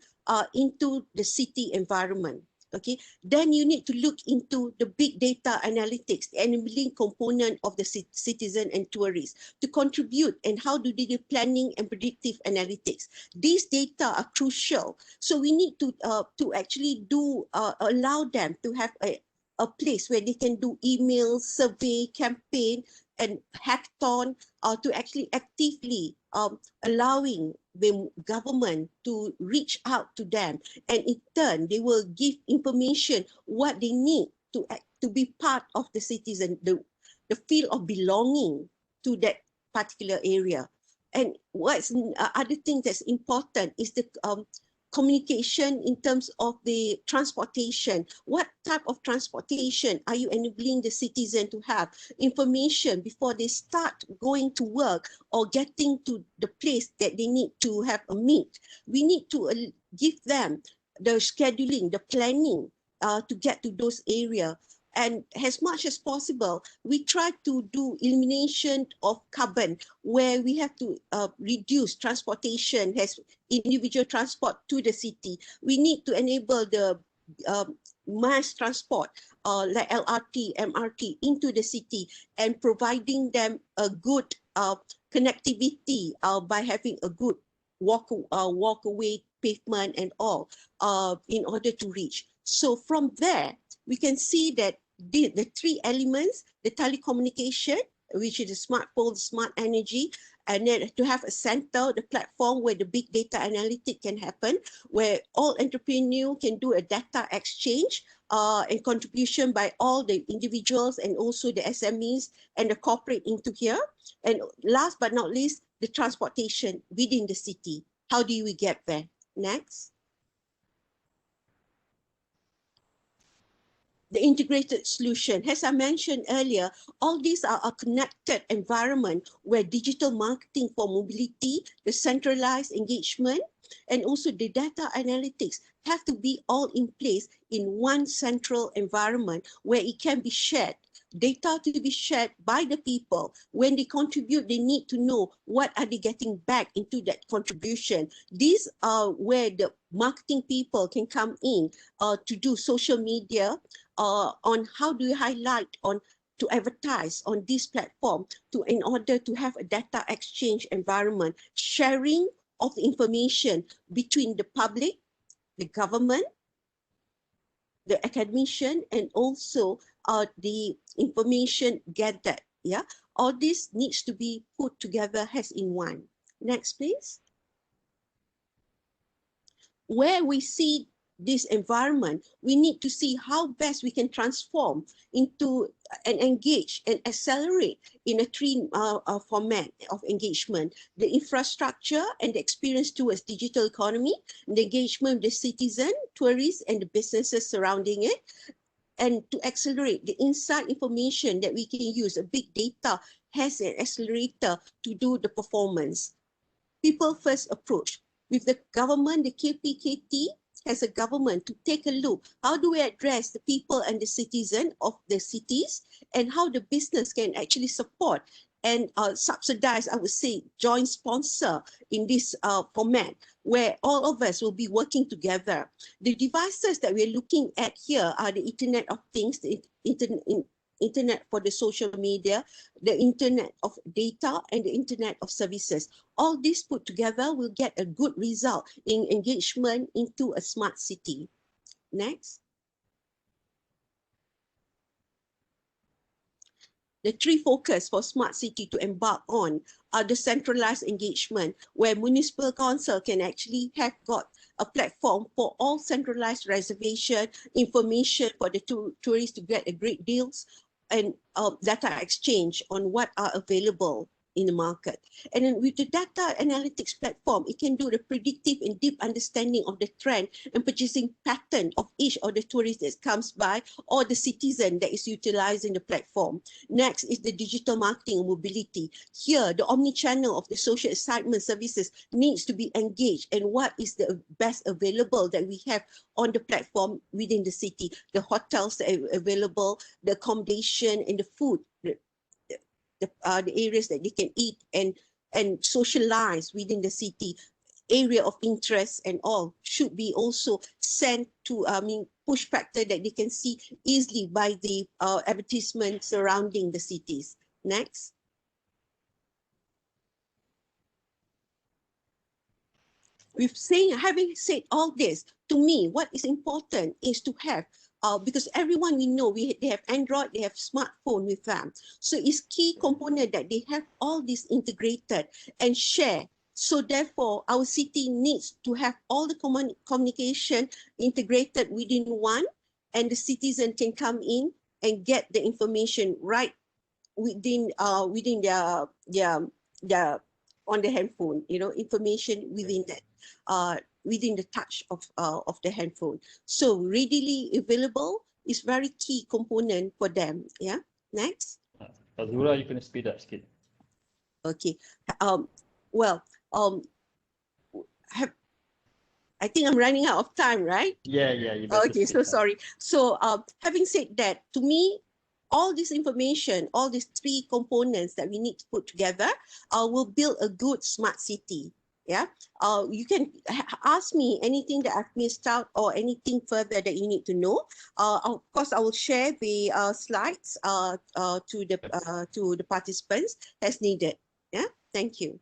into the city environment. Okay, then you need to look into the big data analytics, the enabling component of the citizen and tourists to contribute, and how do they do planning and predictive analytics. These data are crucial. So we need to actually do allow them to have a place where they can do email, survey, campaign, and hackathon to actually actively allowing the government to reach out to them, and in turn they will give information what they need to be part of the citizen, the feel of belonging to that particular area. And what's other thing that's important is the communication in terms of the transportation. What type of transportation are you enabling the citizen to have information before they start going to work or getting to the place that they need to have a meet? We need to give them the scheduling, the planning to get to those areas. And as much as possible, we try to do elimination of carbon, where we have to reduce transportation, as individual transport to the city. We need to enable the mass transport like LRT, MRT into the city, and providing them a good connectivity by having a good walkaway pavement and all in order to reach. So from there, we can see that the three elements, the telecommunication, which is the smart pole, the smart energy, and then to have a center, the platform where the big data analytic can happen, where all entrepreneurs can do a data exchange and contribution by all the individuals and also the SMEs and the corporate into here. And last but not least, the transportation within the city. How do we get there? Next. The integrated solution. As I mentioned earlier, all these are a connected environment where digital marketing for mobility, the centralized engagement, and also the data analytics have to be all in place in one central environment where it can be shared. Data to be shared by the people. When they contribute, they need to know what are they getting back into that contribution. These are where the marketing people can come in to do social media on how do you highlight on to advertise on this platform in order to have a data exchange environment, sharing of the information between the public, the government, the academician, and also the information gathered. Yeah, all this needs to be put together as in one. Next, please. Where we see this environment, we need to see how best we can transform into and engage and accelerate in a three format of engagement: the infrastructure and the experience towards digital economy, the engagement with the citizen, tourists, and the businesses surrounding it, and to accelerate the inside information that we can use. A big data has an accelerator to do the performance. People first approach. With the government, the KPKT as a government to take a look, how do we address the people and the citizen of the cities, and how the business can actually support and subsidize, I would say, joint sponsor in this format, where all of us will be working together. The devices that we're looking at here are the Internet of Things, the Internet for the social media, the Internet of data, and the Internet of services. All this put together will get a good result in engagement into a smart city. Next. The three focus for smart city to embark on are the centralized engagement, where municipal council can actually have got a platform for all centralized reservation information for the tourists to get a great deals and data exchange on what are available in the market. And then with the data analytics platform, it can do the predictive and deep understanding of the trend and purchasing pattern of each of the tourists that comes by or the citizen that is utilizing the platform. Next is the digital marketing and mobility. Here, the omni-channel of the social excitement services needs to be engaged, and what is the best available that we have on the platform within the city. The hotels that are available, the accommodation and the food, the areas that they can eat and socialize within the city, area of interest and all should be also sent to push factor that they can see easily by the advertisement surrounding the cities. Next. Having said all this, to me, what is important is to have because everyone we know, they have Android, they have smartphone with them. So it's key component that they have all this integrated and share. So therefore, our city needs to have all the communication integrated within one, and the citizen can come in and get the information right within their on the handphone, information within that, within the touch of the handphone. So readily available is very key component for them. Yeah. Next. Azura, you can speed up sikit. Okay. I think I'm running out of time, right? Yeah. You better okay. So sorry. So having said that, to me, all this information, all these three components that we need to put together will build a good smart city. Yeah. You can ask me anything that I've missed out or anything further that you need to know. Of course, I will share the slides to the participants as needed. Yeah. Thank you.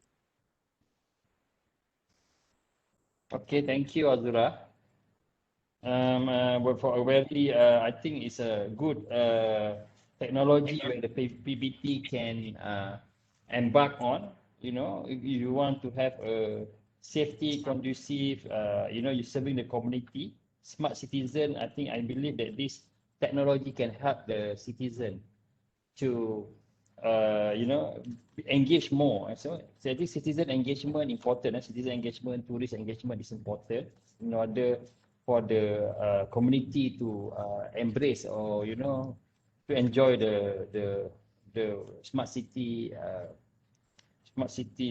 Okay, thank you, Azura. For a very, I think it's a good technology where the PBT can embark on. If you want to have a safety conducive, you're serving the community, smart citizen. I believe that this technology can help the citizen to, engage more. So I think citizen engagement important. Citizen engagement, tourist engagement is important in order for the community to embrace or to enjoy the smart city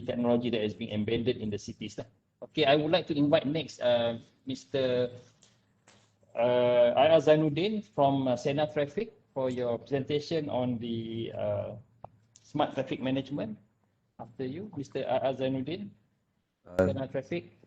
technology that is being embedded in the cities. Okay, I would like to invite next Mr. I.R. Zainuddin from Sena Traffic for your presentation on the smart traffic management. After you, Mr. I.R. Zainuddin, Sena Traffic.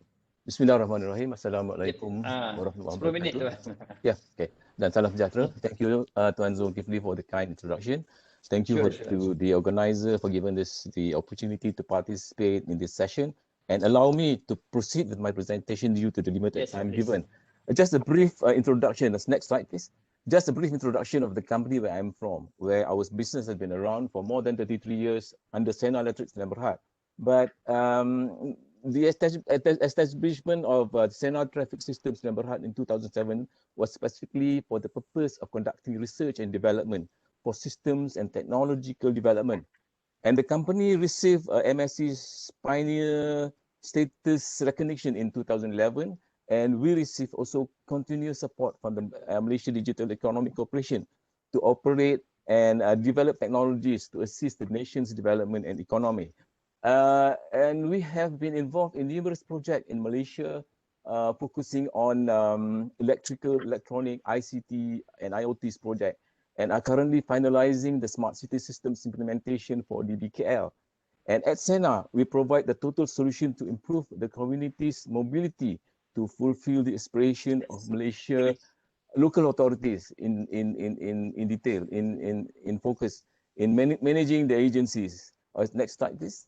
Bismillahirrahmanirrahim. Assalamualaikum warahmatullahi wabarakatuh. Ya, okay. Dan salam sejahtera. Thank you Tuan Zulkifli for the kind introduction. Thank you to the organizer for giving the opportunity to participate in this session and allow me to proceed with my presentation due to the limited time given. Just a brief introduction. Next slide, please. Just a brief introduction of the company where I'm from, where our business has been around for more than 33 years under Sena Electric Sdn Bhd. But the establishment of Sena Traffic Systems Berhad in 2007 was specifically for the purpose of conducting research and development for systems and technological development. And the company received MSC's Pioneer Status recognition in 2011, and we received also continuous support from the Malaysia Digital Economic Corporation to operate and develop technologies to assist the nation's development and economy. And we have been involved in numerous projects in Malaysia, focusing on electrical, electronic, ICT, and IoT's project, and are currently finalizing the smart city systems implementation for DBKL. And at Sena, we provide the total solution to improve the community's mobility to fulfill the aspiration of Malaysia local authorities in detail, in focus, in managing the agencies. Next slide, please.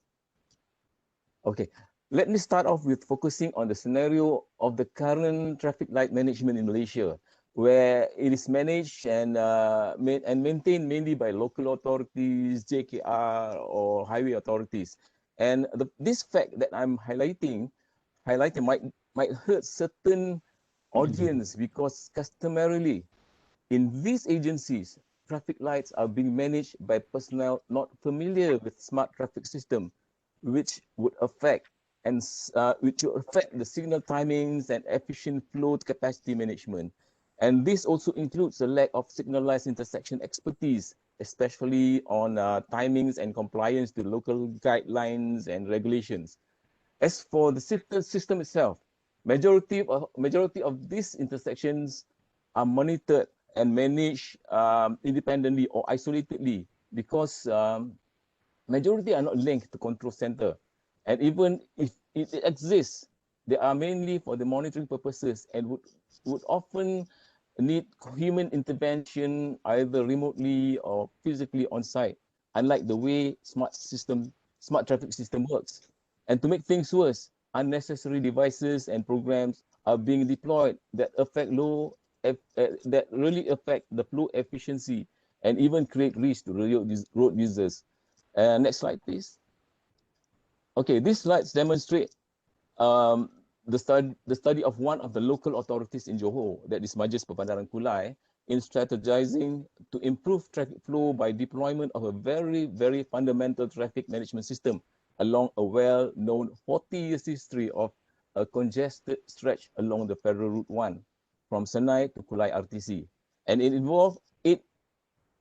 Okay, let me start off with focusing on the scenario of the current traffic light management in Malaysia, where it is managed and maintained mainly by local authorities, JKR, or highway authorities. And this fact that I'm highlighting might hurt certain audience because customarily in these agencies, traffic lights are being managed by personnel not familiar with smart traffic system, which would affect the signal timings and efficient flow capacity management. And this also includes the lack of signalized intersection expertise, especially on timings and compliance to local guidelines and regulations. As for the system itself, majority of these intersections are monitored and managed independently or isolatedly because majority are not linked to control center. And even if it exists, they are mainly for the monitoring purposes and would often need human intervention either remotely or physically on site, unlike the way smart traffic system works. And to make things worse, unnecessary devices and programs are being deployed that really affect the flow efficiency and even create risk to road users. Next slide, please. Okay, these slides demonstrate the study of one of the local authorities in Johor, that is Majlis Perbandaran Kulai, in strategizing to improve traffic flow by deployment of a very, very fundamental traffic management system along a well-known 40 years history of a congested stretch along the Federal Route 1 from Senai to Kulai RTC. And it involved eight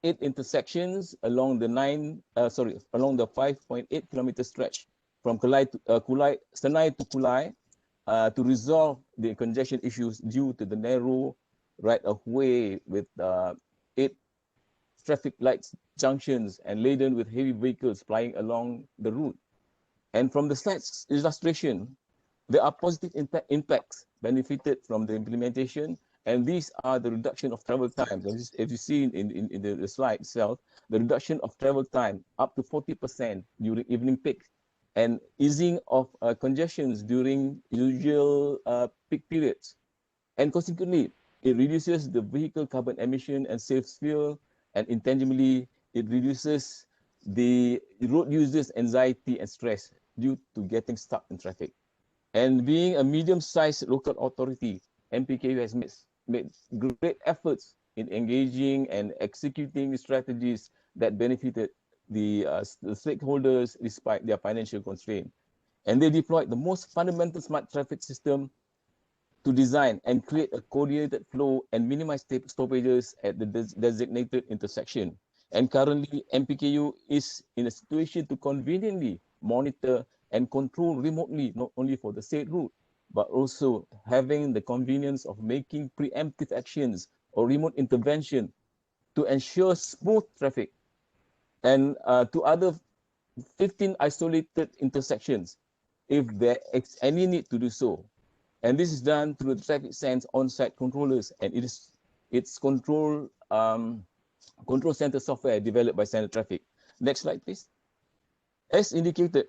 intersections along the 5.8 kilometer stretch from Senai to Kulai to resolve the congestion issues due to the narrow right-of-way with 8 traffic lights junctions and laden with heavy vehicles plying along the route. And from the slide's illustration, there are positive impacts benefited from the implementation, and these are the reduction of travel time. As you see in the slide itself, the reduction of travel time up to 40% during evening peak, and easing of congestions during usual peak periods. And consequently, it reduces the vehicle carbon emission and saves fuel, and intangibly, it reduces the road users' anxiety and stress due to getting stuck in traffic. And being a medium-sized local authority, MPKU has made great efforts in engaging and executing strategies that benefited the stakeholders despite their financial constraint. And they deployed the most fundamental smart traffic system to design and create a coordinated flow and minimize stoppages at the designated intersection. And currently, MPKU is in a situation to conveniently monitor and control remotely, not only for the said route, but also having the convenience of making preemptive actions or remote intervention to ensure smooth traffic. And to other 15 isolated intersections, if there is any need to do so. And this is done through the traffic sense on-site controllers, and it's control center software developed by Standard Traffic. Next slide, please. As indicated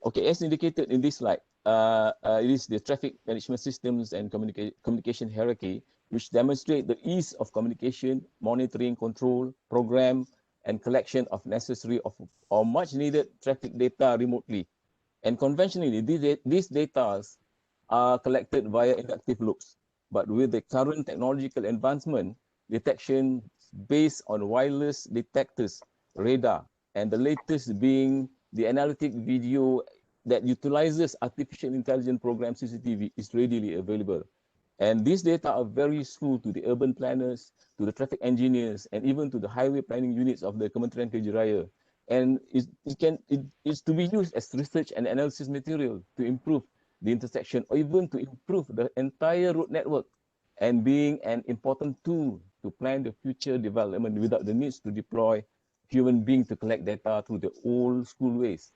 in this slide, it is the traffic management systems and communication hierarchy, which demonstrate the ease of communication, monitoring, control, program, and collection of necessary or much needed traffic data remotely. And conventionally, these data are collected via inductive loops. But with the current technological advancement, detection based on wireless detectors, radar, and the latest being the analytic video that utilizes artificial intelligence program CCTV is readily available. And these data are very useful to the urban planners, to the traffic engineers, and even to the highway planning units of the Kementerian Kerja Raya. And it's to be used as research and analysis material to improve the intersection or even to improve the entire road network, and being an important tool to plan the future development without the needs to deploy human beings to collect data through the old school ways.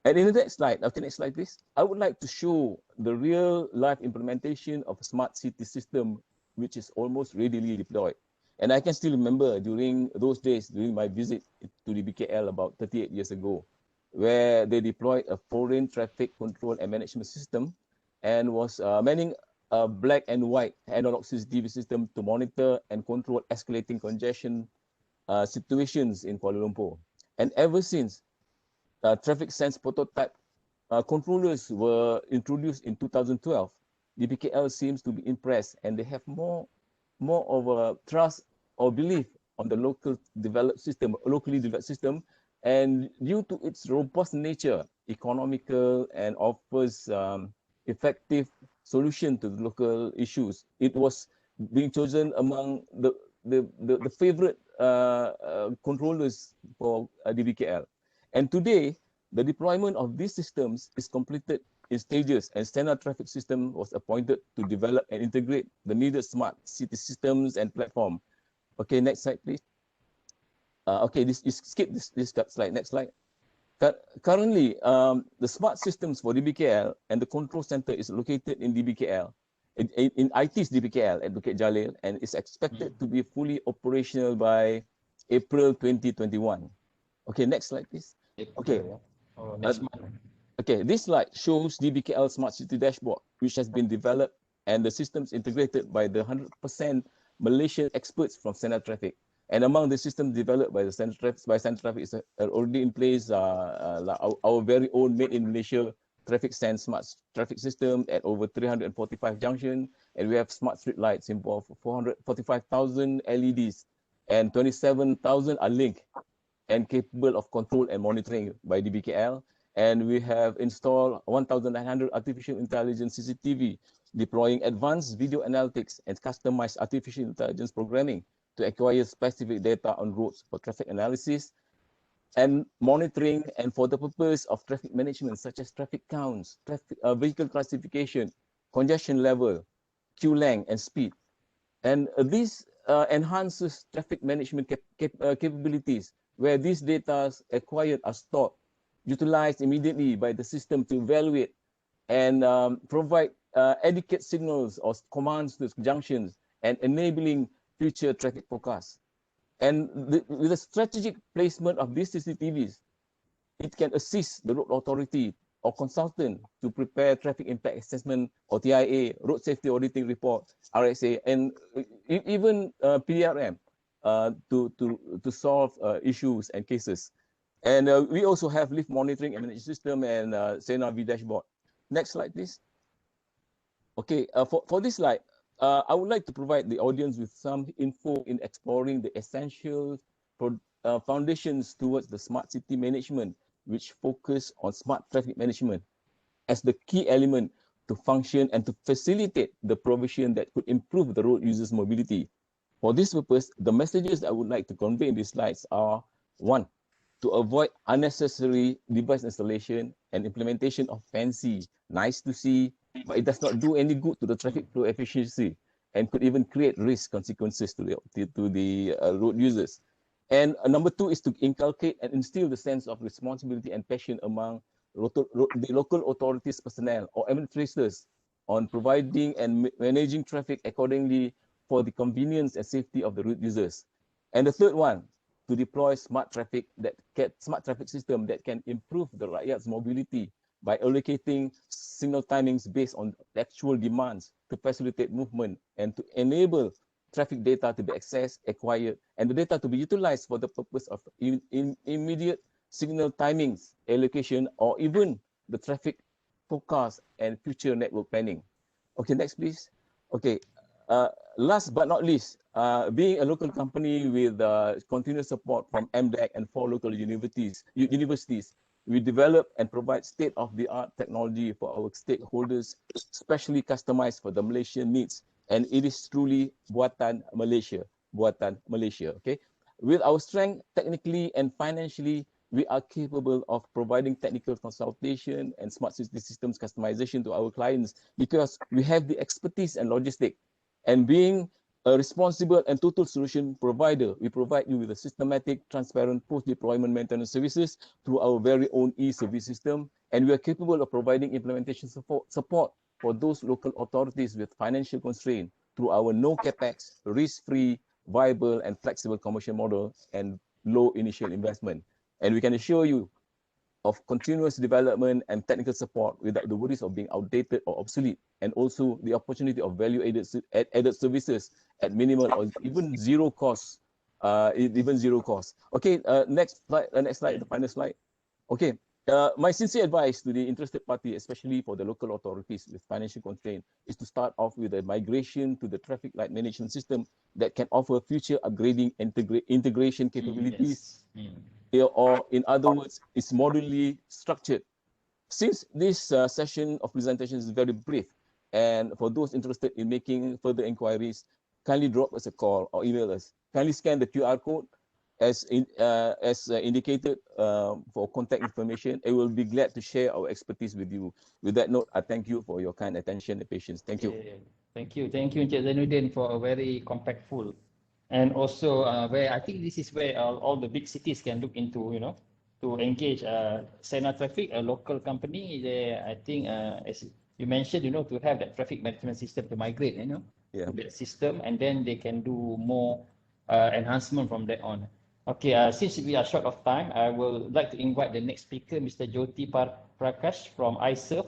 And in the next slide, after next slide please, I would like to show the real life implementation of a smart city system which is almost readily deployed. And I can still remember during those days, during my visit to the BKL about 38 years ago, where they deployed a foreign traffic control and management system and was manning a black and white analog CCTV system to monitor and control escalating congestion situations in Kuala Lumpur. And ever since, traffic sense prototype controllers were introduced in 2012, the BKL seems to be impressed and they have more of a trust or belief on the locally developed system, and due to its robust nature, economical, and offers effective solution to the local issues, it was being chosen among the favorite controllers for the BKL. And today, the deployment of these systems is completed in stages, and standard traffic system was appointed to develop and integrate the needed smart city systems and platform. Okay, next slide, please. Okay, skip this slide. Next slide. Currently, the smart systems for DBKL and the control center is located in DBKL, in IT's DBKL at Bukit Jalil, and is expected to be fully operational by April 2021. Okay, next slide, please. Okay. Okay, this slide shows DBKL Smart City Dashboard, which has been developed and the systems integrated by the 100% Malaysian experts from Standard Traffic. And among the systems developed by the Standard Traffic is already in place our very own made in Malaysia traffic sense smart traffic system at over 345 junctions, and we have smart street lights involved 445,000 LEDs, and 27,000 are linked and capable of control and monitoring by DBKL. And we have installed 1,900 artificial intelligence CCTV, deploying advanced video analytics and customized artificial intelligence programming to acquire specific data on roads for traffic analysis and monitoring, and for the purpose of traffic management, such as traffic counts, vehicle classification, congestion level, queue length, and speed. And this enhances traffic management capabilities, where these data acquired are stored, utilized immediately by the system to evaluate and provide adequate signals or commands to junctions and enabling future traffic forecasts. And with the strategic placement of these CCTVs, it can assist the road authority or consultant to prepare traffic impact assessment or TIA, road safety auditing report, RSA, and even PRM to solve issues and cases. And we also have lift monitoring and management system and CNRV dashboard. Next slide, please. Okay, for this slide, I would like to provide the audience with some info in exploring the essential foundations towards the smart city management, which focus on smart traffic management as the key element to function and to facilitate the provision that could improve the road users' mobility. For this purpose, the messages I would like to convey in these slides are: 1, to avoid unnecessary device installation and implementation of fancy, nice to see, but it does not do any good to the traffic flow efficiency and could even create risk consequences to the road users. And number 2 is to inculcate and instill the sense of responsibility and passion among the local authorities personnel or administrators on providing and managing traffic accordingly for the convenience and safety of the road users. And the third one, to deploy smart traffic system that can improve the rakyat's mobility by allocating signal timings based on actual demands to facilitate movement and to enable traffic data to be accessed, acquired, and the data to be utilized for the purpose of immediate signal timings allocation, or even the traffic forecast and future network planning. Okay, next please. Okay, last but not least, being a local company with continuous support from MDEC and 4 local universities, we develop and provide state-of-the-art technology for our stakeholders, specially customized for the Malaysian needs. And it is truly Buatan Malaysia, okay? With our strength, technically and financially, we are capable of providing technical consultation and smart city systems customization to our clients because we have the expertise and logistic. And being a responsible and total solution provider, we provide you with a systematic, transparent post-deployment maintenance services through our very own e-service system. And we are capable of providing implementation support for those local authorities with financial constraint through our no capex, risk-free, viable and flexible commercial model and low initial investment. And we can assure you of continuous development and technical support without the worries of being outdated or obsolete, and also the opportunity of value-added services at minimal or even zero cost. Okay, next slide, the final slide. Okay, my sincere advice to the interested party, especially for the local authorities with financial constraint, is to start off with a migration to the traffic light management system that can offer future upgrading integration capabilities. Yes. Or in other words, it's modularly structured. Since this session of presentation is very brief, and for those interested in making further inquiries, kindly drop us a call or email us. Kindly scan the QR code as indicated for contact information. I will be glad to share our expertise with you. With that note, I thank you for your kind attention and patience. Thank you. Thank you, Encik Zainuddin, for a very compactful. And also, where I think this is where all the big cities can look into, to engage Sena Traffic, a local company. I think, as you mentioned, to have that traffic management system to migrate, to that system, and then they can do more enhancement from that on. Okay, since we are short of time, I will like to invite the next speaker, Mr. Jyoti Prakash from iServe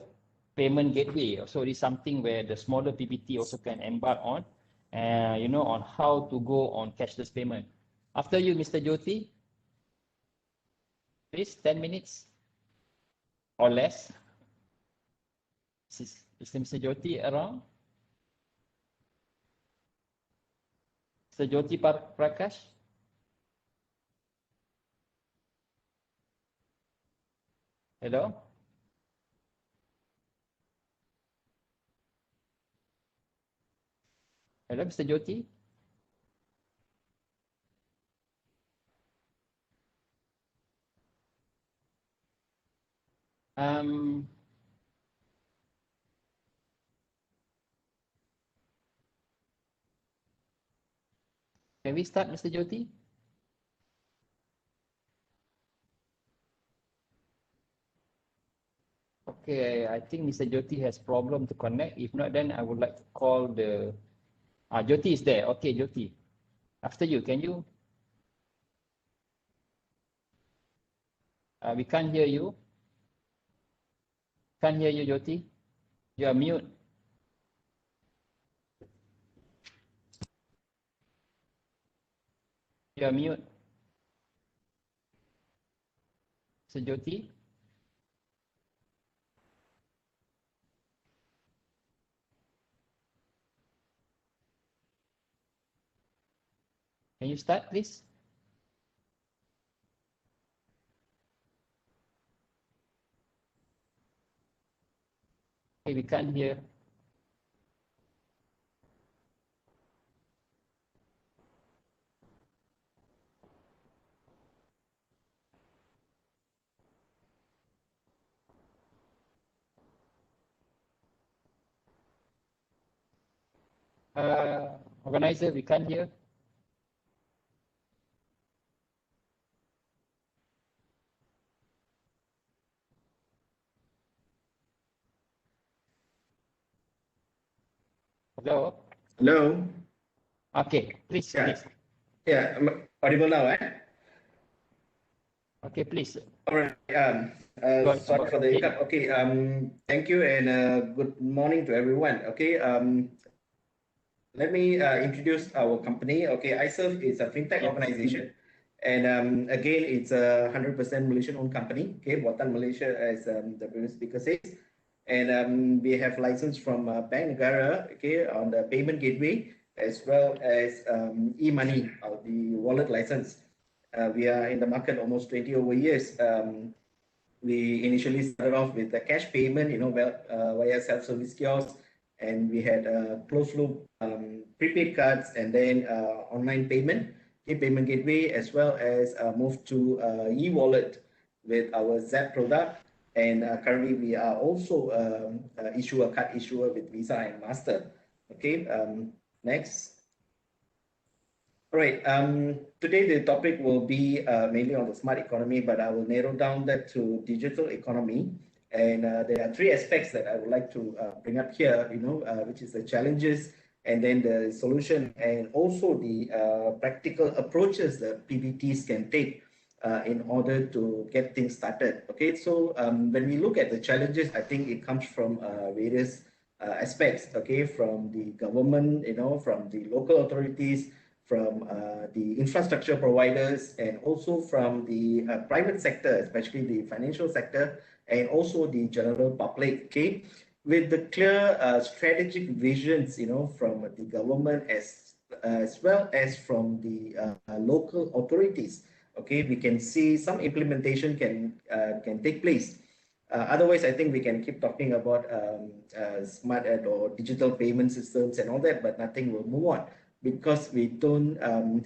Payment Gateway. So it is something where the smaller PPT also can embark on. On how to go on cashless payment. After you, Mr. Jyoti. Please, 10 minutes or less. Is Mr. Jyoti around? Mr. Jyoti Prakash? Hello? Hello, Mr. Jyoti? Can we start, Mr. Jyoti? Okay, I think Mr. Jyoti has problem to connect. If not, then I would like to call the... Jyoti is there. Okay, Jyoti. After you, can you? We can't hear you. Can't hear you, Jyoti. You are mute. You are mute. So, Jyoti. Can you start, please? Okay, we can't hear. Organizer, we can't hear. Hello? Hello? Okay, please, please. Yeah, I'm audible now, Okay, please. All right. Sorry for the hiccup. Okay. Thank you and good morning to everyone. Okay. Let me introduce our company. Okay, iServe is a fintech organization And again, it's a 100% Malaysian-owned company. Okay, Buatan Malaysia, as the previous speaker says, and we have license from Bank Negara, okay, on the payment gateway, as well as e-money, the wallet license. We are in the market almost 20 over years. We initially started off with the cash payment, via self-service kiosks, and we had closed loop prepaid cards, and then online payment, payment gateway, as well as moved to e-wallet with our ZAP product. And currently we are also card issuer with Visa and Master. Okay, next. All right, today the topic will be mainly on the smart economy, but I will narrow down that to digital economy. And there are three aspects that I would like to bring up here, which is the challenges, and then the solution, and also the practical approaches that PBTs can take in order to get things started. Okay, so when we look at the challenges, I think it comes from various aspects, okay, from the government, from the local authorities, from the infrastructure providers, and also from the private sector, especially the financial sector, and also the general public, okay, with the clear strategic visions, from the government as well as from the local authorities. Okay, we can see some implementation can take place. Otherwise, I think we can keep talking about smart or digital payment systems and all that, but nothing will move on, because we don't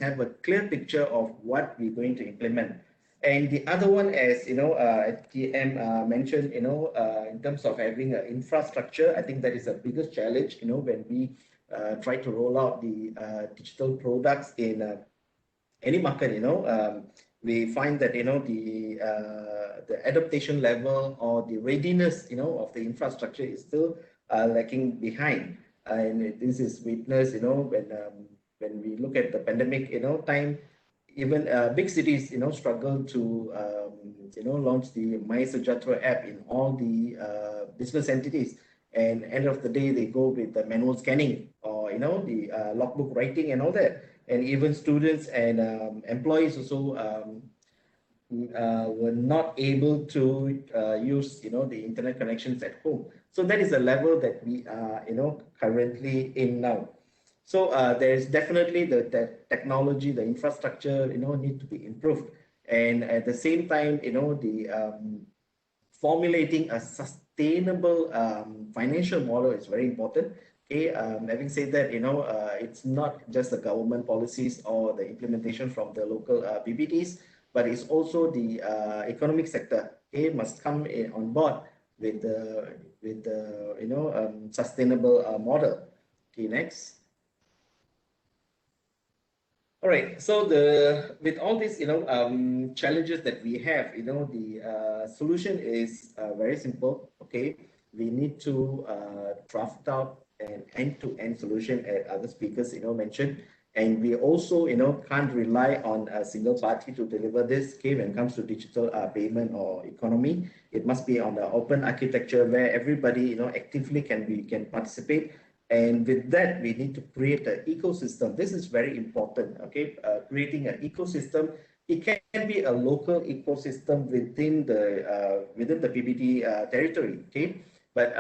have a clear picture of what we're going to implement. And the other one, as TM mentioned, in terms of having an infrastructure, I think that is the biggest challenge. When we try to roll out the digital products in any market, we find that the adaptation level or the readiness, of the infrastructure is still lacking behind. And this is witnessed, when we look at the pandemic, time, even big cities, struggle to, launch the My Sejahtera app in all the business entities. And end of the day, they go with the manual scanning or, the logbook writing and all that. And even students and employees also were not able to use, the internet connections at home. So that is the level that we are, currently in now. So there is definitely the technology, the infrastructure, need to be improved. And at the same time, the formulating a sustainable financial model is very important. Okay, having said that, it's not just the government policies or the implementation from the local PBTs, but it's also the economic sector. Okay, must come on board with the sustainable model. Okay, next. All right. So with all these challenges that we have, the solution is very simple. Okay, we need to draft out an end-to-end solution, as other speakers mentioned, and we also can't rely on a single party to deliver this. Okay, when it comes to digital payment or economy, it must be on the open architecture where everybody actively can participate. And with that, we need to create an ecosystem. This is very important. Okay, creating an ecosystem. It can be a local ecosystem within the PBT territory. Okay, but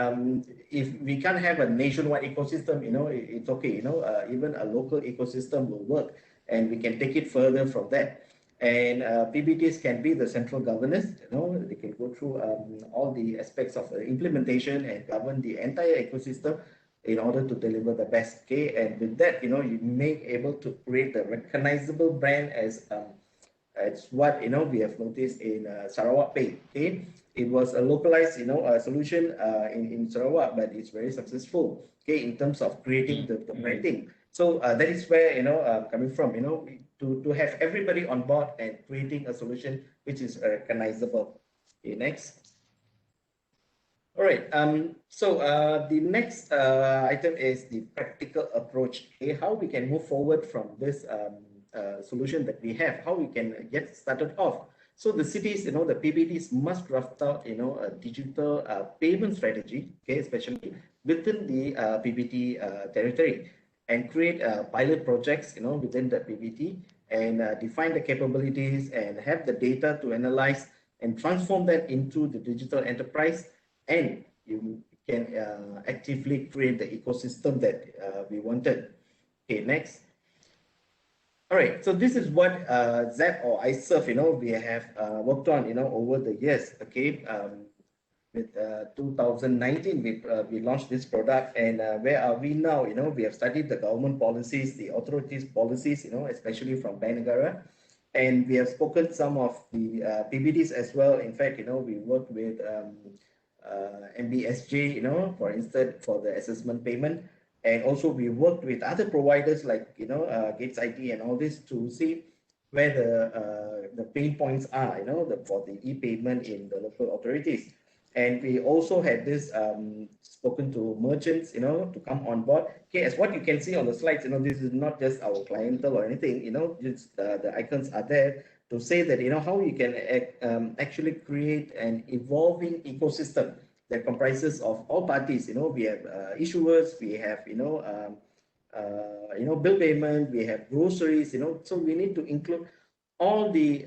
if we can't have a nationwide ecosystem, it's okay. Even a local ecosystem will work, and we can take it further from that. And PBTs can be the central governance. They can go through all the aspects of the implementation and govern the entire ecosystem in order to deliver the best. Okay, and with that, you may able to create a recognizable brand as what we have noticed in Sarawak Pay. Okay, it was a localized solution in Sarawak, but it's very successful. Okay, in terms of creating the branding. So that is where coming from. To have everybody on board and creating a solution which is recognizable. Okay, next. All right. So the next item is the practical approach. Okay, how we can move forward from this solution that we have, how we can get started off. So the cities, the PBTs must draft out, a digital payment strategy. Okay, especially within the PBT territory, and create pilot projects, within the PBT, and define the capabilities and have the data to analyze and transform that into the digital enterprise, and you can actively create the ecosystem that we wanted. Okay, next. All right, so this is what ZEP or iSurf, we have worked on, over the years. Okay, with 2019, we launched this product, and where are we now? We have studied the government policies, the authorities' policies, especially from Bank Negara, and we have spoken some of the PBDs as well. In fact, we worked with MBSJ, for instance, for the assessment payment. And also we worked with other providers like, Gates IT and all this to see where the pain points are, for the e-payment in the local authorities. And we also had this spoken to merchants, to come on board. Okay, as what you can see on the slides, this is not just our clientele or anything, just the icons are there to say that, how you can actually create an evolving ecosystem that comprises of all parties. We have issuers, we have bill payment, we have groceries. So we need to include all the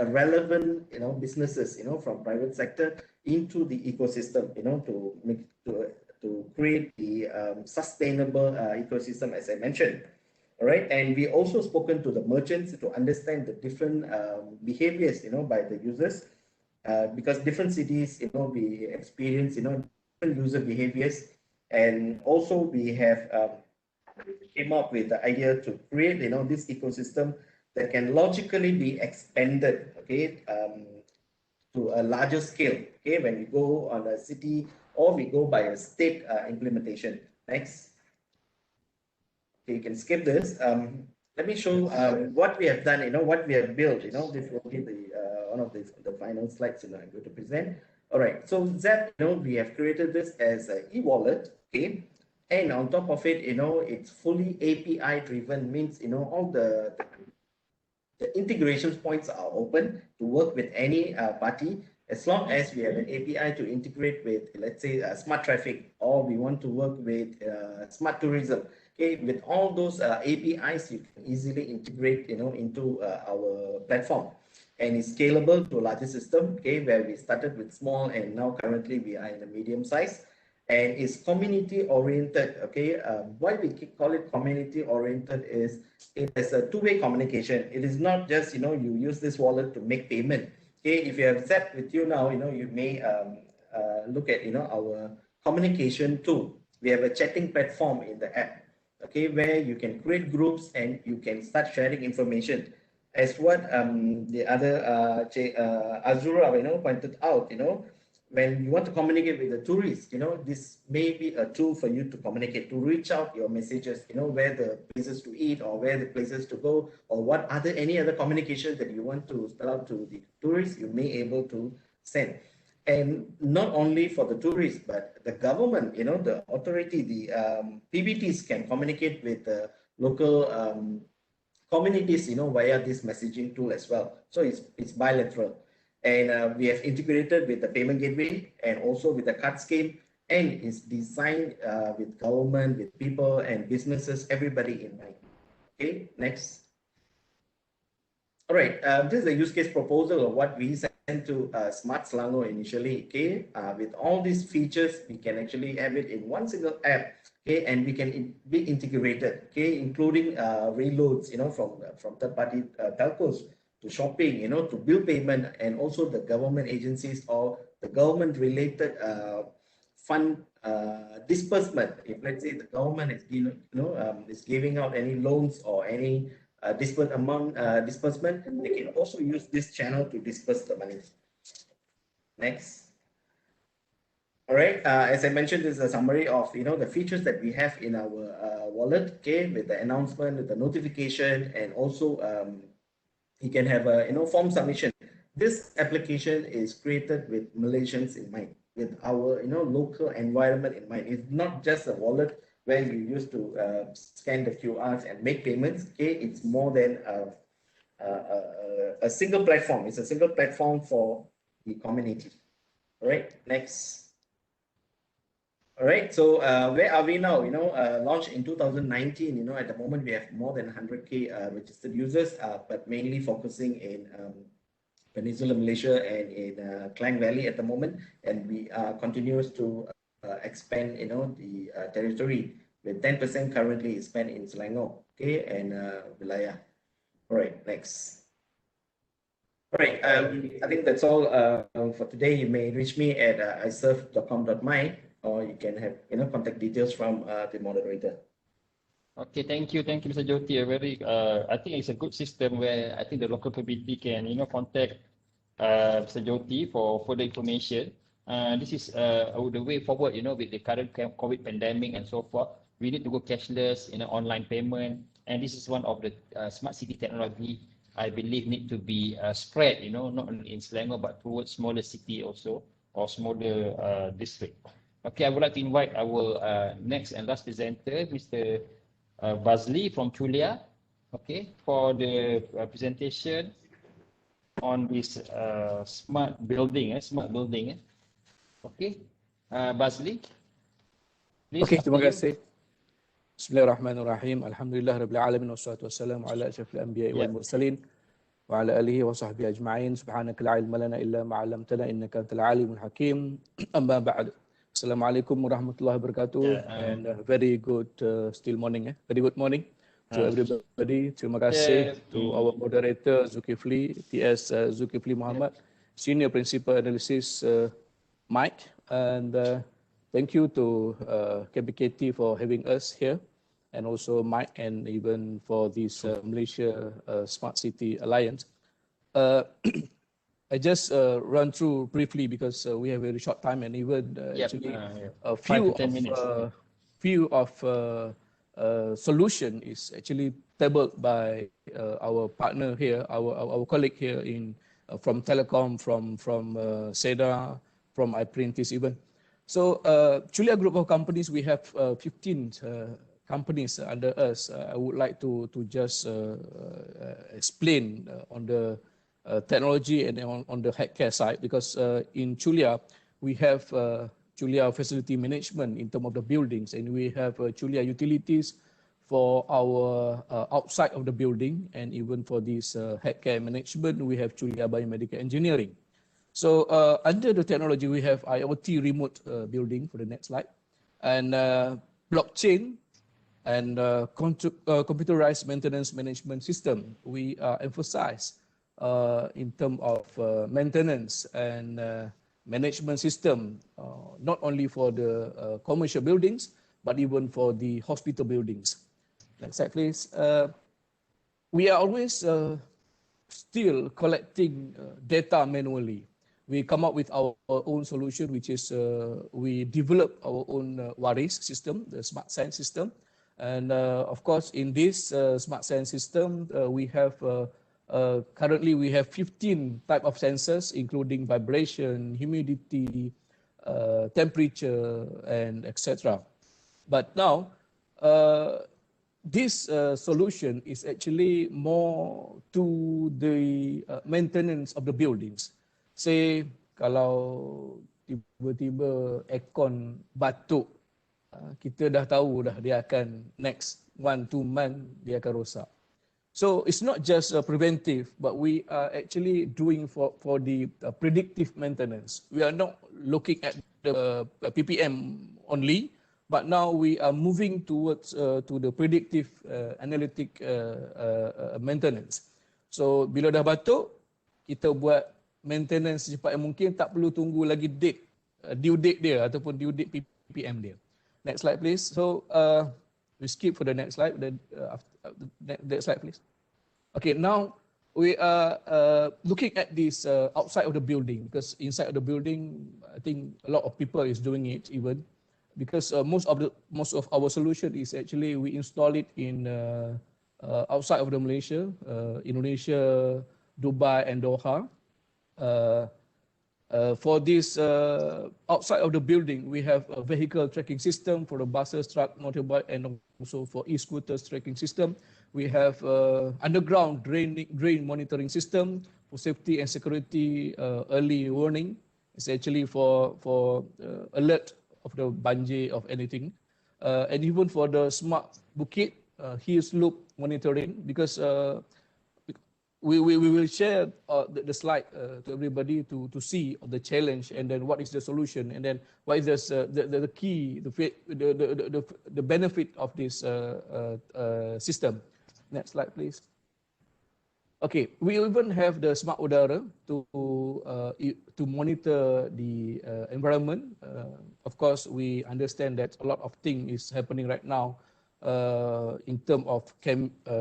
relevant businesses from private sector into the ecosystem to create the sustainable ecosystem, as I mentioned. All right, and we also spoken to the merchants to understand the different behaviors by the users. Because different cities, we experience, different user behaviors, and also we have came up with the idea to create, this ecosystem that can logically be expanded, okay, to a larger scale, okay, when we go on a city or we go by a state implementation. Next. Okay, you can skip this. Let me show what we have done, what we have built. This will be the one of the final slides I'm going to present. All right, so ZEP, we have created this as an e-wallet, okay, and on top of it, it's fully API driven, means all the integration points are open to work with any party, as long as we have an API to integrate with, let's say, smart traffic, or we want to work with smart tourism. Okay, with all those APIs, you can easily integrate, into our platform, and it's scalable to a larger system. Okay, where we started with small, and now currently we are in a medium size, and it's community oriented. Okay, why we call it community oriented is it is a two-way communication. It is not just you use this wallet to make payment. Okay, if you have ZEP with you now, you may look at our communication tool. We have a chatting platform in the app. Okay, where you can create groups and you can start sharing information. As what the other Azura pointed out, when you want to communicate with the tourists, this may be a tool for you to communicate, to reach out your messages, where the places to eat or where the places to go, or any other communication that you want to spell out to the tourists, you may able to send. And not only for the tourists, but the government, the authority, the PBTs can communicate with the local communities, via this messaging tool as well. So it's bilateral. And we have integrated with the payment gateway and also with the card scheme, and it's designed with government, with people and businesses, everybody in mind. Okay, next. All right, this is a use case proposal of what we sent to Smart Selangor initially. Okay, with all these features, we can actually have it in one single app. Okay, and we can be integrated. Okay, including reloads, from third-party telcos to shopping, to bill payment, and also the government agencies or the government-related fund disbursement. If let's say the government is, is giving out any loans or any disbursement, they can also use this channel to disperse the money. Next. All right, as I mentioned, this is a summary of the features that we have in our wallet. Okay, with the announcement, with the notification, and also you can have a form submission. This application is created with Malaysians in mind, with our local environment in mind. It's not just a wallet where you used to scan the QRs and make payments. Okay, it's more than a single platform. It's a single platform for the community. All right, next. All right, so where are we now? Launched in 2019. At the moment we have more than 100K registered users, but mainly focusing in Peninsular Malaysia and in Klang Valley at the moment, and we continues to expand, the territory. With 10% currently is spent in Selangor, okay, and Wilayah. All right, next. All right, I think that's all for today. You may reach me at iserve.com.my, or you can have contact details from the moderator. Okay, thank you, Mr. Jyoti. I think it's a good system where I think the local community can contact Mr. Jyoti for further information. This is the way forward, with the current COVID pandemic and so forth. We need to go cashless, online payment, and this is one of the smart city technology I believe need to be spread, not only in Selangor but towards smaller city also, or smaller district. Okay, I would like to invite our next and last presenter, Mr. Bazli from Chulia, okay, for the presentation on this smart building. Okay, Bazli, please. Okay, terima kasih. Bismillahirrahmanirrahim. Alhamdulillah rabbil alamin wassalatu wassalamu ala asyrafil anbiya'i wal mursalin wa ala alihi wa sahbihi ajma'in. Subhanaka la ilma lana illa ma 'allamtana innaka antal alimul hakim. Amma ba'd. Assalamualaikum warahmatullahi wabarakatuh. And very good still morning. Very good morning to everybody. Terima kasih to our moderator Zulkifli, TS Zulkifli Muhammad, Senior Principal Analysis Mike, and thank you to Kptp for having us here, and also Mike, and even for this Malaysia Smart City Alliance. I just run through briefly because we have a very short time, and even actually a few of solution is actually tabled by our partner here, our colleague here in from Telecom, from SEDA, from iPrintis even. So Chulia Group of companies, we have 15 companies under us. I would like to just explain on the technology and on the healthcare side, because in Chulia we have Chulia facility management in terms of the buildings, and we have Chulia utilities for our outside of the building, and even for this healthcare management we have Chulia biomedical engineering. So under the technology we have IoT remote building for the next slide, and blockchain and computerized maintenance management system. We emphasize in terms of maintenance and management system, not only for the commercial buildings, but even for the hospital buildings. Next slide, please. We are always still collecting data manually. We come up with our own solution, which is we develop our own WARIS system, the smart sense system. And of course, in this smart sense system, we have currently we have 15 type of sensors, including vibration, humidity, temperature, and etc. But now, this solution is actually more to the maintenance of the buildings. Say, kalau tiba-tiba aircon batuk, kita dah tahu dah dia akan next 1-2 month dia akan rosak. So it's not just preventive, but we are actually doing for the predictive maintenance. We are not looking at the PPM only, but now we are moving towards to the predictive analytic maintenance. So bila dah batuk, kita buat maintenance secepat yang mungkin, tak perlu tunggu lagi date, due date dia ataupun due date PPM dia. Next slide, please. So we skip for the next slide. Next slide, please. Okay, now we are looking at this outside of the building, because inside of the building, I think a lot of people is doing it even, because most of our solution is actually we install it in outside of the Malaysia, Indonesia, Dubai, and Doha. For this outside of the building, we have a vehicle tracking system for the buses, truck, motorbike, and also for e-scooters tracking system. We have underground drain monitoring system for safety and security early warning. It's actually for alert banjir of anything, and even for the smart bukit hill slope monitoring, because we will share the slide to everybody to see the challenge, and then what is the solution, and then what is the key, the benefit of this system. Next slide, please. Okay, we even have the smart udara to monitor the environment. Of course, we understand that a lot of things is happening right now in terms of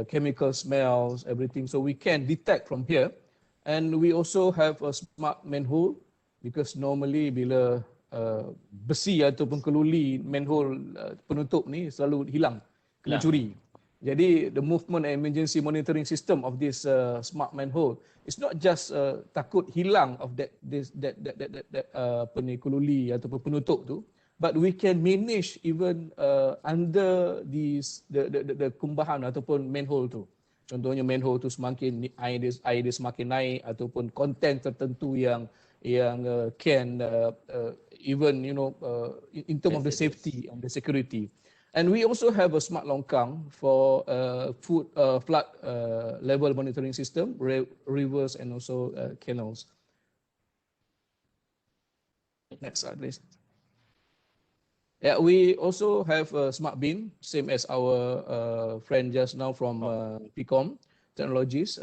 chemical smells, everything. So we can detect from here. And we also have a smart manhole, because normally bila besi ataupun keluli manhole penutup ni selalu hilang, kena curi. Jadi the movement and emergency monitoring system of this smart manhole, it's not just takut hilang of that keluli ataupun penutup tu, but we can manage even under the kumbahan ataupun manhole tu. Contohnya manhole tu semakin air dia semakin naik, ataupun konten tertentu yang can even in terms of the safety and the security. And we also have a smart longkang for flood level monitoring system, rivers and also canals. Next slide, please. Yeah, we also have a smart bin, same as our friend just now from PCOM Technologies,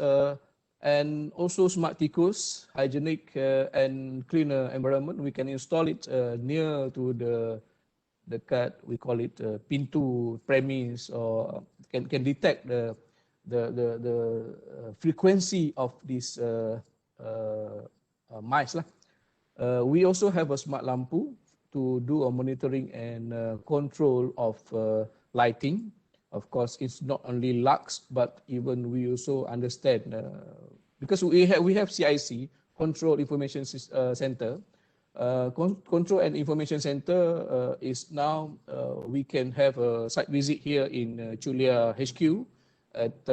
and also smart tikus, hygienic and cleaner environment. We can install it near to the we call it pintu premise, or can detect the frequency of these mice lah. We also have a smart lampu to do a monitoring and control of lighting. Of course, it's not only lux, but even we also understand because we have CIC, Control Information Center. Control and Information Center is now we can have a site visit here in Chulia HQ at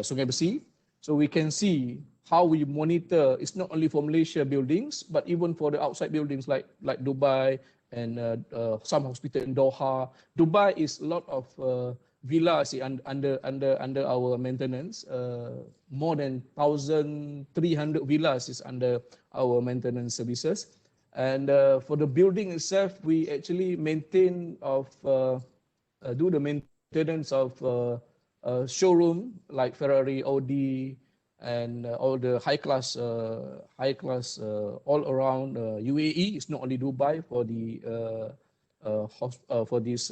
Sungai Besi, so we can see how we monitor. It's not only for Malaysia buildings, but even for the outside buildings like Dubai and some hospital in Doha. Dubai is a lot of villas under our maintenance. More than 1,300 villas is under our maintenance services. And for the building itself, we actually maintain do the maintenance of showroom like Ferrari, Audi, and all the high class all around UAE. It's not only Dubai for this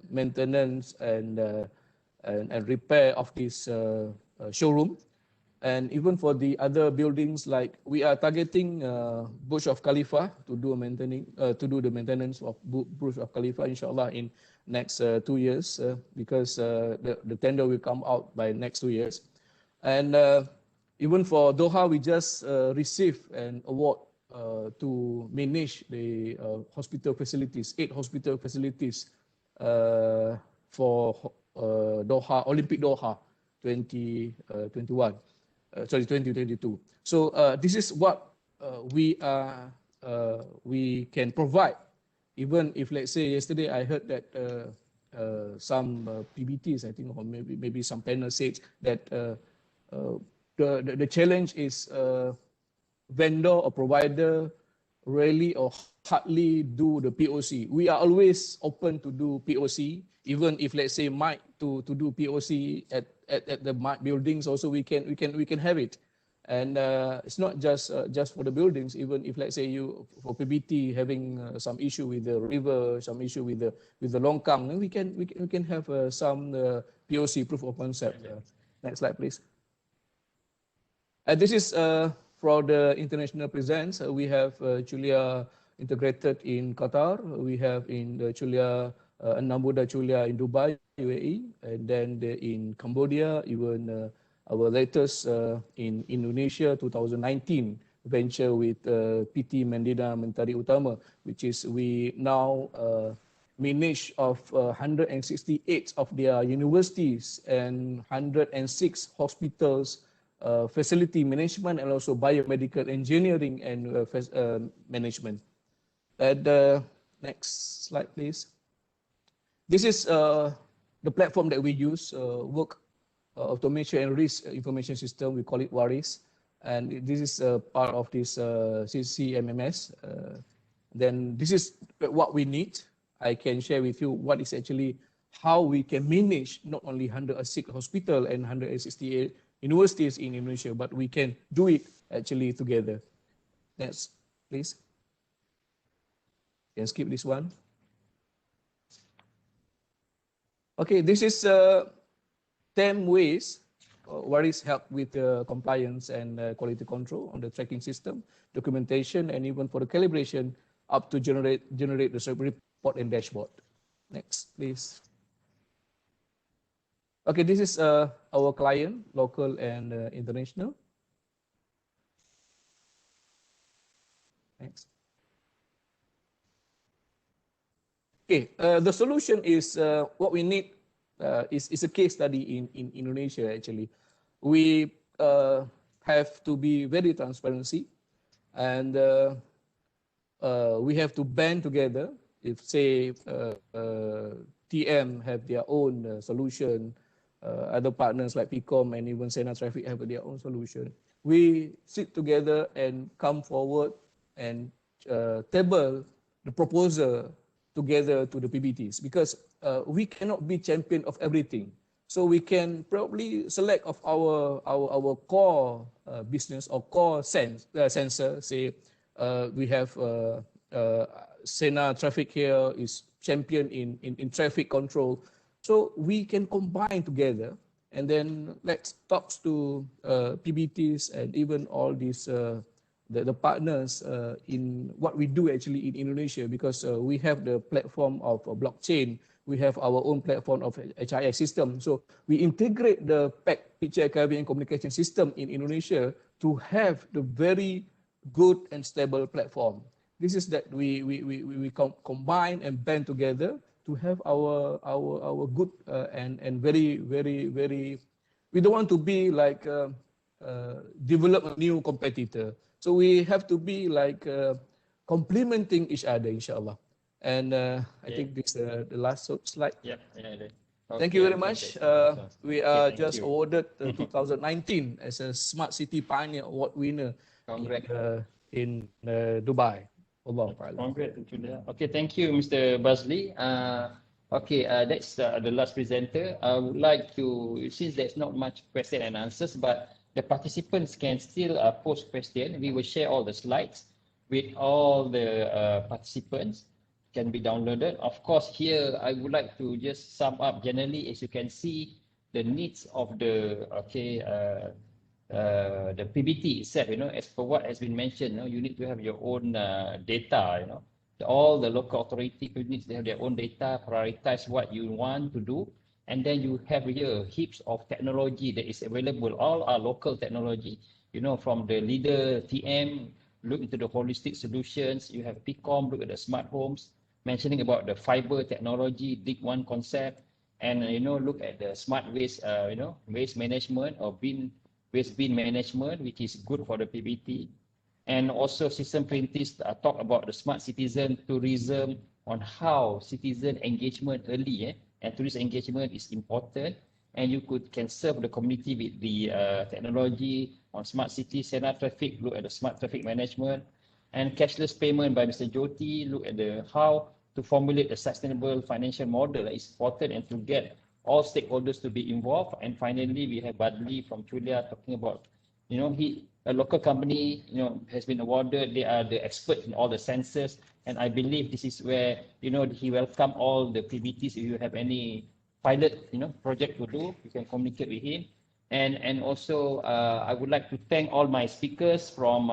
maintenance and repair of this showroom. And even for the other buildings, like we are targeting Burj of Khalifa to do the maintenance of Burj of Khalifa, inshallah, in next 2 years, because the tender will come out by next 2 years. And even for Doha, we just received an award to manage the hospital facilities, 8 hospital facilities for Doha, Olympic Doha 2022. So this is what we can provide. Even if, let's say, yesterday I heard that some PBTs, I think, or maybe some panel said that the challenge is vendor or provider rarely or hardly do the POC. We are always open to do POC, even if, let's say, might to do POC at the buildings also we can have it. And it's not just for the buildings. Even if, let's say, you for PBT having some issue with the river, some issue with the longkang, then we can have some POC, proof of concept. Next slide, please. This is for the international presence. We have Chulia integrated in Qatar. We have in the Chulia Nambuda Chulia in Dubai, UAE, and then in Cambodia, even our latest in Indonesia 2019 venture with PT Mendina Mentari Utama, which is we now manage of 168 of their universities and 106 hospitals, facility management, and also biomedical engineering and management. And next slide, please. This is the platform that we use, work automation and risk information system. We call it URBANICE, and this is part of this CCMMS. Then this is what we need. I can share with you what is actually how we can manage not only 106 hospitals and 168 universities in Indonesia, but we can do it actually together. Next, please. You can skip this one. Okay, this is 10 ways URBANICE help with compliance and quality control on the tracking system, documentation, and even for the calibration up to generate the report and dashboard. Next, please. Okay, this is our client, local and international. Next. Okay, the solution is what we need is a case study in Indonesia. Actually, we have to be very transparency, and we have to band together. If say TM have their own solution, other partners like PCOM and even Sena Traffic have their own solution. We sit together and come forward and table the proposal together to the PBTs, because we cannot be champion of everything. So we can probably select of our core business or core sensor. Say we have Sena Traffic here is champion in traffic control. So we can combine together and then let's talk to PBTs and even all these the partners in what we do actually in Indonesia, because we have the platform of blockchain, we have our own platform of HIS system. So we integrate the picture archiving and communication system in Indonesia to have the very good and stable platform. This is that we combine and band together to have our good and very. We don't want to be like develop a new competitor. So we have to be like complementing each other, inshallah. And I think this is the last slide. Yeah. Thank you very much. We are just awarded 2019 as a Smart City Pioneer Award winner in Dubai. Okay, thank you, Mr. Bazli. Okay, that's the last presenter. I would like to, since there's not much question and answers, but the participants can still post question. We will share all the slides with all the participants, can be downloaded. Of course, here I would like to just sum up generally, as you can see, the needs of the the PBT itself, as per what has been mentioned, you need to have your own data, all the local authority needs to have their own data, prioritize what you want to do, and then you have here heaps of technology that is available, all are local technology, from the leader TM, look into the holistic solutions, you have PCOM, look at the smart homes, mentioning about the fiber technology, DIG1 concept, and look at the smart waste, waste management or waste bin management, which is good for the PBT. And also system scientists talk about the smart citizen tourism, on how citizen engagement early and tourist engagement is important, and you can serve the community with the technology on smart city, Sena Traffic, look at the smart traffic management, and cashless payment by Mr. Jyoti, look at the how to formulate a sustainable financial model that is important and to get all stakeholders to be involved. And finally, we have Badli from Julia talking about, a local company, has been awarded. They are the expert in all the sensors, and I believe this is where, he welcome all the PBTs. If you have any pilot, project to do, you can communicate with him. And also, I would like to thank all my speakers from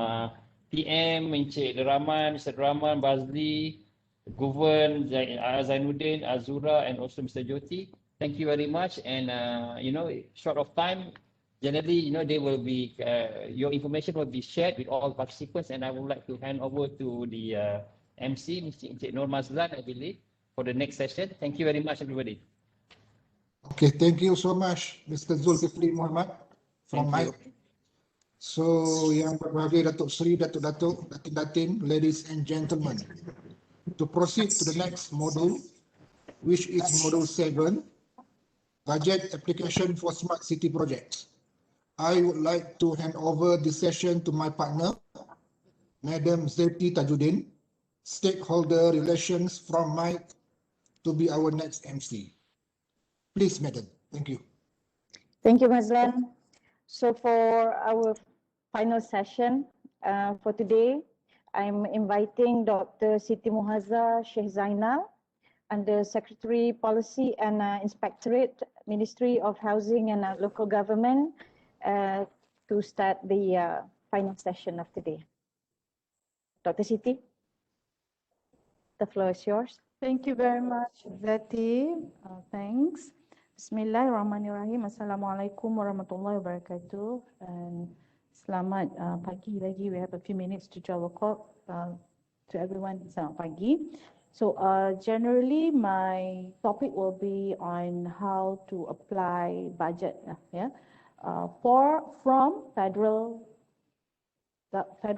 PM, Encik Rahman, Mr. Rahman, Bazli, Guven, Zainuddin, Azura, and also Mr. Jyoti. Thank you very much. And, short of time, generally, they will be, your information will be shared with all participants. And I would like to hand over to the MC, Mr. Nur Mazlan, I believe, for the next session. Thank you very much, everybody. Okay, thank you so much, Mr. Zulkifli Muhammad from Mike. So, yang berbahagia Datuk Seri, Datuk-Datin, ladies and gentlemen. to proceed to the next module, which is module 7, budget application for smart city projects. I would like to hand over the session to my partner, Madam Zeti Tajuddin, Stakeholder Relations from MIC, to be our next MC. Please, Madam. Thank you. Thank you, Mazlan. So for our final session for today, I'm inviting Dr. Siti Muhazza Sheikh Zainal, under Secretary Policy and Inspectorate, Ministry of Housing and Local Government, to start the final session of today. Dr. Siti, the floor is yours. Thank you very much, Zeti. Thanks. Bismillahirrahmanirrahim. Assalamualaikum warahmatullahi wabarakatuh. And selamat pagi lagi. We have a few minutes to 12 o'clock. To everyone, selamat pagi. So generally, my topic will be on how to apply budget, from federal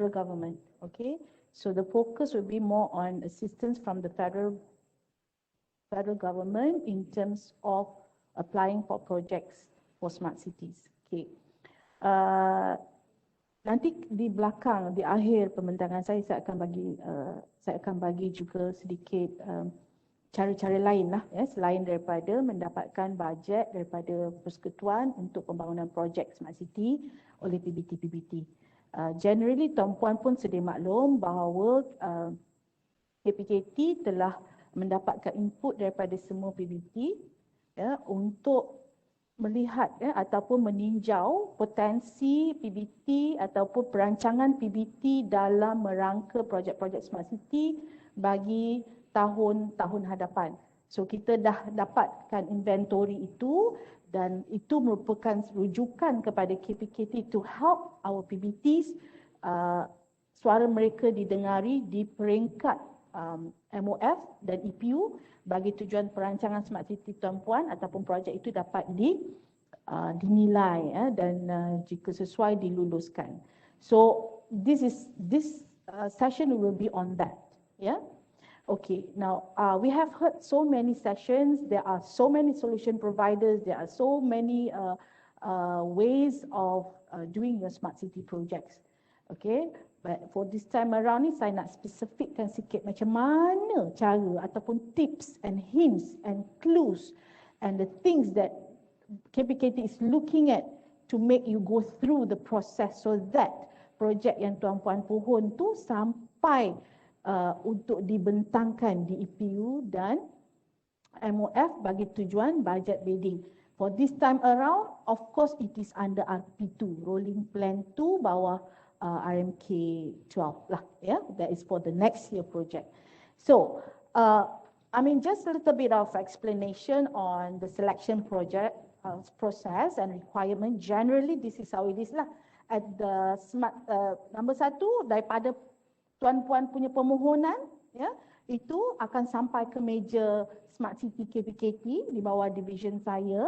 government. Okay, so the focus will be more on assistance from the federal government in terms of applying for projects for smart cities. Okay. Nanti di belakang, di akhir pembincangan saya akan bagi juga sedikit cara-cara lain lah, selain daripada mendapatkan bajet daripada Persekutuan untuk pembangunan projek smart city oleh PBT. Generally, tuan-puan pun sedia maklum bahawa KPKT telah mendapatkan input daripada semua PBT untuk melihat ataupun meninjau potensi PBT ataupun perancangan PBT dalam merangka projek-projek smart city bagi tahun-tahun hadapan. So kita dah dapatkan inventory itu dan itu merupakan rujukan kepada KPKT to help our PBTs, suara mereka didengari di peringkat MOF dan EPU bagi tujuan perancangan smart city tuan-puan ataupun projek itu dapat dinilai dan jika sesuai diluluskan. So this session will be on that. Okay, now we have heard so many sessions. There are so many solution providers. There are so many ways of doing your smart city projects. Okay, but for this time around ni saya nak spesifikkan sikit macam mana cara ataupun tips and hints and clues and the things that KPKT is looking at to make you go through the process so that projek yang tuan-puan pohon tu sampai untuk dibentangkan di EPU dan MOF bagi tujuan budget bidding. For this time around, of course it is under RP2, Rolling Plan 2 bawah RMK 12 lah, that is for the next year project. So just a little bit of explanation on the selection project process and requirement. Generally this is how it is lah. At the smart number 1, daripada tuan-puan punya permohonan, itu akan sampai ke meja Smart City KPKT di bawah division saya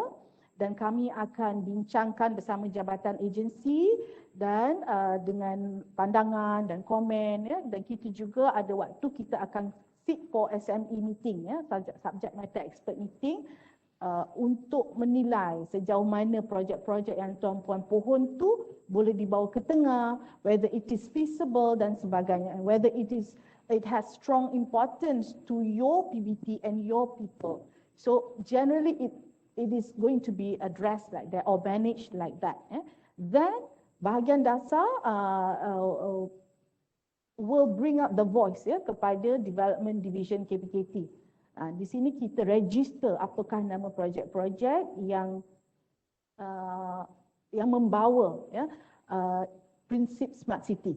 dan kami akan bincangkan bersama jabatan agensi dan dengan pandangan dan komen, dan kita juga ada waktu kita akan sit for SME meeting, subject matter expert meeting, untuk menilai sejauh mana projek-projek yang tuan-puan pohon tu boleh dibawa ke tengah, whether it is feasible dan sebagainya, and whether it has strong importance to your PBT and your people. So generally it is going to be addressed like that or managed like that. Then bahagian dasar will bring up the voice kepada Development Division KPKT. Di sini kita register apakah nama projek-projek yang membawa prinsip smart city.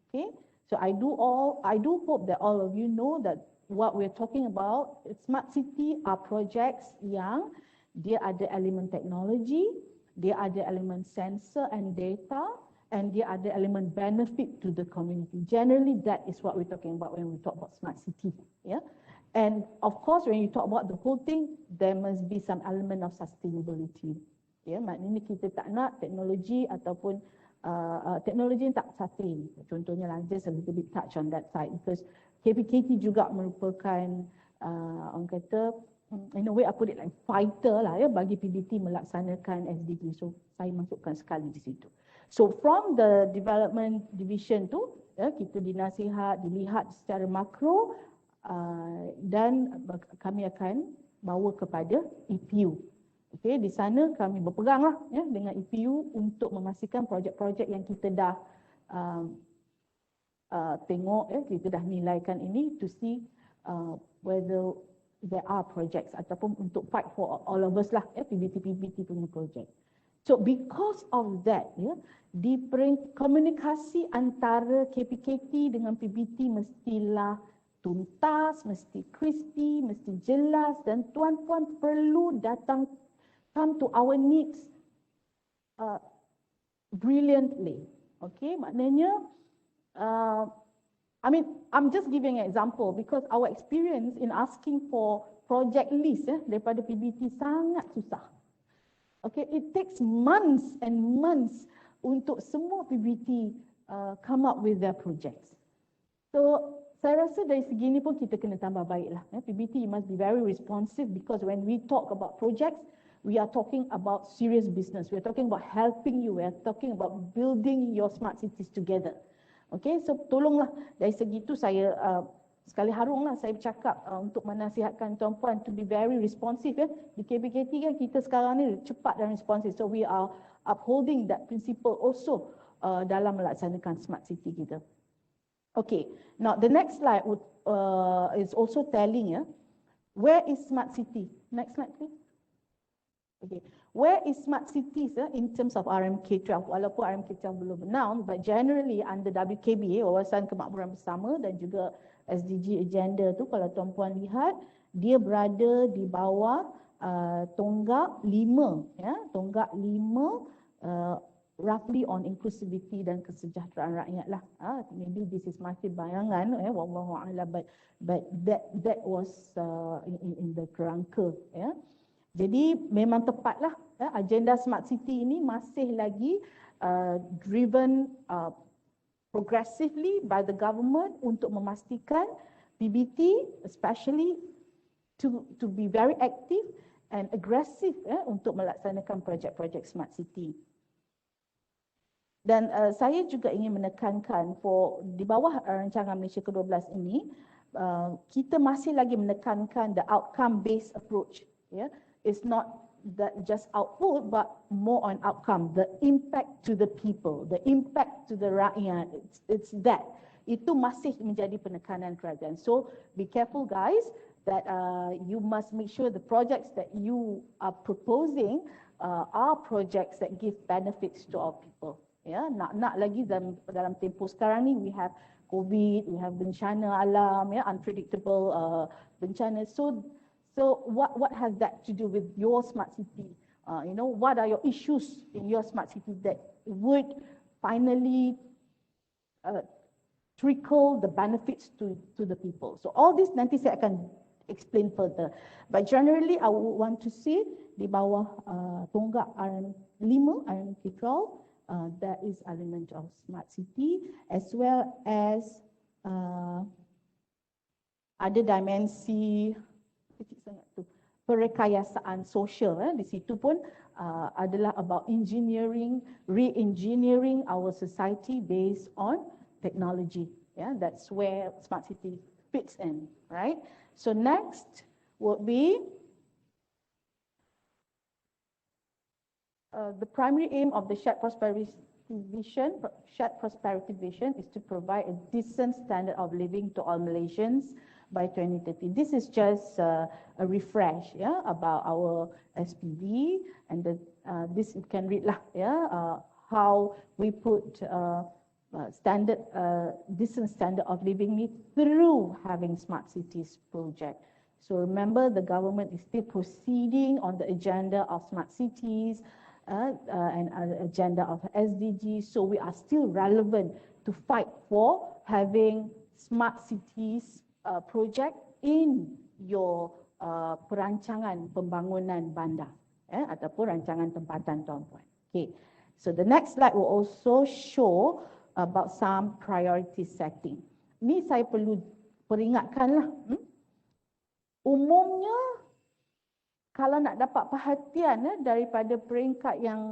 Okay, so I do hope that all of you know that what we're talking about, smart city are projects yang dia ada elemen teknologi, dia ada elemen sensor and data, and dia ada elemen benefit to the community. Generally, that is what we're talking about when we talk about smart city. And of course, when you talk about the whole thing, there must be some element of sustainability. Maknanya kita tak nak teknologi ataupun teknologi yang tak sustain. Contohnya lah, just a little bit touch on that side, because KPKT juga merupakan orang kata in a way I put it like fighter lah ya bagi PBT melaksanakan SDG. So saya masukkan sekali di situ. So from the development division tu ya, kita dinasihat, dilihat secara makro dan kami akan bawa kepada EPU. Okey, di sana kami berpeganglah ya dengan EPU untuk memastikan projek-projek yang kita dah tengok ya, kita dah nilaikan ini to see whether there are projects ataupun untuk fight for all of us lah ya, PBT punya projek. So because of that ya, di komunikasi antara KPKT dengan PBT mestilah tuntas, mesti crispy, mesti jelas dan tuan-tuan perlu datang come to our needs brilliantly. Okay, maknanya I mean, I'm just giving an example because our experience in asking for project list daripada PBT sangat susah. Okay, it takes months and months untuk semua PBT come up with their projects. So, saya rasa dari segi ini pun kita kena tambah baiklah. PBT must be very responsive because when we talk about projects, we are talking about serious business. We are talking about helping you. We are talking about building your smart cities together. Okay, so tolonglah dari segi itu saya sekali harunglah saya bercakap untuk menasihatkan tuan-puan to be very responsive ya. Di KPKT kan kita sekarang ni cepat dan responsif. So we are upholding that principle also dalam melaksanakan smart city kita. Okay, now the next slide would, is also telling ya, where is smart city? Next slide please. Okay, where is smart cities in terms of RMK12? Walaupun RMK12 belum announced, but generally under WKB, Wawasan Kemakmuran Bersama dan juga SDG agenda tu kalau tuan-puan lihat, dia berada di bawah tonggak 5 ya, tonggak 5 roughly on inclusivity dan kesejahteraan rakyat lah. Maybe this is masih bayangan wallahu a'lam, but that was in the kerangka ya. Jadi memang tepatlah agenda smart city ini masih lagi driven progressively by the government untuk memastikan PBT especially to be very active and aggressive untuk melaksanakan projek-projek smart city. Dan saya juga ingin menekankan di bawah rancangan Malaysia ke-12 ini kita masih lagi menekankan the outcome based approach ya. It's not that just output but more on outcome, the impact to the people, the impact to the rakyat. It's that. Itu masih menjadi penekanan kerajaan. So be careful guys that you must make sure the projects that you are proposing are projects that give benefits to our people. Ya, nak lagi dalam tempoh sekarang ni we have COVID, we have bencana alam ya, unpredictable bencana. So what has that to do with your smart city? You know, what are your issues in your smart city that would finally trickle the benefits to the people? So all this nanti saya akan explain further. But generally I would want to see di bawah tonggak RM5, RM12, that is element of smart city as well as ada dimensi perekayasaan sosial. Di situ pun adalah about engineering, re-engineering our society based on technology. Yeah, that's where smart city fits in, right? So next would be the primary aim of the shared prosperity vision is to provide a decent standard of living to all Malaysians by 2030. This is just a refresh about our SPV, and this you can read lah how we put decent standard of living through having smart cities project. So remember, the government is still proceeding on the agenda of smart cities and agenda of SDG. So we are still relevant to fight for having smart cities project in your perancangan pembangunan bandar ataupun rancangan tempatan tuan-puan. Okay, so the next slide will also show about some priority setting. Ni saya perlu peringatkanlah. Umumnya kalau nak dapat perhatian daripada peringkat yang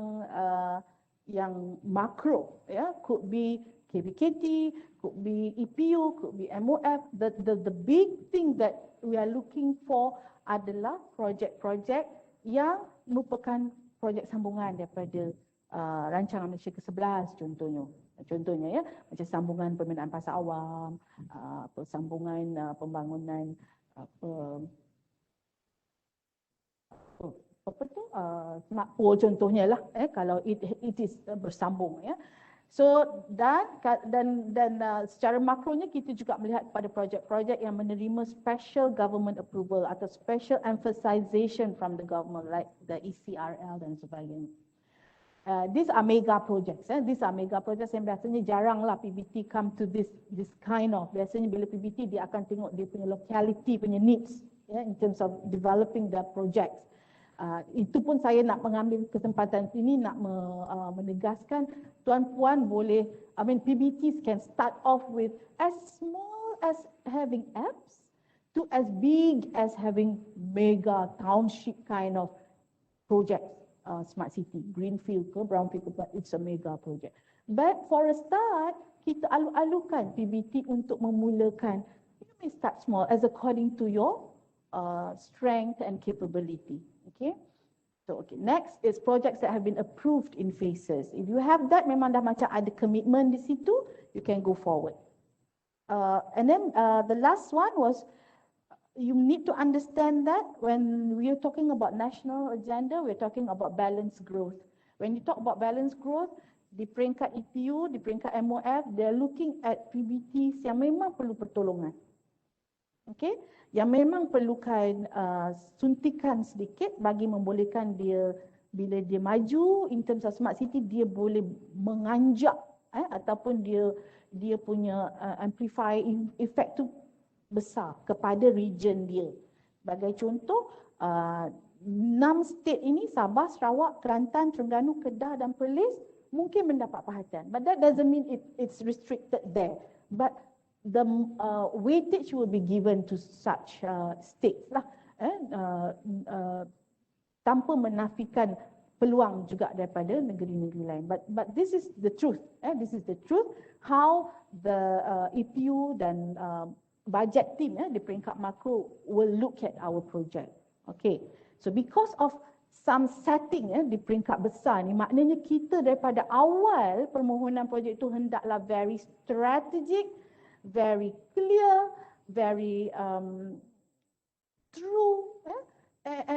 makro, could be KPKT, could be EPU, could be MOF. The big thing that we are looking for adalah projek-projek yang merupakan projek sambungan daripada rancangan Malaysia ke-11 contohnya. Contohnya macam sambungan pembinaan pasar awam, sambungan pembangunan smart pole contohnya lah, kalau it is bersambung. So dan secara makronya kita juga melihat pada projek-projek yang menerima special government approval atau special emphasization from the government like the ECRL dan sebagainya. These are mega projects. These are mega projects yang biasanya jaranglah PBT come to this kind of. Biasanya bila PBT dia akan tengok dia punya locality punya needs, in terms of developing the projects. Itu pun saya nak mengambil kesempatan ini nak menegaskan tuan-puan boleh, PBTs can start off with as small as having apps to as big as having mega township kind of projects. Smart city, greenfield ke brownfield ke, but it's a mega project. But for a start, kita alu-alukan PBT untuk memulakan. You may start small as according to your strength and capability. Okay. So next is projects that have been approved in phases. If you have that, memang dah macam ada commitment di situ, you can go forward. And then the last one was, you need to understand that when we are talking about national agenda, we're talking about balanced growth. When you talk about balanced growth, di peringkat EPU, di peringkat MOF, they're looking at PBTs yang memang perlu pertolongan. Okay, yang memang perlukan suntikan sedikit bagi membolehkan dia, bila dia maju in terms of smart city, dia boleh menganjak ataupun dia punya amplify effect tu besar kepada region dia. Sebagai contoh, 6 state ini, Sabah, Sarawak, Kelantan, Terengganu, Kedah dan Perlis mungkin mendapat perhatian. But that doesn't mean it's restricted there. But the weightage will be given to such states lah, tanpa menafikan peluang juga daripada negeri-negeri lain. But this is the truth. This is the truth how the EPU dan budget team di peringkat makro will look at our project. Okay, so because of some setting di peringkat besar ni, maknanya kita daripada awal permohonan projek itu hendaklah very strategic, very clear, very true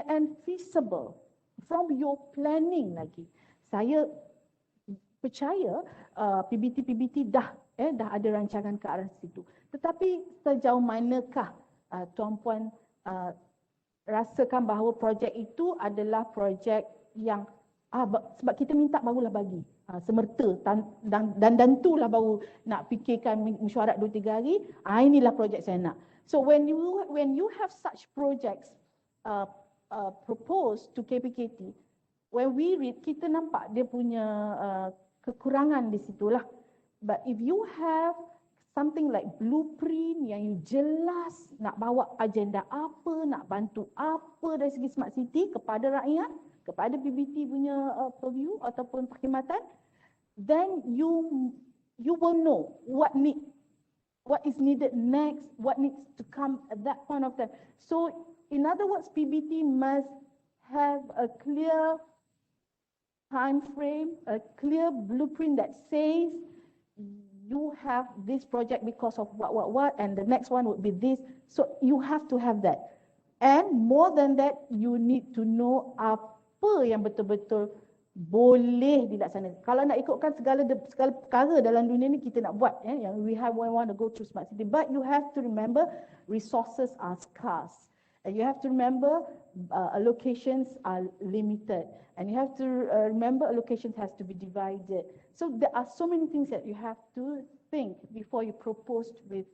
and feasible from your planning lagi. Saya percaya PBT dah ada rancangan ke arah situ. Tetapi sejauh manakah tuan-puan rasakan bahawa projek itu adalah projek yang sebab kita minta barulah bagi semerta dan tulah baru nak fikirkan mesyuarat 2-3 hari, inilah projek saya nak. So when you have such projects proposed to KPKT, when we read, kita nampak dia punya kekurangan di situlah. But if you have something like blueprint yang you jelas nak bawa agenda apa, nak bantu apa dari segi smart city kepada rakyat, kepada PBT punya purview ataupun perkhidmatan, then you will know what is needed next, what needs to come at that point of time. So in other words, PBT must have a clear time frame, a clear blueprint that says you have this project because of what, and the next one would be this. So you have to have that. And more than that, you need to know apa yang betul-betul boleh dilaksanakan. Kalau nak ikutkan segala perkara dalam dunia ni kita nak buat, yang we want to go through smart city, but you have to remember resources are scarce, and you have to remember allocations are limited, and you have to remember allocations has to be divided. So there are so many things that you have to think before you propose with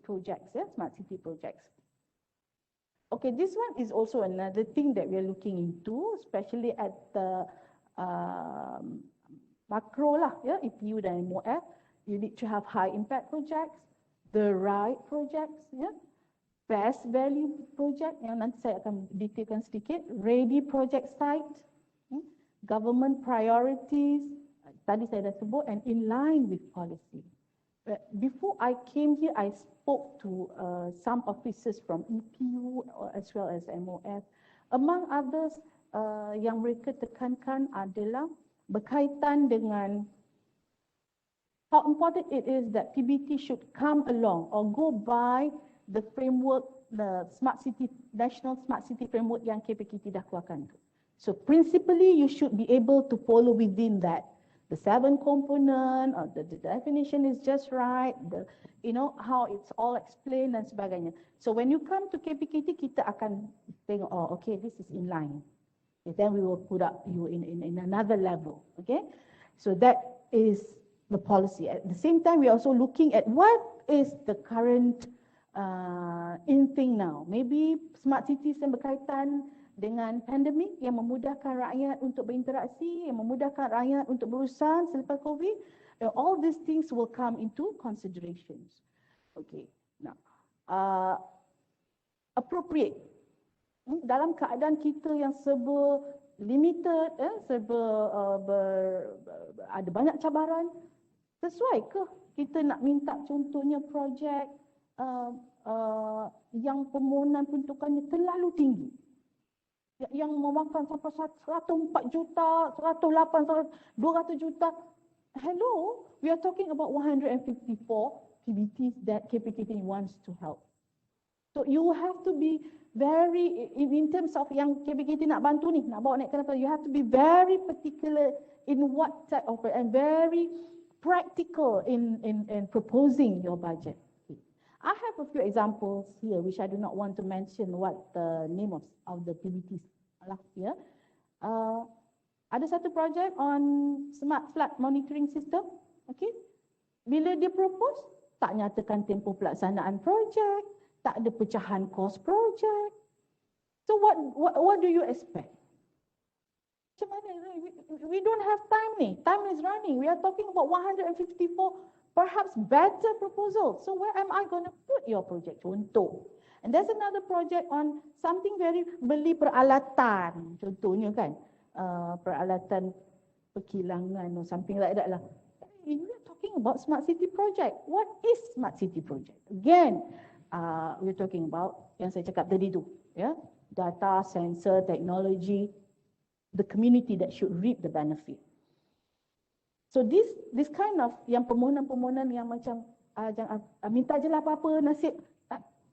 projects, smart city projects. Okay, this one is also another thing that we are looking into, especially at the macro lah, EPU dan MOF. You need to have high impact projects, the right projects, ya, best value project yang nanti saya akan detailkan sedikit, ready project site, government priorities, tadi saya dah sebut, and in line with policy. Before I came here, I spoke to some officers from EPU as well as MOF. Among others, yang mereka tekankan adalah berkaitan dengan how important it is that PBT should come along or go by the framework, the smart city, national smart city framework yang KPKT dah keluarkan. So principally, you should be able to follow within that. The 7 component, or the definition is just right, the, you know, how it's all explained dan sebagainya. So when you come to KPKT, kita akan tengok, oh, okay, this is in line. Okay, then we will put up you in another level. Okay, so that is the policy. At the same time, we are also looking at what is the current in thing now. Maybe smart cities yang berkaitan dengan pandemik yang memudahkan rakyat untuk berinteraksi, yang memudahkan rakyat untuk berurusan selepas COVID. All these things will come into considerations. Okay, now appropriate. Dalam keadaan kita yang serba limited, serba ada banyak cabaran, sesuai ke kita nak minta contohnya projek yang permohonan peruntukannya terlalu tinggi, yang memakan sampai 104 juta, 108, 200 juta. Hello, we are talking about 154 PBTs that KPKT wants to help. So you have to be very, in terms of yang KPKT nak bantu ni, nak bawa naik kenapa, you have to be very particular in what type of, and very practical in proposing your budget. I have a few examples here which I do not want to mention what the name of the PBTs are here. Ada satu project on smart flood monitoring system. Okay, bila dia propose, tak nyatakan tempoh pelaksanaan projek, tak ada pecahan kos projek. So what do you expect? Macam mana? We don't have time ni. Time is running. We are talking about 154 perhaps better proposal. So where am I going to put your project? Contoh. And there's another project on something very, beli peralatan. Contohnya kan, peralatan perkilangan or something like that lah. We are talking about smart city project. What is smart city project? Again, we're talking about yang saya cakap tadi tu, ya, data, sensor, technology, the community that should reap the benefit. So this kind of yang permohonan-permohonan yang macam minta je lah apa-apa nasib,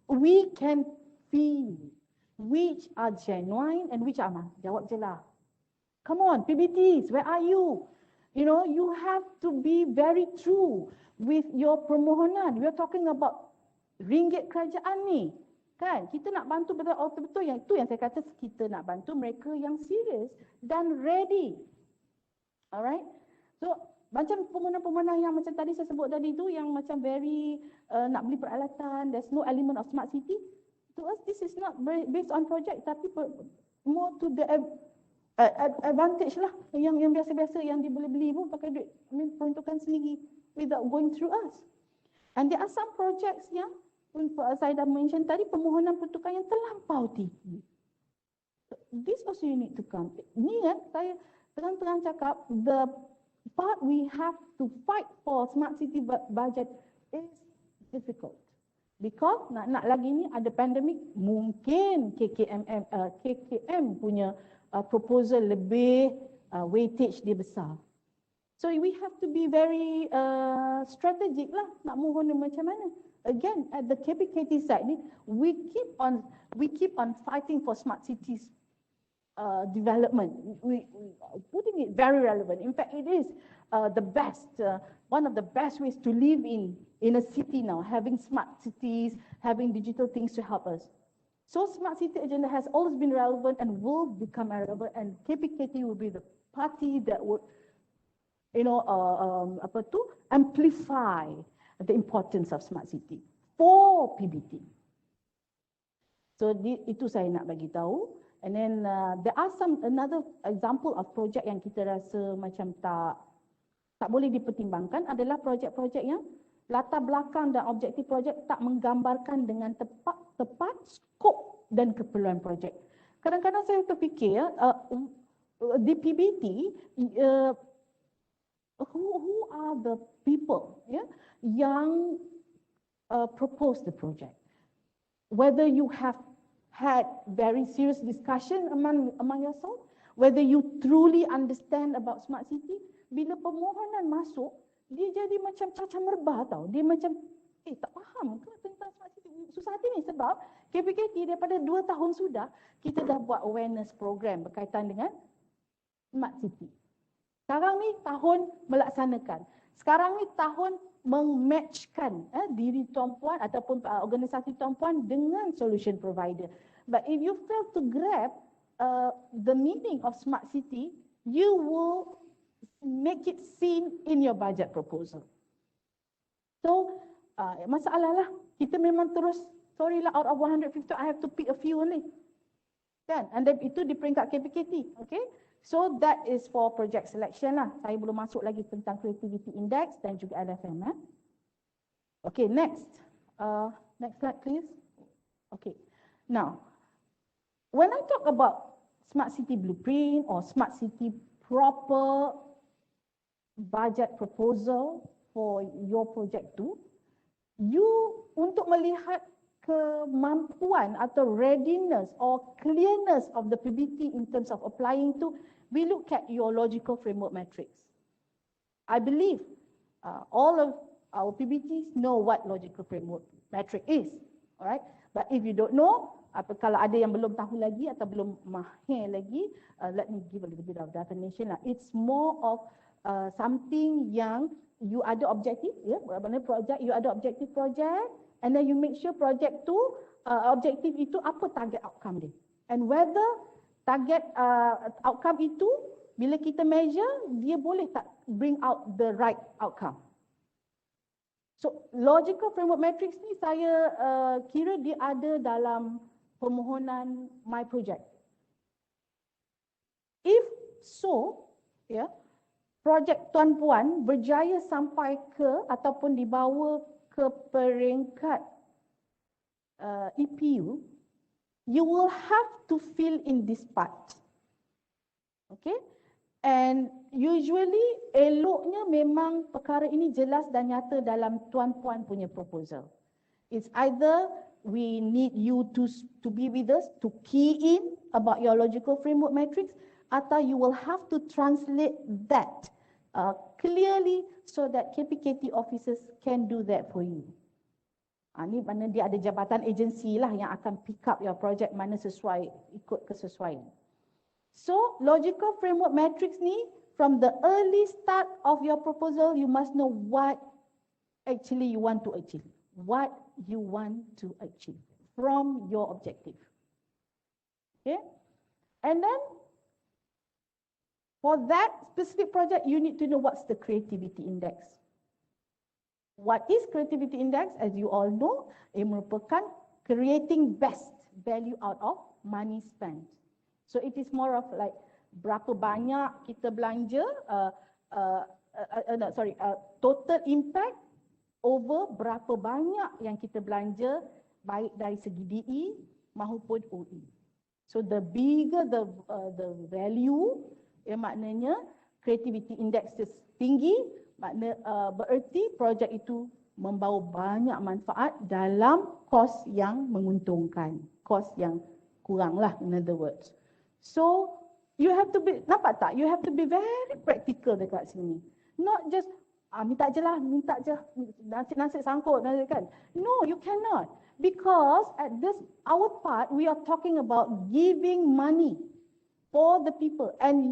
we can feel which are genuine and which are jawab je lah. Come on, PBTs, where are you? You know, you have to be very true with your permohonan. We are talking about ringgit kerajaan ni. Kan, kita nak bantu betul-betul, yang itu yang saya kata, kita nak bantu mereka yang serius dan ready. Alright? So, macam permohonan-permohonan yang macam tadi saya sebut tadi tu, yang macam very nak beli peralatan, there's no element of smart city. To us, this is not based on project, tapi more to the advantage lah. Yang biasa-biasa yang dia boleh beli pun pakai duit peruntukan sendiri without going through us. And there are some projects yang saya dah mention tadi, permohonan peruntukan yang terlampau tinggi. This also you need to come. Ni kan, saya terang-terang cakap, the part we have to fight for smart city budget is difficult. Because nak lagi ni ada pandemik, mungkin KKM punya proposal lebih weightage dia besar. So we have to be very strategic lah nak mohon macam mana. Again, at the KPKT side ni, we keep on fighting for smart cities development. We putting it very relevant. In fact, it is the best, one of the best ways to live in a city now, having smart cities, having digital things to help us. So smart city agenda has always been relevant and will become relevant, and KPKT will be the party that would, you know, amplify the importance of smart city for PBT. So itu saya nak bagi tahu. And then there are another example of project yang kita rasa macam tak boleh dipertimbangkan adalah projek-projek yang latar belakang dan objektif projek tak menggambarkan dengan tepat skop dan keperluan projek. Kadang-kadang saya terfikir di PBT, who are the people yang propose the project? Whether you have had very serious discussion among yourself, whether you truly understand about smart city, bila permohonan masuk, dia jadi macam cacah merbah tau. Dia macam, tak faham ke tentang smart city? Susah hati ni sebab KPKT daripada 2 tahun sudah, kita dah buat awareness program berkaitan dengan smart city. Sekarang ni tahun melaksanakan. Sekarang ni tahun meng-matchkan diri tuan-puan ataupun organisasi tuan-puan dengan solution provider. But if you fail to grab the meaning of smart city, you will make it seen in your budget proposal. So, masalah lah. Kita memang terus, sorry lah, out of 150, I have to pick a few only. Kan? And then itu di peringkat KPKT. Okay? So, that is for project selection lah. Saya belum masuk lagi tentang creativity index dan juga LFM. Okay, next. Next slide, please. Okay. Now, when I talk about smart city blueprint or smart city proper budget proposal for your project tu, you untuk melihat kemampuan atau readiness or clearness of the PBT in terms of applying to, we look at your logical framework matrix. I believe all of our PBTs know what logical framework matrix is, alright? But if you don't know, kalau ada yang belum tahu lagi atau belum mahir lagi, let me give a little bit of definition lah. It's more of something yang you ada objektif, project, you ada objektif project, and then you make sure project tu, objektif itu apa target outcome dia. And whether target outcome itu, bila kita measure, dia boleh tak bring out the right outcome. So, logical framework matrix ni saya kira dia ada dalam permohonan my project. If so, projek tuan-puan berjaya sampai ke ataupun dibawa ke peringkat EPU, you will have to fill in this part. Okay? And usually eloknya memang perkara ini jelas dan nyata dalam tuan-puan punya proposal. It's either we need you to be with us to key in about your logical framework matrix, atau you will have to translate that clearly so that KPKT officers can do that for you. Ini mana dia ada jabatan agensi lah yang akan pick up your project mana sesuai, ikut kesesuaian. So, logical framework matrix ni, from the early start of your proposal, you must know what actually you want to achieve. What you want to achieve from your objective. Okay? And then, for that specific project, you need to know what's the creativity index. What is creativity index? As you all know, it merupakan creating best value out of money spent. So it is more of like berapa banyak kita belanja, total impact over berapa banyak yang kita belanja baik dari segi DE maupun OE. So the bigger the value, maknanya creativity index tinggi, bererti projek itu membawa banyak manfaat dalam kos yang menguntungkan, kos yang kurang lah, in other words. So you have to be, nampak tak? You have to be very practical dekat sini. Not just minta je lah, nasi sangkut kan. No, you cannot. Because at this, our part, we are talking about giving money for the people, and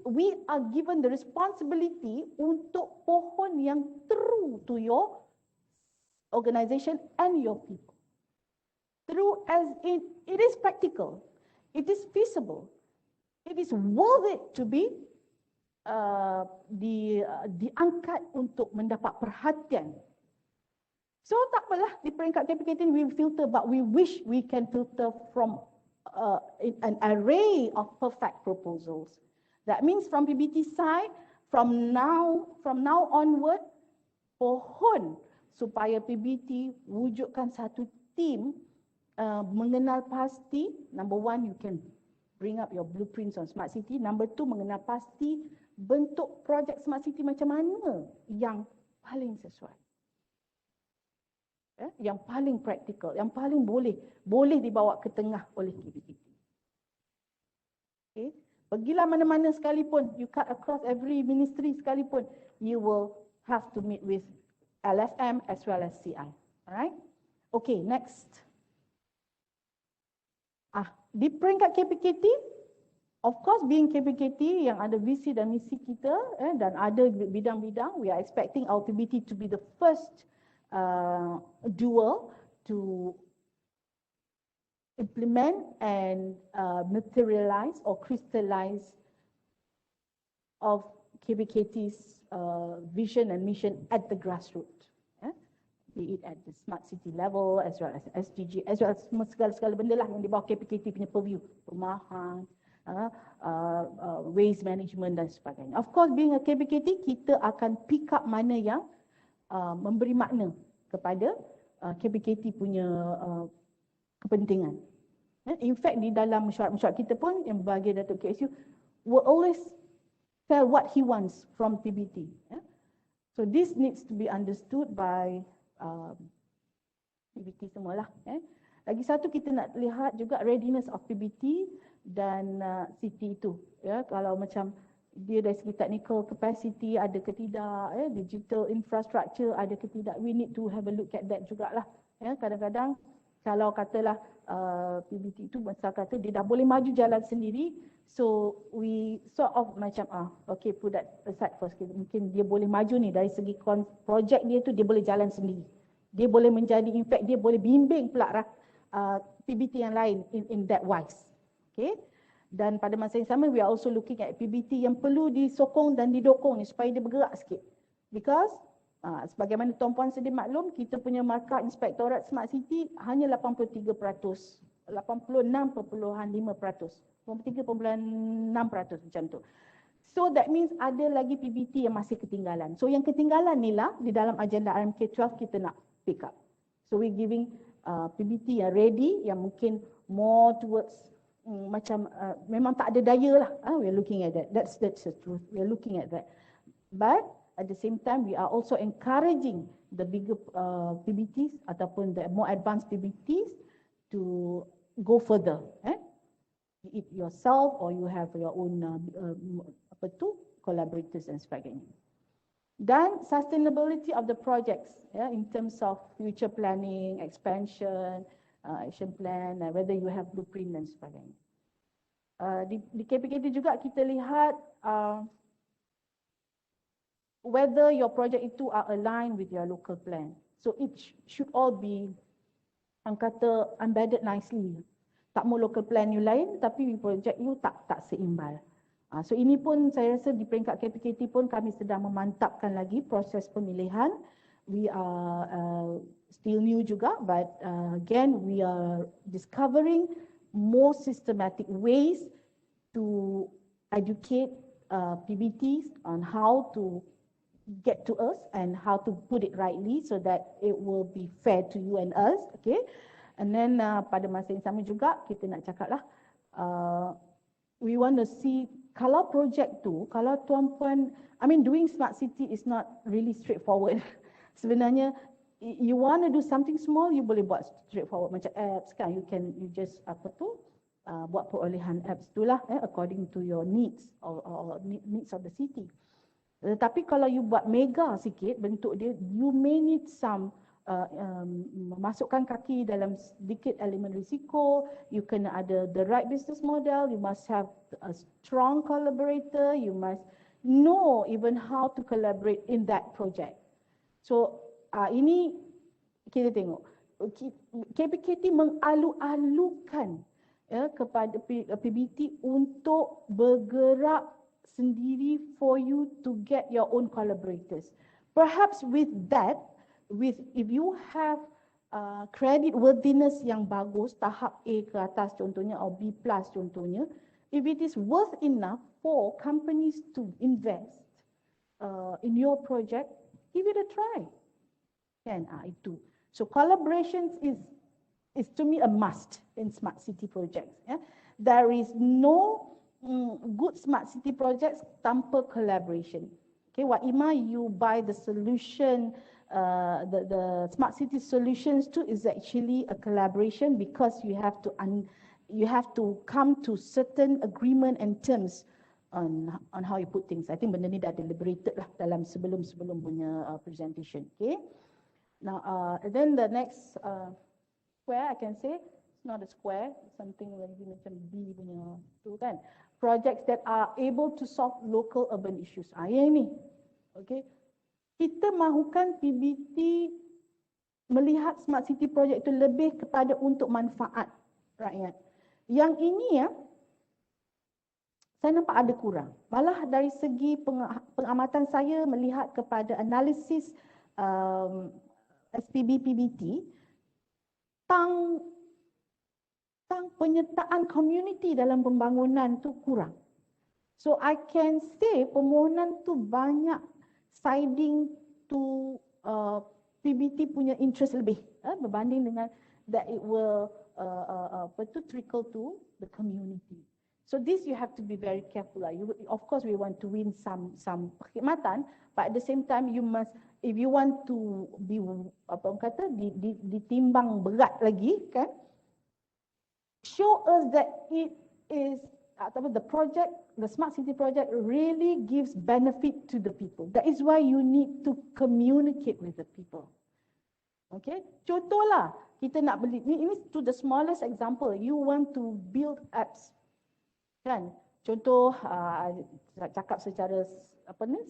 we are given the responsibility untuk pohon yang true to your organization and your people. True as in, it is practical, it is feasible, it is worth it to be diangkat untuk mendapat perhatian. So tak apalah, di peringkat KPKT we filter, but we wish we can filter from an array of perfect proposals. That means from PBT side, from now onward, pohon supaya PBT wujudkan satu tim mengenal pasti, number one, you can bring up your blueprints on smart city. Number two, mengenal pasti bentuk projek smart city macam mana yang paling sesuai, yang paling praktikal, yang paling boleh dibawa ke tengah oleh KPKT. Okay. Pergilah mana-mana sekalipun, you cut across every ministry sekalipun, you will have to meet with LFM as well as CI. Alright? Okay, next. Di peringkat KPKT, of course being KPKT yang ada visi dan misi kita dan ada bidang-bidang, we are expecting our PBT to be the first dual to implement and materialize or crystallize of KPKT's vision and mission at the grassroots, be it at the smart city level as well as SDG, as well as segala-segala benda lah yang di bawah KPKT punya purview, perumahan, waste management dan sebagainya. Of course, being a KPKT, kita akan pick up mana yang memberi makna kepada KPKT punya kepentingan. In fact, di dalam mesyuarat-mesyuarat kita pun yang bagi Datuk KSU will always tell what he wants from PBT. So this needs to be understood by PBT semualah. Lagi satu, kita nak lihat juga readiness of PBT dan city itu. Kalau macam dia dari segi technical capacity ada ke tidak, digital infrastructure ada ke tidak, we need to have a look at that jugalah. Kadang-kadang kalau katalah PBT itu misal kata dia dah boleh maju jalan sendiri, so we sort of macam okay, put that aside first. Mungkin dia boleh maju ni dari segi projek dia tu, dia boleh jalan sendiri, dia boleh menjadi, in fact dia boleh bimbing pula PBT yang lain in that wise. Okay. Dan pada masa yang sama, we are also looking at PBT yang perlu disokong dan didukung ni supaya dia bergerak sikit, because sebagaimana tuan-puan sedia maklum, kita punya markah Inspektorat Smart City hanya 83%, 86.5%, 83.6% macam tu. So that means ada lagi PBT yang masih ketinggalan. So yang ketinggalan ni lah di dalam agenda RMK12 kita nak pick up. So we giving PBT yang ready, yang mungkin more towards macam memang tak ada daya lah. We are looking at that. That's the truth. We are looking at that. But at the same time, we are also encouraging the bigger PBTs ataupun the more advanced PBTs to go further. Be it yourself or you have your own collaborators dan sebagainya. Dan sustainability of the projects, in terms of future planning, expansion, action plan, whether you have blueprint dan sebagainya. Di KPKT juga kita lihat whether your project itu are aligned with your local plan. So it should all be, orang kata, embedded nicely. Tak mau local plan you lain, tapi project you tak seimbang. So ini pun saya rasa di peringkat KPKT pun kami sedang memantapkan lagi proses pemilihan. We are still new juga, but again we are discovering more systematic ways to educate PBTs on how to get to us and how to put it rightly so that it will be fair to you and us. Okay. And then pada masa yang sama juga kita nak cakap lah, we want to see kalau projek tu, kalau tuan-puan, I mean doing smart city is not really straightforward. Sebenarnya you want to do something small, you boleh buat straightforward macam apps kan, you just buat perolehan apps itulah according to your needs or needs of the city. Tapi kalau you buat mega sikit bentuk dia, you may need some memasukkan kaki dalam sedikit elemen risiko, you kena ada the right business model, you must have a strong collaborator, you must know even how to collaborate in that project. So ini kita tengok KPKT mengalu-alukan kepada PBT untuk bergerak sendiri for you to get your own collaborators. Perhaps with that, if you have credit worthiness yang bagus, tahap A ke atas contohnya, or B plus contohnya, if it is worth enough for companies to invest in your project, give it a try. Kan? Itu. So collaborations is to me a must in smart city projects. Yeah? There is no good smart city projects tanpa collaboration. Okay, what Ima, you buy the solution, the smart city solutions too is actually a collaboration, because you have to come to certain agreement and terms on how you put things. I think benda ni dah deliberated lah dalam sebelum punya presentation. Okay. Now, and then the next square, I can say, it's not a square, something lagi macam B punya tu kan. Projects that are able to solve local urban issues. Yang ni, okay. Kita mahukan PBT melihat smart city project itu lebih kepada untuk manfaat rakyat. Yang ini ya, saya nampak ada kurang. Malah dari segi pengamatan saya melihat kepada analisis SPB PBT, tang penyertaan community dalam pembangunan tu kurang. So I can say permohonan tu banyak siding to PBT punya interest lebih berbanding dengan that it will trickle to the community. So this you have to be very careful. Of course we want to win some perkhidmatan, but at the same time you must, if you want to be ditimbang berat lagi kan, show us that it is the project, the smart city project really gives benefit to the people. That is why you need to communicate with the people. Okay, contohlah kita nak beli ini to the smallest example, you want to build apps kan, contoh cakap secara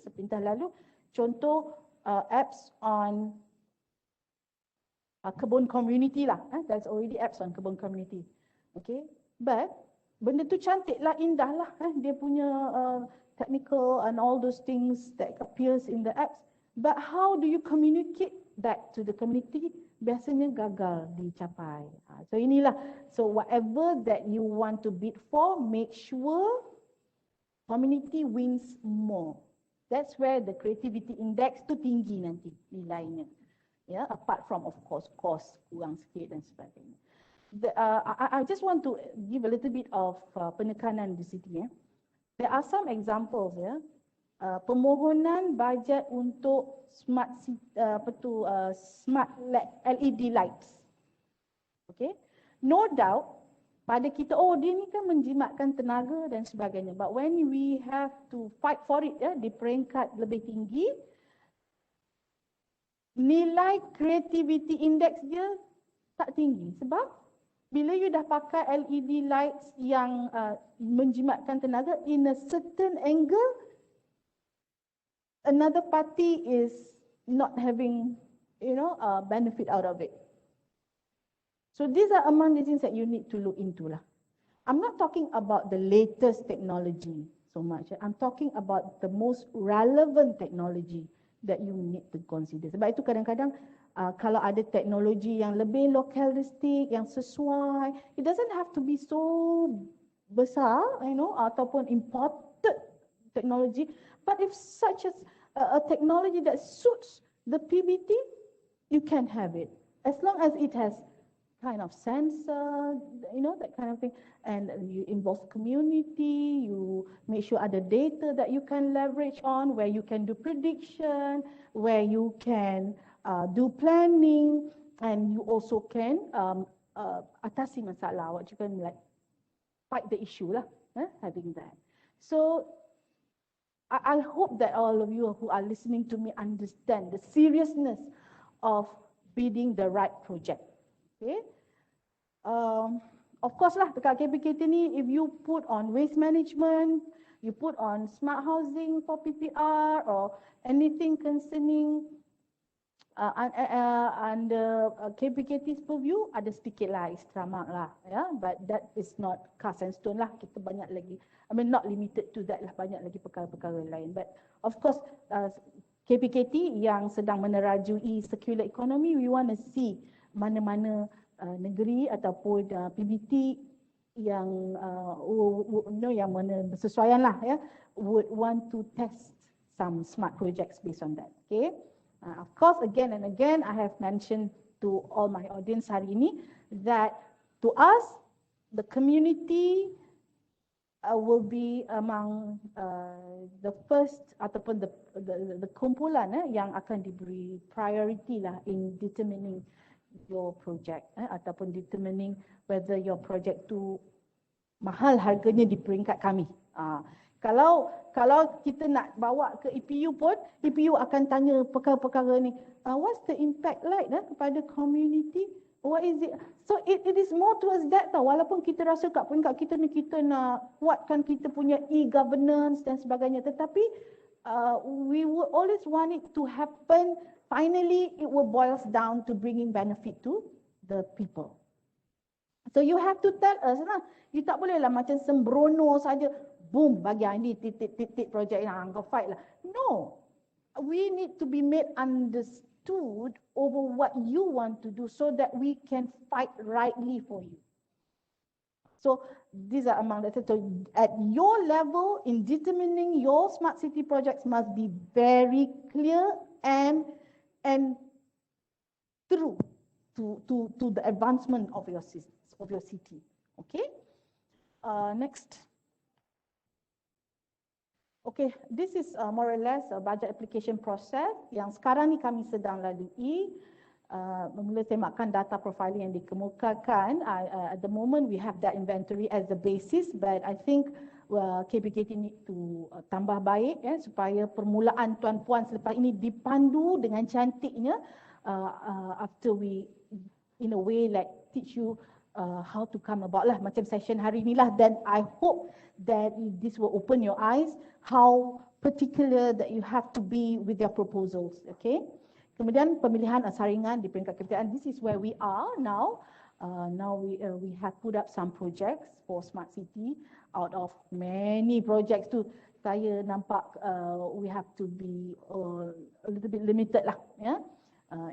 sepintas lalu, contoh apps on kebun community lah, there's already apps on kebun community. Okay, but benda tu cantik lah, indah lah, dia punya technical and all those things that appears in the apps, but how do you communicate that to the community? Biasanya gagal dicapai. So inilah, so whatever that you want to bid for, make sure community wins more. That's where the creativity index tu tinggi nanti nilainya. Yeah, apart from of course cost kurang sikit dan sebagainya. I just want to give a little bit of penekanan di sini. There are some examples ya. Permohonan bajet untuk smart LED lights. Okay, no doubt pada kita, oh dia ni kan menjimatkan tenaga dan sebagainya. But when we have to fight for it ya, di peringkat lebih tinggi, nilai creativity index dia tak tinggi. Sebab bila you dah pakai LED lights yang menjimatkan tenaga in a certain angle, another party is not having, benefit out of it. So these are among the things that you need to look into lah. I'm not talking about the latest technology so much. I'm talking about the most relevant technology that you need to consider. Sebab itu kadang-kadang kalau ada teknologi yang lebih lokalistik, yang sesuai, it doesn't have to be so besar, ataupun imported technology, but if such as a technology that suits the PBT, you can have it. As long as it has kind of sensor, that kind of thing, and you involve community, you make sure ada data that you can leverage on, where you can do prediction, where you can do planning, and you also can atasi masalah, what you can like fight the issue lah, having that. So I hope that all of you who are listening to me understand the seriousness of bidding the right project. Okay. Of course lah, dekat KPKT ni, if you put on waste management, you put on smart housing for PPR or anything concerning under KPKT's purview, ada sedikit lah istirahat lah, but that is not cast and stone lah. Kita banyak lagi, not limited to that lah, banyak lagi perkara-perkara lain. But of course, KPKT yang sedang menerajui circular economy, we want to see mana-mana negeri ataupun PBT yang yang mana bersesuaian lah, would want to test some smart projects based on that. Okay. Of course, again and again, I have mentioned to all my audience hari ini that to us, the community will be among the first ataupun the kumpulan yang akan diberi priority lah in determining your project ataupun determining whether your project tu mahal harganya di peringkat kami. Kalau kita nak bawa ke EPU pun, EPU akan tanya perkara-perkara ni. What's the impact like kepada community? What is it? So it is more towards that tau. Walaupun kita rasa kat peringkat kita ni kita nak kuatkan kita punya e-governance dan sebagainya. Tetapi we would always want it to happen. Finally, it will boils down to bringing benefit to the people. So you have to tell us lah. You tak boleh lah macam sembrono saja. Boom, bagi ini titik projek yang kau fight lah. No. We need to be made understood over what you want to do so that we can fight rightly for you. So these are among the things. So at your level in determining your smart city projects must be very clear and true to the advancement of your city. Okay. Next. Okay, this is more or less a budget application process yang sekarang ni kami sedang lalui. Mula semakkan data profiling yang dikemukakan. At the moment we have that inventory as the basis, but I think KPKT need to tambah baik supaya permulaan tuan-puan selepas ini dipandu dengan cantiknya after we in a way like teach you how to come about lah macam session hari ni lah. Then I hope that this will open your eyes how particular that you have to be with your proposals. Okay. Kemudian pemilihan saringan di peringkat kerjaan. This is where we are now. Now we have put up some projects for smart city. Out of many projects tu, saya nampak we have to be a little bit limited lah, ya.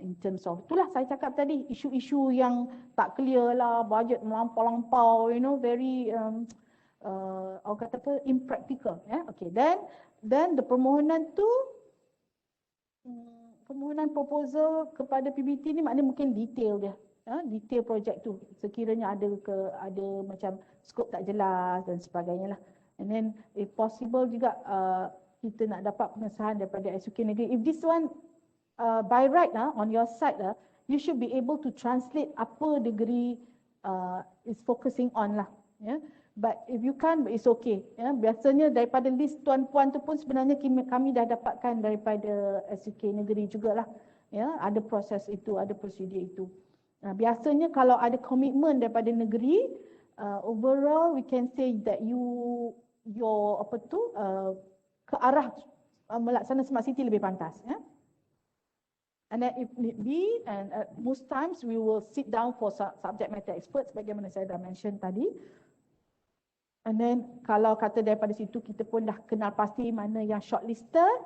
In terms of, itulah saya cakap tadi, isu-isu yang tak clear lah, budget melampau-lampau, very orang kata apa, impractical, ya. Okay, then the permohonan tu, permohonan proposal kepada PBT ni maknanya mungkin detail dia, detail projek tu, sekiranya ada macam skop tak jelas dan sebagainya lah. And then if possible juga kita nak dapat pengesahan daripada SUK negeri. If this one by right on your side you should be able to translate apa degree is focusing on lah, ya. But if you can't, it's okay, ya. Biasanya daripada list tuan-puan tu pun sebenarnya kami dah dapatkan daripada SUK negeri jugalah, ya. Ada proses itu, ada prosedur itu. Biasanya kalau ada komitmen daripada negeri, overall we can say that your apa tu ke arah melaksana smart city lebih pantas, ya. And then if need be, and most times we will sit down for subject matter experts, bagaimana saya dah mention tadi. And then kalau kata daripada situ kita pun dah kenal pasti mana yang shortlisted,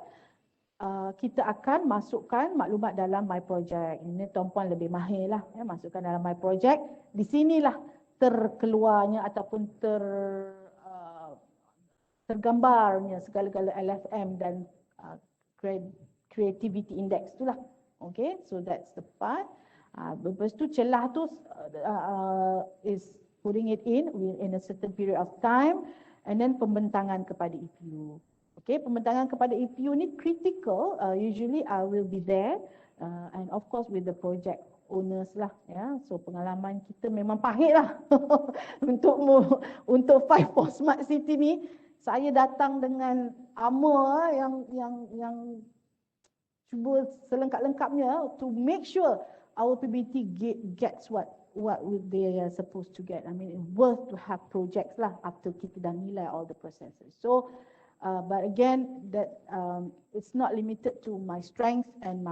kita akan masukkan maklumat dalam My Project. Ini tuan-puan lebih mahir lah, ya, masukkan dalam My Project. Di sinilah terkeluarnya ataupun tergambarnya segala-gala LFM dan creativity index itulah. Okay, so that's the part. Lepas tu celah tu is putting it in a certain period of time, and then pembentangan kepada EPU. Okay, pembentangan kepada EPU ni critical. Usually I will be there, and of course with the project owners lah, ya. So pengalaman kita memang pahit lah untuk fight for smart city ni. Saya datang dengan armor yang cuba selengkap-lengkapnya to make sure our PBT gets what they are supposed to get. I mean, it's worth to have projects lah after kita dah nilai all the processes. So, but again, that it's not limited to my strength and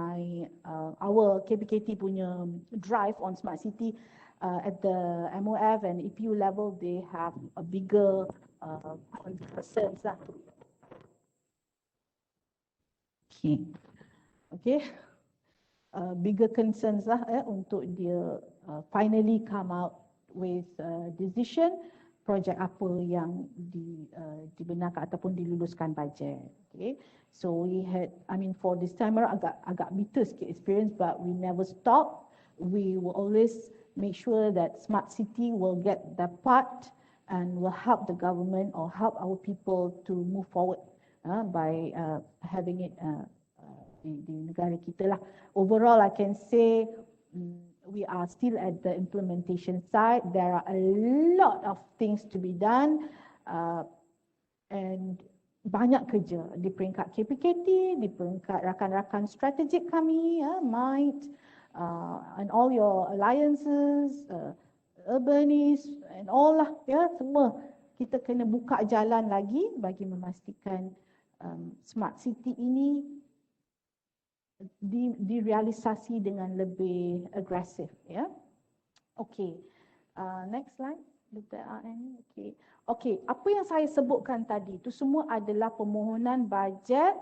our KPKT punya drive on smart city. At the MOF and EPU level, they have a bigger concerns lah. Okay. Bigger concerns lah untuk dia finally come out with decision projek apa yang dibenarkan ataupun diluluskan bajet. Okay, so we had, I mean, for this time around agak bitter sikit experience, but we never stop. We will always make sure that smart city will get their part and will help the government or help our people to move forward by having it di negara kita lah. Overall, I can say we are still at the implementation side. There are a lot of things to be done and banyak kerja di peringkat KPKT, di peringkat rakan-rakan strategik kami, MIND, and all your alliances, URBANICE and all lah, ya, semua kita kena buka jalan lagi bagi memastikan smart city ini direalisasi dengan lebih agresif, ya. Okay, next slide. Okay, apa yang saya sebutkan tadi itu semua adalah permohonan bajet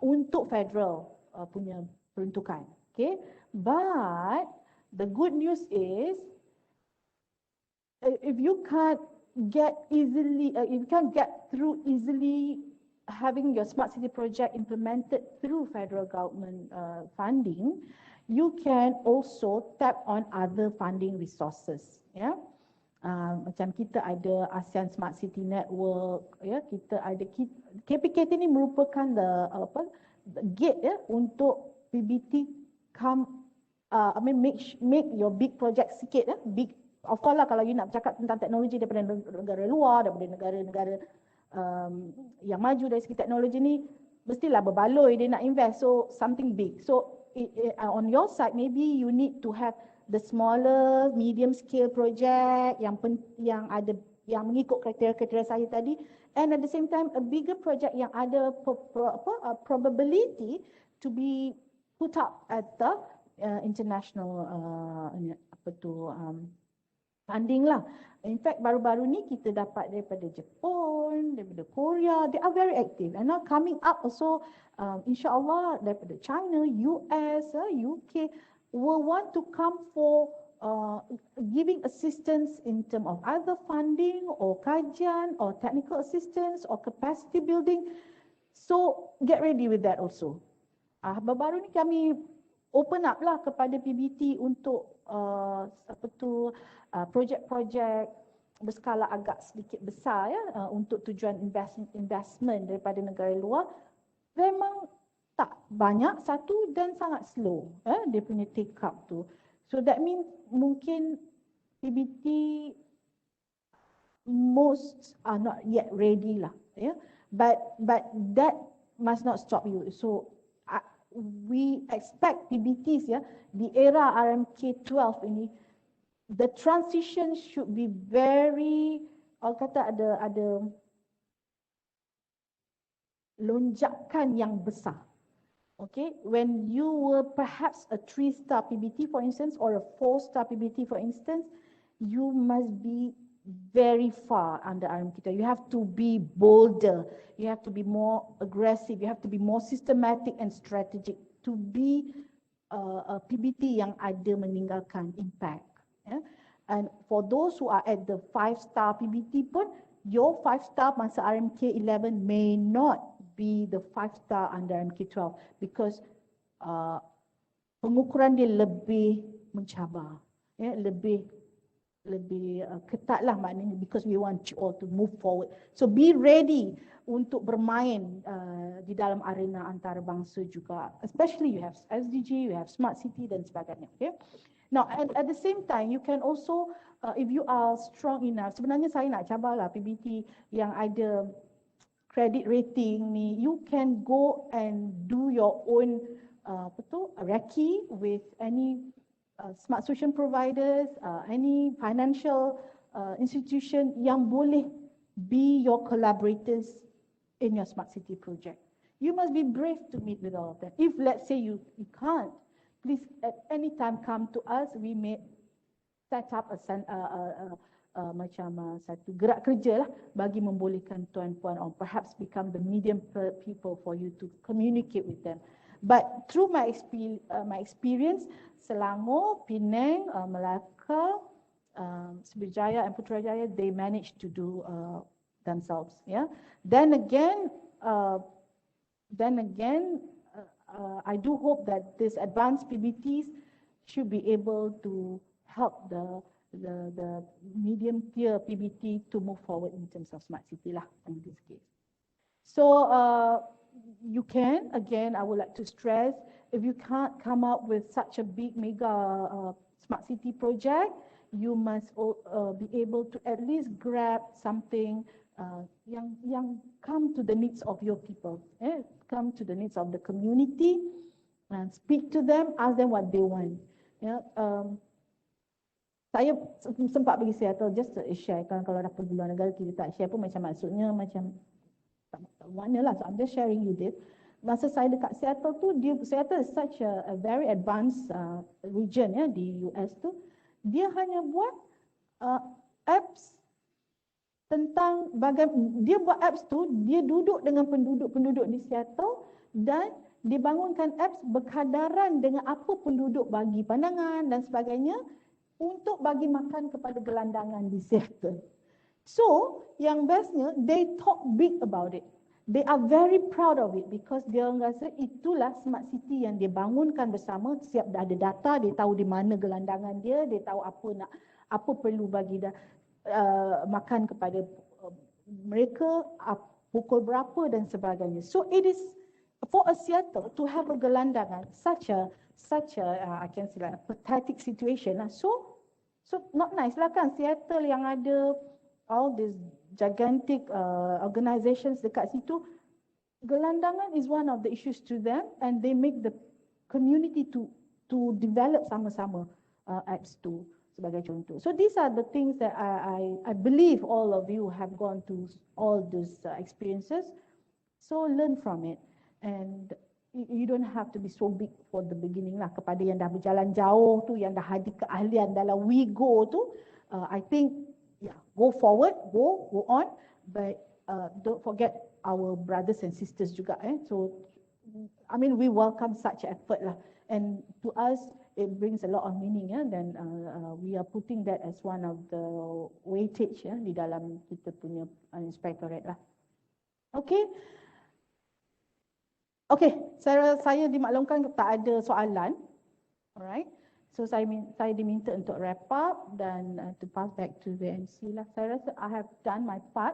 untuk federal punya peruntukan. Okay, but the good news is if you can't get easily, if you can't get through easily having your smart city project implemented through federal government funding, you can also tap on other funding resources. Ya. Macam kita ada ASEAN Smart City Network, ya, kita ada KPKT ni merupakan the gate ya untuk PBT come make your big project sikit ya, big. Of course lah kalau you nak bercakap tentang teknologi daripada negara luar, daripada negara-negara yang maju dari segi teknologi ni, mestilah berbaloi dia nak invest, so something big. So on your side maybe you need to have the smaller medium scale project yang mengikut kriteria-kriteria saya tadi, and at the same time a bigger project yang ada probability to be put up at the international funding lah. In fact baru-baru ni kita dapat daripada Jepun, daripada Korea, they are very active and now coming up also insyaAllah daripada China, US, UK will want to come for giving assistance in terms of either funding or kajian or technical assistance or capacity building. So get ready with that also. Baru-baru ni kami open up lah kepada PBT untuk projek-projek berskala agak sedikit besar ya, untuk tujuan investment daripada negara luar. Memang tak banyak satu dan sangat slow dia punya take up tu. So that means mungkin PBT most are not yet ready lah ya. But that must not stop you. So we expect PBTs ya di era RMK 12 ini, the transition should be very, orang kata ada lonjakan yang besar. Okay, when you were perhaps a 3-star PBT for instance or a 4-star PBT for instance, you must be very far under RMK. You have to be bolder, you have to be more aggressive, you have to be more systematic and strategic to be a PBT yang ada meninggalkan impact. Yeah? And for those who are at the 5-star PBT pun, your 5-star masa RMK 11 may not be the 5-star under RMK 12 because pengukuran dia lebih mencabar, ya, lebih ketat lah maknanya, because we want you all to move forward. So be ready untuk bermain di dalam arena antarabangsa juga, especially you have SDG, you have smart city dan sebagainya. Okay? Now at the same time you can also if you are strong enough, sebenarnya saya nak cabarlah PBT yang ada credit rating ni, you can go and do your own recce with any smart solution providers, any financial institution yang boleh be your collaborators in your smart city project. You must be brave to meet with all of them. If let's say you can't, please at any time come to us. We may set up satu gerak kerja lah bagi membolehkan tuan-puan or perhaps become the medium people for you to communicate with them. But through my experience, Selangor, Penang, Melaka, Sriwijaya and Putrajaya, they managed to do themselves. Yeah. Then again, then again, I do hope that these advanced PBTs should be able to help the medium tier PBT to move forward in terms of smart city lah in this case. So you can, again, I would like to stress, if you can't come up with such a big mega smart city project, you must be able to at least grab something yang come to the needs of your people, come to the needs of the community, and speak to them, ask them what they want. Saya sempat pergi Seattle, just to share, kan, kalau dah pergi luar negara kita tak share pun macam maksudnya macam tak mana lah, so I'm just sharing you this. Masa saya dekat Seattle tu, Seattle is such a very advanced region di US tu, dia hanya buat apps tentang dia buat apps tu, dia duduk dengan penduduk-penduduk di Seattle dan dia bangunkan apps berkadaran dengan apa penduduk bagi pandangan dan sebagainya untuk bagi makan kepada gelandangan di Seattle. So, yang bestnya, they talk big about it. They are very proud of it because dia rasa itulah smart city yang dia bangunkan bersama, siap dah ada data, dia tahu di mana gelandangan dia tahu apa perlu bagi makan kepada mereka, pukul berapa dan sebagainya. So it is for a Seattle to have a gelandangan, such a I can say like a pathetic situation lah. So not nice lah kan, Seattle yang ada all these gigantic organizations dekat situ, gelandangan is one of the issues to them, and they make the community to develop sama-sama apps tu sebagai contoh. So these are the things that I believe all of you have gone to all these experiences. So learn from it, and you don't have to be so big for the beginning lah. Kepada yang dah berjalan jauh tu, yang dah ada keahlian dalam WeGo tu, I think go forward, go on, but don't forget our brothers and sisters juga. So I mean, we welcome such effort lah, and to us it brings a lot of meaning. Then we are putting that as one of the weightage di dalam kita punya inspectorate lah. Okay, saya dimaklumkan tak ada soalan. Alright, so saya diminta untuk wrap up dan to pass back to the MC lah. Saya rasa I have done my part.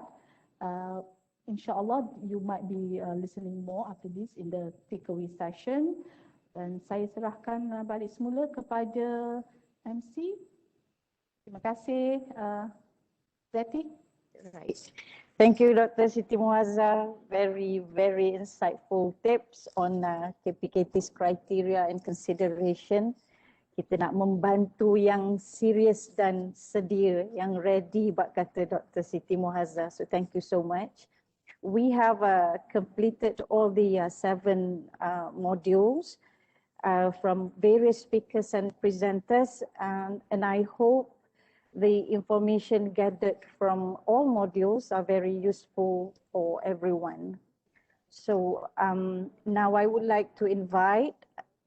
InsyaAllah you might be listening more after this in the takeaway session. Dan saya serahkan balik semula kepada MC. Terima kasih, Zeti. Right. Thank you, Dr. Siti Muazzah. Very, very insightful tips on KPKT's criteria and consideration. Kita nak membantu yang serius dan sedia, yang ready, bak kata Dr. Siti Muazzah. So thank you so much. We have completed all the 7 modules from various speakers and presenters, and I hope the information gathered from all modules are very useful for everyone. So now I would like to invite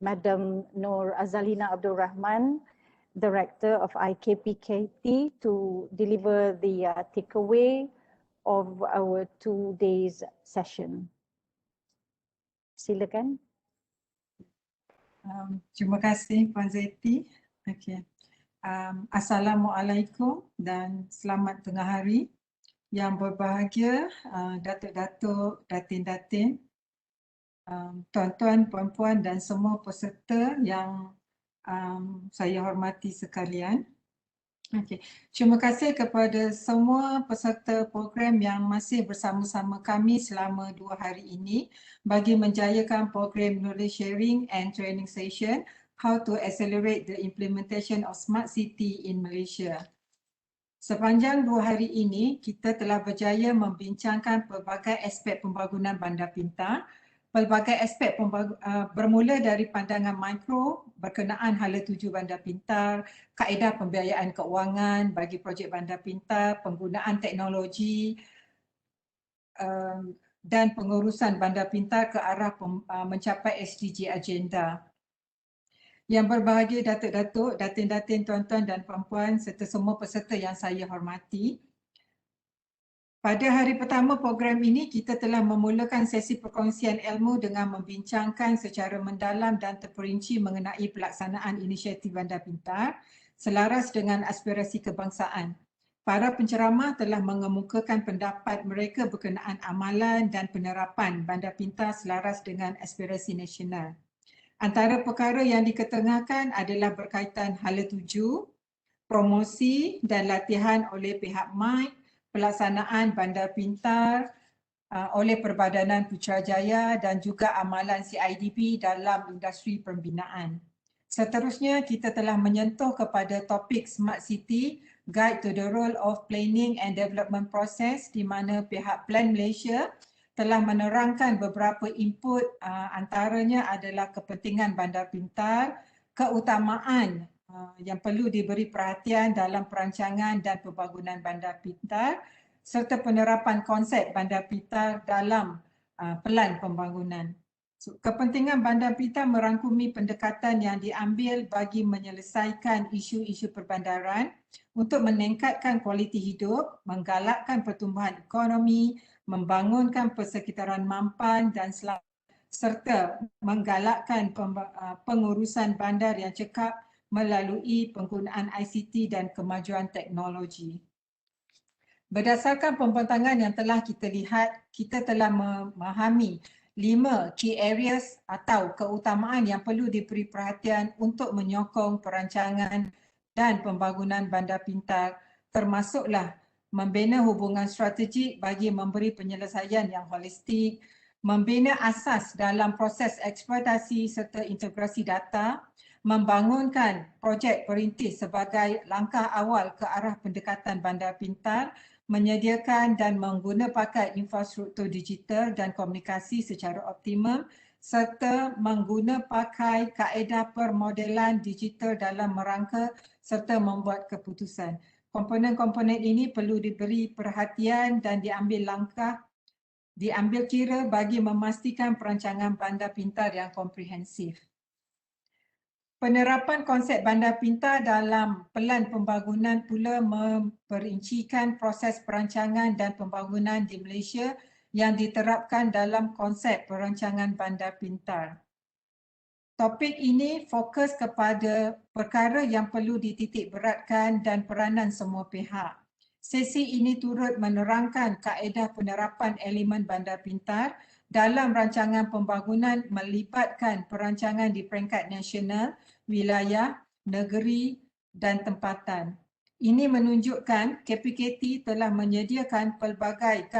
Madam Nur Azalina Abdul Rahman, Director of I-KPKT, to deliver the takeaway of our 2 days session. Silakan. Terima kasih Puan Zeti. Okay. Assalamualaikum dan selamat tengah hari. Yang berbahagia, datuk-datuk, datin-datin, tuan-tuan, puan-puan dan semua peserta yang saya hormati sekalian. Okay. Terima kasih kepada semua peserta program yang masih bersama-sama kami selama 2 hari ini bagi menjayakan program knowledge sharing and training session How to Accelerate the Implementation of Smart City in Malaysia. Sepanjang 2 hari ini, kita telah berjaya membincangkan pelbagai aspek pembangunan bandar pintar. Pelbagai aspek bermula dari pandangan mikro berkenaan hala tuju bandar pintar, kaedah pembiayaan keuangan bagi projek bandar pintar, penggunaan teknologi dan pengurusan bandar pintar ke arah mencapai SDG agenda. Yang berbahagia datuk-datuk, datin-datin, tuan-tuan dan puan-puan serta semua peserta yang saya hormati. Pada hari pertama program ini, kita telah memulakan sesi perkongsian ilmu dengan membincangkan secara mendalam dan terperinci mengenai pelaksanaan inisiatif Bandar Pintar selaras dengan aspirasi kebangsaan. Para penceramah telah mengemukakan pendapat mereka berkenaan amalan dan penerapan Bandar Pintar selaras dengan aspirasi nasional. Antara perkara yang diketengahkan adalah berkaitan hala tuju, promosi dan latihan oleh pihak MIC, pelaksanaan Bandar Pintar oleh Perbadanan Putrajaya dan juga amalan CIDP dalam industri pembinaan. Seterusnya, kita telah menyentuh kepada topik Smart City, Guide to the Role of Planning and Development Process di mana pihak Plan Malaysia telah menerangkan beberapa input antaranya adalah kepentingan Bandar Pintar, keutamaan yang perlu diberi perhatian dalam perancangan dan pembangunan Bandar Pintar serta penerapan konsep Bandar Pintar dalam pelan pembangunan. Kepentingan Bandar Pintar merangkumi pendekatan yang diambil bagi menyelesaikan isu-isu perbandaran untuk meningkatkan kualiti hidup, menggalakkan pertumbuhan ekonomi, membangunkan persekitaran mampan dan serta menggalakkan pengurusan bandar yang cekap melalui penggunaan ICT dan kemajuan teknologi. Berdasarkan pembentangan yang telah kita lihat, kita telah memahami 5 key areas atau keutamaan yang perlu diberi perhatian untuk menyokong perancangan dan pembangunan Bandar Pintar, termasuklah membina hubungan strategik bagi memberi penyelesaian yang holistik, membina asas dalam proses eksploitasi serta integrasi data, membangunkan projek perintis sebagai langkah awal ke arah pendekatan Bandar Pintar, menyediakan dan menggunapakai infrastruktur digital dan komunikasi secara optimum serta menggunapakai kaedah permodelan digital dalam merangka serta membuat keputusan. Komponen-komponen ini perlu diberi perhatian dan diambil kira bagi memastikan perancangan Bandar Pintar yang komprehensif. Penerapan konsep Bandar Pintar dalam pelan pembangunan pula memperincikan proses perancangan dan pembangunan di Malaysia yang diterapkan dalam konsep perancangan Bandar Pintar. Topik ini fokus kepada perkara yang perlu dititik beratkan dan peranan semua pihak. Sesi ini turut menerangkan kaedah penerapan elemen Bandar Pintar dalam rancangan pembangunan melibatkan perancangan di peringkat nasional, wilayah, negeri dan tempatan. Ini menunjukkan KPKT telah menyediakan pelbagai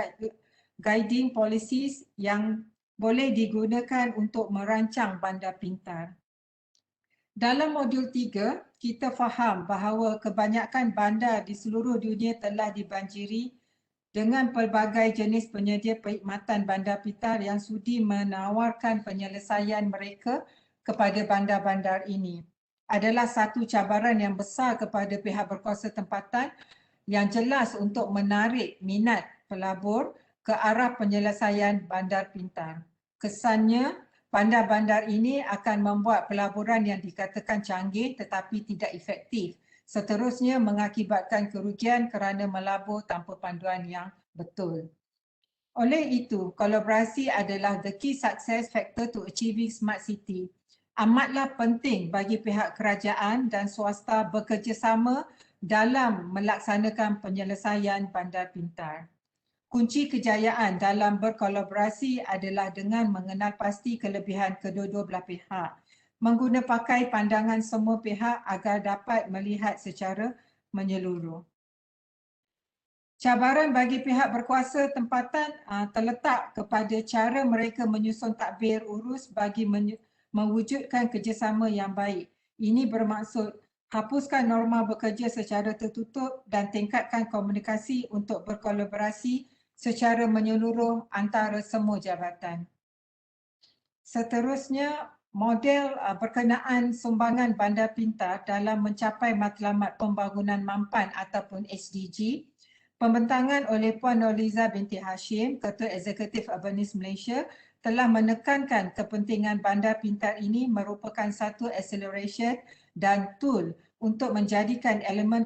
guiding policies yang boleh digunakan untuk merancang Bandar Pintar. Dalam modul 3, kita faham bahawa kebanyakan bandar di seluruh dunia telah dibanjiri dengan pelbagai jenis penyedia perkhidmatan Bandar Pintar yang sudi menawarkan penyelesaian mereka kepada bandar-bandar ini. Adalah satu cabaran yang besar kepada pihak berkuasa tempatan yang jelas untuk menarik minat pelabur ke arah penyelesaian Bandar Pintar. Kesannya, bandar-bandar ini akan membuat pelaburan yang dikatakan canggih tetapi tidak efektif. Seterusnya mengakibatkan kerugian kerana melabur tanpa panduan yang betul. Oleh itu, kolaborasi adalah the key success factor to achieving smart city. Amatlah penting bagi pihak kerajaan dan swasta bekerjasama dalam melaksanakan penyelesaian Bandar Pintar. Kunci kejayaan dalam berkolaborasi adalah dengan mengenal pasti kelebihan kedua-dua belah pihak, menggunakan pandangan semua pihak agar dapat melihat secara menyeluruh. Cabaran bagi pihak berkuasa tempatan terletak kepada cara mereka menyusun tadbir urus bagi mewujudkan kerjasama yang baik. Ini bermaksud hapuskan norma bekerja secara tertutup dan tingkatkan komunikasi untuk berkolaborasi secara menyeluruh antara semua jabatan. Seterusnya, model berkenaan sumbangan Bandar Pintar dalam mencapai matlamat pembangunan mampan ataupun SDG, pembentangan oleh Puan Nurliza binti Hashim, Ketua Eksekutif URBANICE Malaysia, telah menekankan kepentingan Bandar Pintar ini merupakan satu acceleration dan tool untuk menjadikan elemen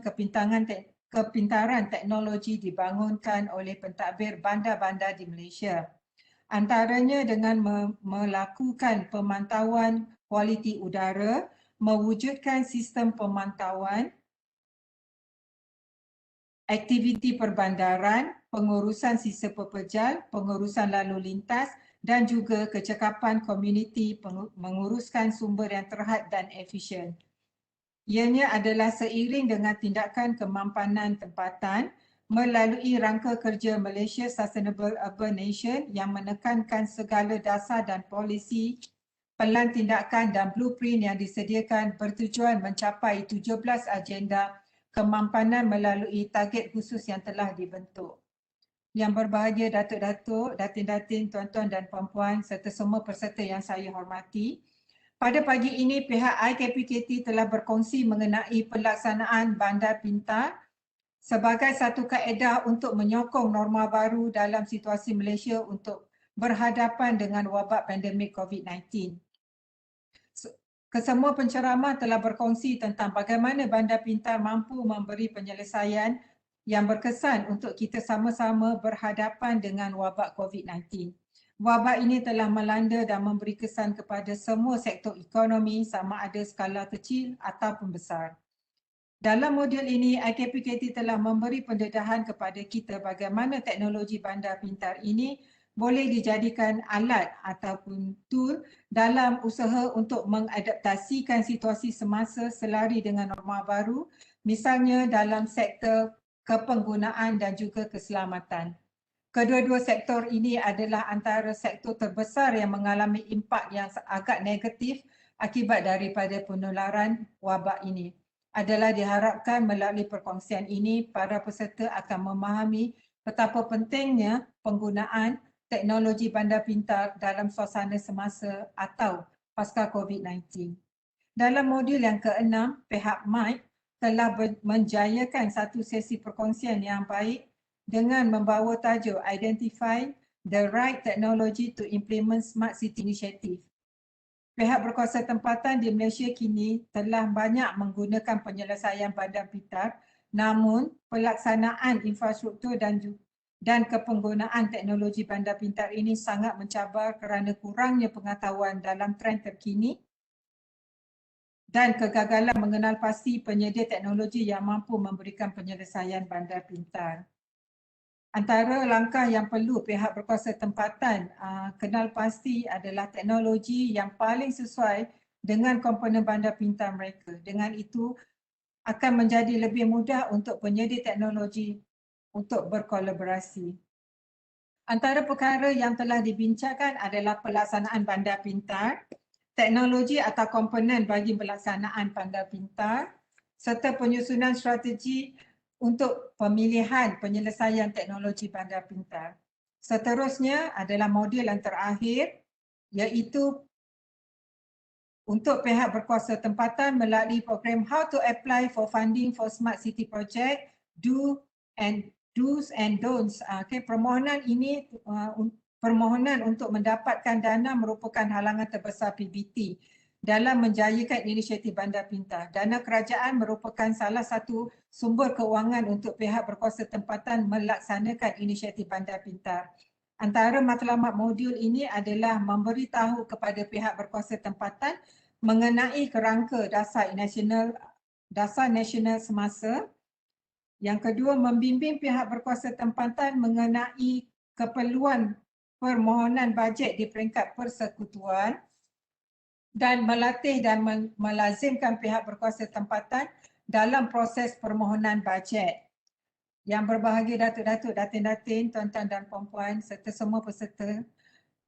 kepintaran teknologi dibangunkan oleh pentadbir bandar-bandar di Malaysia. Antaranya dengan melakukan pemantauan kualiti udara, mewujudkan sistem pemantauan aktiviti perbandaran, pengurusan sisa pepejal, pengurusan lalu lintas dan juga kecekapan komuniti menguruskan sumber yang terhad dan efisien. Ianya adalah seiring dengan tindakan kemampanan tempatan melalui rangka kerja Malaysia Sustainable Urbanization yang menekankan segala dasar dan polisi, pelan tindakan dan blueprint yang disediakan bertujuan mencapai 17 agenda kemampanan melalui target khusus yang telah dibentuk. Yang berbahagia Datuk-Datuk, Datin-Datin, Tuan-Tuan dan Puan-Puan serta semua peserta yang saya hormati. Pada pagi ini pihak I-KPKT telah berkongsi mengenai pelaksanaan bandar pintar sebagai satu kaedah untuk menyokong norma baru dalam situasi Malaysia untuk berhadapan dengan wabak pandemik COVID-19. Kesemua penceramah telah berkongsi tentang bagaimana bandar pintar mampu memberi penyelesaian yang berkesan untuk kita sama-sama berhadapan dengan wabak COVID-19. Wabak ini telah melanda dan memberi kesan kepada semua sektor ekonomi sama ada skala kecil ataupun besar. Dalam modul ini, I-KPKT telah memberi pendedahan kepada kita bagaimana teknologi bandar pintar ini boleh dijadikan alat ataupun tool dalam usaha untuk mengadaptasikan situasi semasa selari dengan norma baru, misalnya dalam sektor kepenggunaan dan juga keselamatan. Kedua-dua sektor ini adalah antara sektor terbesar yang mengalami impak yang agak negatif akibat daripada penularan wabak ini. Adalah diharapkan melalui perkongsian ini, para peserta akan memahami betapa pentingnya penggunaan teknologi bandar pintar dalam suasana semasa atau pasca COVID-19. Dalam modul yang ke-6, pihak MIC telah menjayakan satu sesi perkongsian yang baik dengan membawa tajuk Identify the Right Technology to Implement Smart City Initiative. Pihak berkuasa tempatan di Malaysia kini telah banyak menggunakan penyelesaian bandar pintar, namun pelaksanaan infrastruktur dan kepenggunaan teknologi bandar pintar ini sangat mencabar kerana kurangnya pengetahuan dalam trend terkini dan kegagalan mengenal pasti penyedia teknologi yang mampu memberikan penyelesaian bandar pintar. Antara langkah yang perlu pihak berkuasa tempatan kenal pasti adalah teknologi yang paling sesuai dengan komponen bandar pintar mereka. Dengan itu akan menjadi lebih mudah untuk penyedia teknologi untuk berkolaborasi. Antara perkara yang telah dibincangkan adalah pelaksanaan bandar pintar, teknologi atau komponen bagi pelaksanaan bandar pintar, serta penyusunan strategi untuk pemilihan penyelesaian teknologi bandar pintar. Seterusnya adalah modul yang terakhir, iaitu untuk pihak berkuasa tempatan melalui program How to Apply for Funding for Smart City Project, Do's and Don'ts. Permohonan ini permohonan untuk mendapatkan dana merupakan halangan terbesar PBT dalam menjayakan inisiatif bandar pintar. Dana kerajaan merupakan salah satu sumber keuangan untuk pihak berkuasa tempatan melaksanakan inisiatif bandar pintar. Antara matlamat modul ini adalah memberitahu kepada pihak berkuasa tempatan mengenai kerangka dasar nasional semasa. Yang kedua, membimbing pihak berkuasa tempatan mengenai keperluan permohonan bajet di peringkat persekutuan dan melatih dan melazimkan pihak berkuasa tempatan dalam proses permohonan bajet. Yang berbahagia Datuk-Datuk, Datin-Datin, Tuan-Tuan dan Puan-Puan serta semua peserta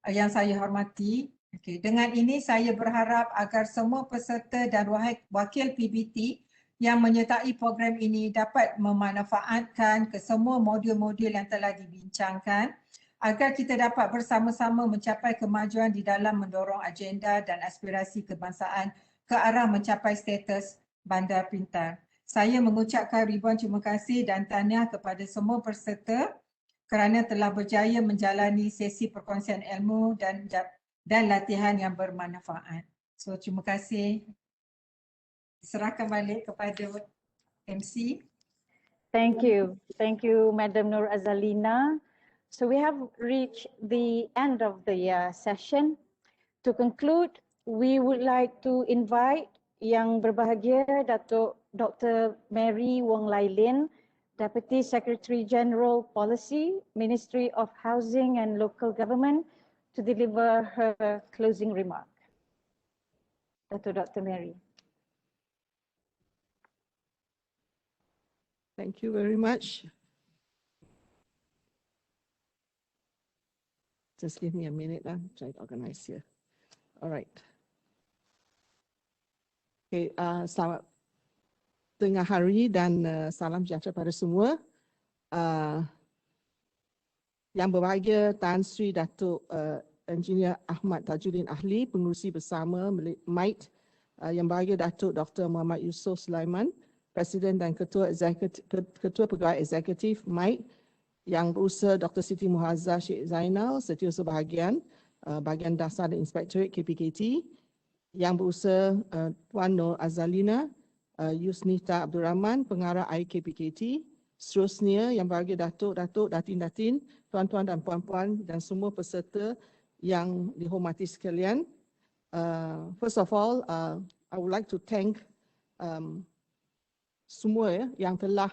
yang saya hormati. Dengan ini saya berharap agar semua peserta dan wakil PBT yang menyertai program ini dapat memanfaatkan kesemua modul-modul yang telah dibincangkan agar kita dapat bersama-sama mencapai kemajuan di dalam mendorong agenda dan aspirasi kebangsaan ke arah mencapai status bandar pintar. Saya mengucapkan ribuan terima kasih dan tahniah kepada semua peserta kerana telah berjaya menjalani sesi perkongsian ilmu dan latihan yang bermanfaat. So, terima kasih. Serahkan balik kepada MC. Thank you. Thank you, Madam Nur Azalina. So we have reached the end of the session. To conclude, we would like to invite Yang Berbahagia Datuk Dr. Mary Wong Lai Lin, Deputy Secretary General Policy, Ministry of Housing and Local Government, to deliver her closing remark. Dr. Mary. Thank you very much. Just give me a minute, try to organize here. All right. Okay, selamat tengah hari dan salam sejahtera pada semua. Yang berbahagia Tan Sri Datuk Engineer Ahmad Tajuddin Ahli, Pengurusi Bersama MIT, Yang berbahagia Datuk Dr. Muhammad Yusof Sulaiman, Presiden dan Ketua Pegawai Eksekutif MIT, Yang Berusaha Dr. Siti Muhazzah Sheikh Zainal, Setiausaha Bahagian, Bahagian Dasar dan Inspektorat KPKT, Yang Berusaha Puan Nur Azalina, Yusnita Abdul Rahman, Pengarah I-KPKT, seterusnya Yang berbahagia Datuk, Datin, Tuan-tuan dan puan-puan dan semua peserta yang dihormati sekalian. First of all, I would like to thank semua yang telah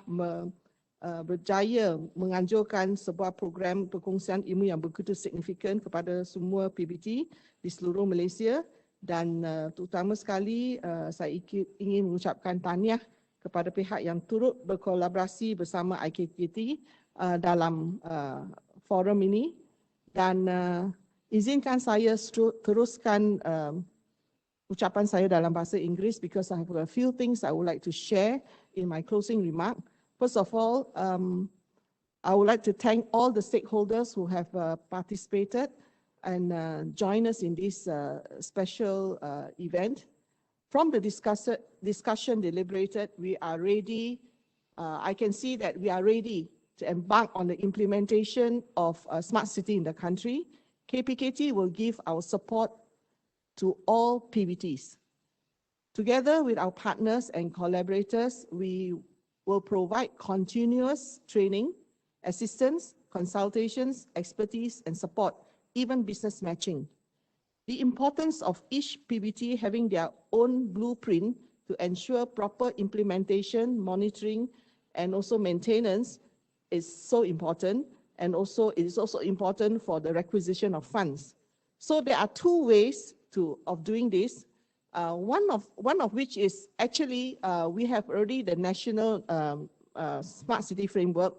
berjaya menganjurkan sebuah program perkongsian ilmu yang begitu signifikan kepada semua PBT di seluruh Malaysia, dan terutama sekali saya ingin mengucapkan tahniah kepada pihak yang turut berkolaborasi bersama I-KPKT dalam forum ini, dan izinkan saya teruskan ucapan saya dalam bahasa Inggeris because I have a few things I would like to share in my closing remark. First of all, I would like to thank all the stakeholders who have participated and joined us in this special event. From the discussion deliberated, we are ready. I can see that we are ready to embark on the implementation of a smart city in the country. KPKT will give our support to all PBTs. Together with our partners and collaborators, we will provide continuous training, assistance, consultations, expertise, and support, even business matching. The importance of each PBT having their own blueprint to ensure proper implementation, monitoring, and also maintenance is so important, and also it is also important for the requisition of funds. So there are two ways of doing this. One of which is actually we have already the national smart city framework.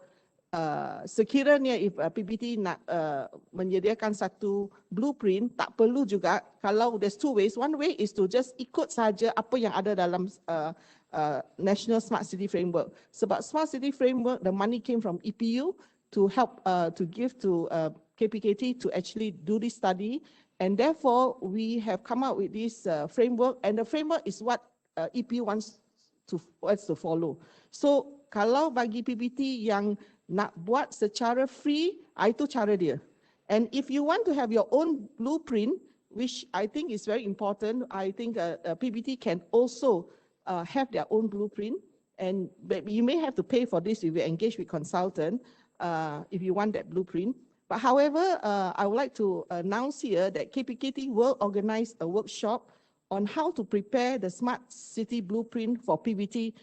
Sekiranya if PBT nak menyediakan satu blueprint, tak perlu juga. Kalau there's two ways. One way is to just ikut saja apa yang ada dalam National Smart City Framework. Sebab Smart City Framework, the money came from EPU to help to give to KPKT to actually do this study, and therefore we have come up with this framework, and the framework is what EPU wants to follow. So kalau bagi PBT yang nak buat secara free, itu cara dia. And if you want to have your own blueprint, which I think is very important, I think PBT can also have their own blueprint, and you may have to pay for this if you engage with consultant if you want that blueprint. But however, I would like to announce here that KPKT will organize a workshop on how to prepare the smart city blueprint for PBT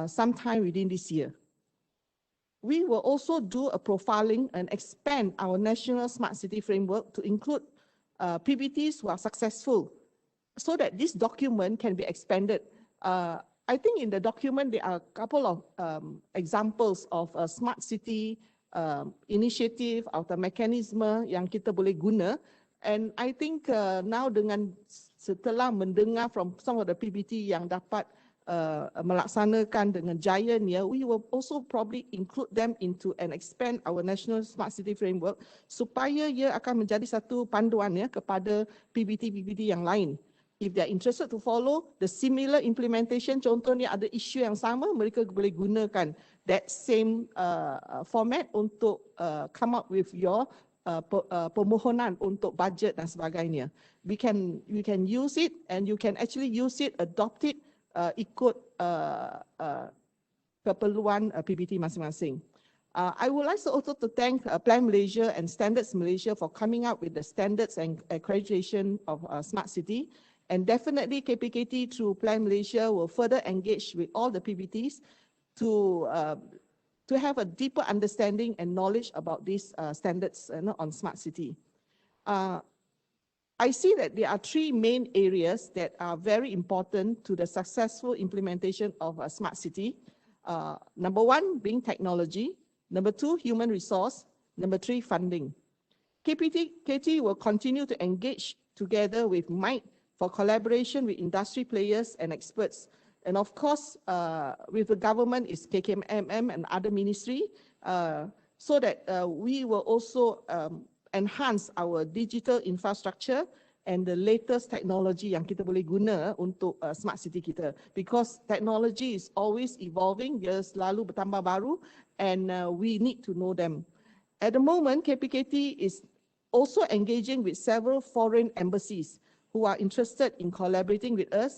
sometime within this year. We will also do a profiling and expand our national smart city framework to include PBTs who are successful, so that this document can be expanded. I think in the document there are a couple of examples of a smart city initiative atau mekanisme yang kita boleh guna, and I think now dengan setelah mendengar from some of the PBT yang dapat melaksanakan dengan giantnya, we will also probably include them into and expand our national smart city framework supaya ia akan menjadi satu panduan ya kepada PBT-PBT yang lain. If they are interested to follow the similar implementation, contohnya ada isu yang sama, mereka boleh gunakan that same format untuk come up with your permohonan untuk budget dan sebagainya. You can use it, and you can actually use it, adopt it, ikut keperluan PBT masing-masing. I would like also to thank Plan Malaysia and Standards Malaysia for coming up with the standards and accreditation of Smart City. And definitely KPKT through Plan Malaysia will further engage with all the PBTs to have a deeper understanding and knowledge about these standards on Smart City. I see that there are three main areas that are very important to the successful implementation of a Smart City. Number one being technology. Number two, human resource. Number three, funding. KPKT will continue to engage together with MITE for collaboration with industry players and experts. And of course, with the government is KKMM and other ministry, so that we will also enhance our digital infrastructure and the latest technology yang kita boleh guna untuk smart city kita, because technology is always evolving, dia selalu bertambah baru, and we need to know them. At the moment, KPKT is also engaging with several foreign embassies who are interested in collaborating with us.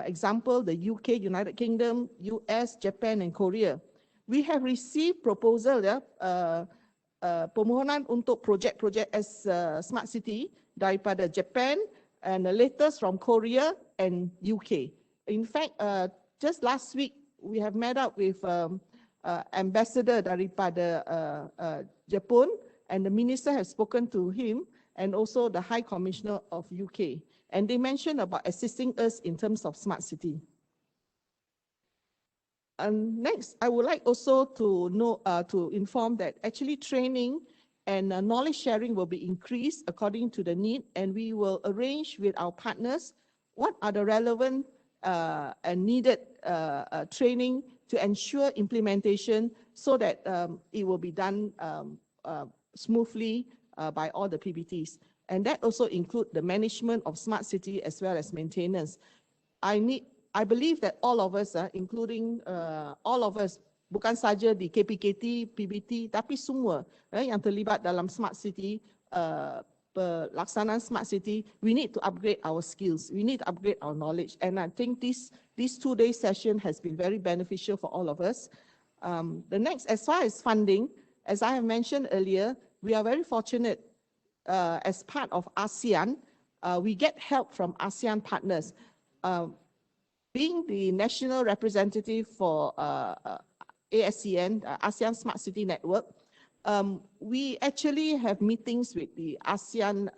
Example, the UK, United Kingdom, US, Japan, and Korea. We have received proposal permohonan untuk projek-projek as smart city daripada Japan, and the latest from Korea and UK. In fact, just last week we have met up with ambassador daripada Jepun, and the minister has spoken to him, and also the High Commissioner of UK, and they mentioned about assisting us in terms of smart city. And next, I would like also to inform that actually training and knowledge sharing will be increased according to the need, and we will arrange with our partners what are the relevant and needed training to ensure implementation, so that it will be done smoothly by all the PBTs. And that also include the management of smart city as well as maintenance. I believe that all of us, including all of us, bukan saja di KPKT, PBT, tapi semua yang terlibat dalam smart city, pelaksanaan smart city, we need to upgrade our skills, we need to upgrade our knowledge. And I think this 2-day session has been very beneficial for all of us. The next, as far as funding, as I have mentioned earlier, we are very fortunate as part of ASEAN, we get help from ASEAN partners. Being the national representative for ASEAN, ASEAN Smart City Network, we actually have meetings with the ASEAN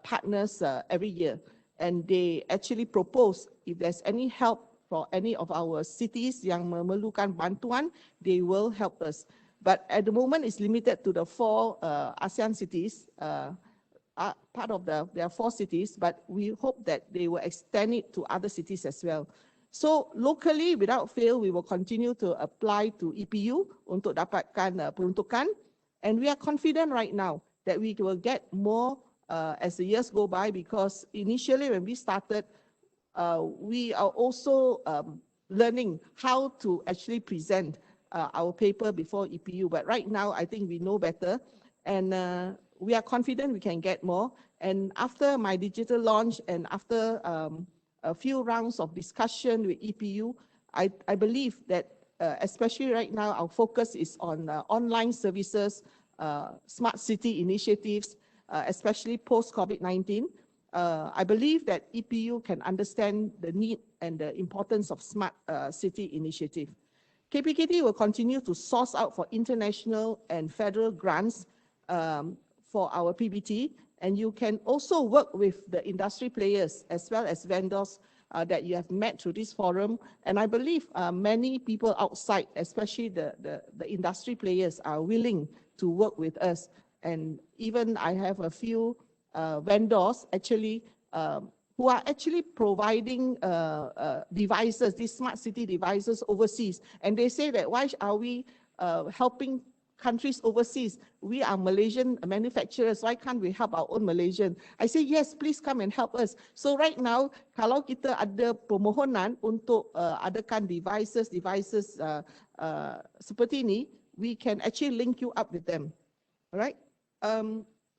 partners every year, and they actually propose if there's any help for any of our cities yang memerlukan bantuan, they will help us. But at the moment, it's limited to the 4 ASEAN cities, part of their 4 cities, but we hope that they will extend it to other cities as well. So locally, without fail, we will continue to apply to EPU untuk dapatkan peruntukan, and we are confident right now that we will get more as the years go by, because initially when we started, we are also learning how to actually present our paper before EPU. But right now, I think we know better, and we are confident we can get more. And after my digital launch and after a few rounds of discussion with EPU, I believe that especially right now, our focus is on online services, smart city initiatives, especially post-COVID-19. I believe that EPU can understand the need and the importance of smart city initiative. KPKT will continue to source out for international and federal grants for our PBT, and you can also work with the industry players as well as vendors that you have met through this forum. And I believe many people outside, especially the industry players, are willing to work with us. And even I have a few vendors actually who are actually providing devices, these smart city devices overseas. And they say that why are we helping countries overseas? We are Malaysian manufacturers, why can't we help our own Malaysian? I say, yes, please come and help us. So right now, kalau kita ada permohonan untuk adakan devices seperti ini, we can actually link you up with them. All right?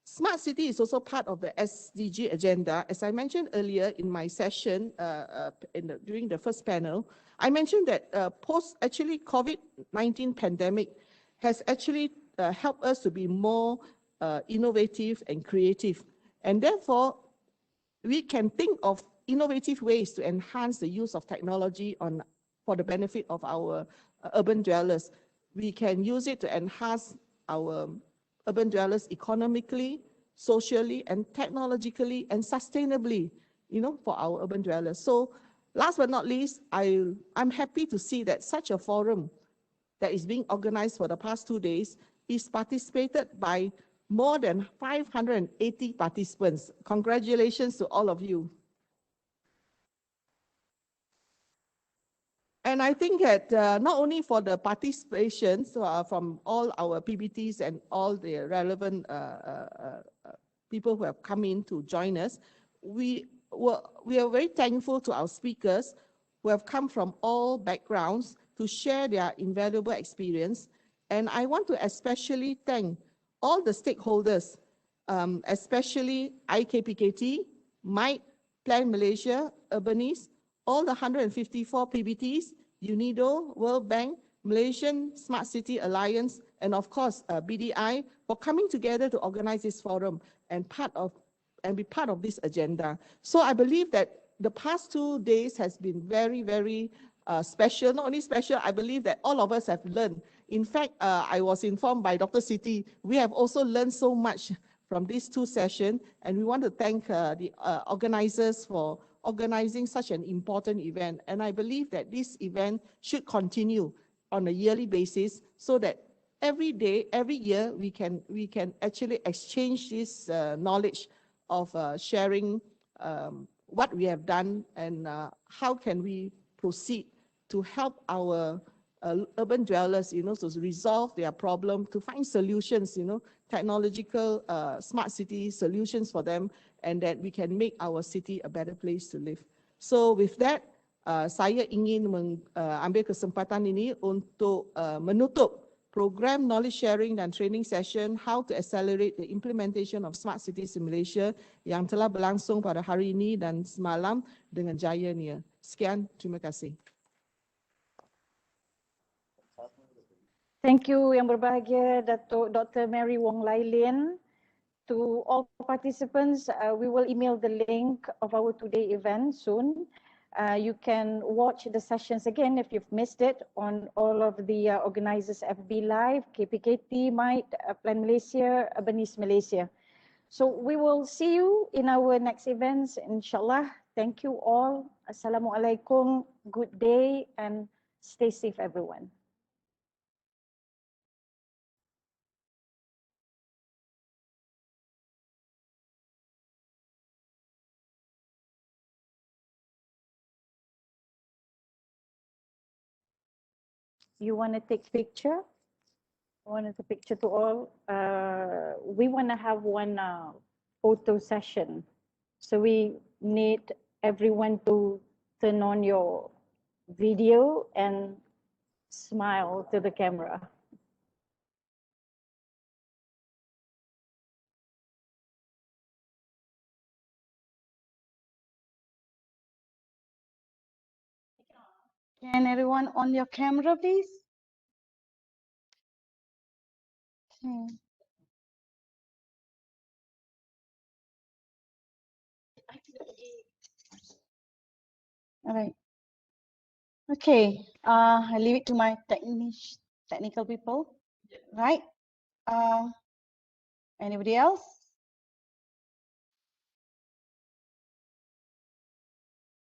Smart city is also part of the SDG agenda. As I mentioned earlier in my session during the first panel, I mentioned that actually COVID-19 pandemic has actually helped us to be more innovative and creative. And therefore, we can think of innovative ways to enhance the use of technology for the benefit of our urban dwellers. We can use it to enhance our urban dwellers economically, socially, and technologically, and sustainably, for our urban dwellers. So last but not least, I'm happy to see that such a forum that is being organized for the past 2 days is participated by more than 580 participants. Congratulations to all of you. And I think that not only for the participation from all our PBTs and all the relevant people who have come in to join us, we are very thankful to our speakers who have come from all backgrounds to share their invaluable experience. And I want to especially thank all the stakeholders, especially I-KPKT, MITE, PLANMalaysia, URBANICE, all the 154 PBTs, UNIDO, World Bank, Malaysian Smart City Alliance, and of course BDI for coming together to organize this forum and be part of this agenda. So I believe that the past 2 days has been very, very special. Not only special, I believe that all of us have learned. In fact, I was informed by Dr. Siti, we have also learned so much from these 2 sessions, and we want to thank the organizers for organizing such an important event. And I believe that this event should continue on a yearly basis so that every day, every year, we can actually exchange this knowledge of sharing what we have done and how can we proceed to help our urban dwellers, to resolve their problem, to find solutions, technological smart city solutions for them, and that we can make our city a better place to live. So with that, saya ingin ambil kesempatan ini untuk menutup program knowledge sharing dan training session How to Accelerate the Implementation of Smart Cities in Malaysia yang telah berlangsung pada hari ini dan semalam dengan jayanya. Sekian, terima kasih. Thank you Yang Berbahagia Datuk Dr. Mary Wong Lai Lin. To all participants, we will email the link of our today event soon. You can watch the sessions again if you've missed it on all of the organizers FB Live, KPKT, MITE, PLANMalaysia, URBANICE Malaysia. So we will see you in our next events, inshallah. Thank you all. Assalamualaikum. Good day and stay safe, everyone. You want to take picture? I want to take picture to all. We want to have one photo session. So we need everyone to turn on your video and smile to the camera. Can everyone on your camera, please? All right. Okay. I leave it to my technical people. Right. Anybody else?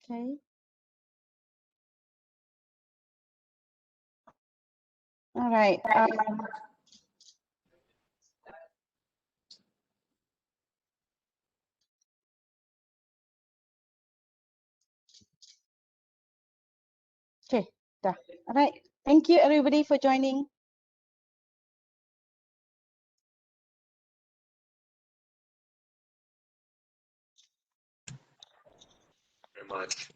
Okay. All right. Okay, dah. All right. Thank you everybody for joining. Very much.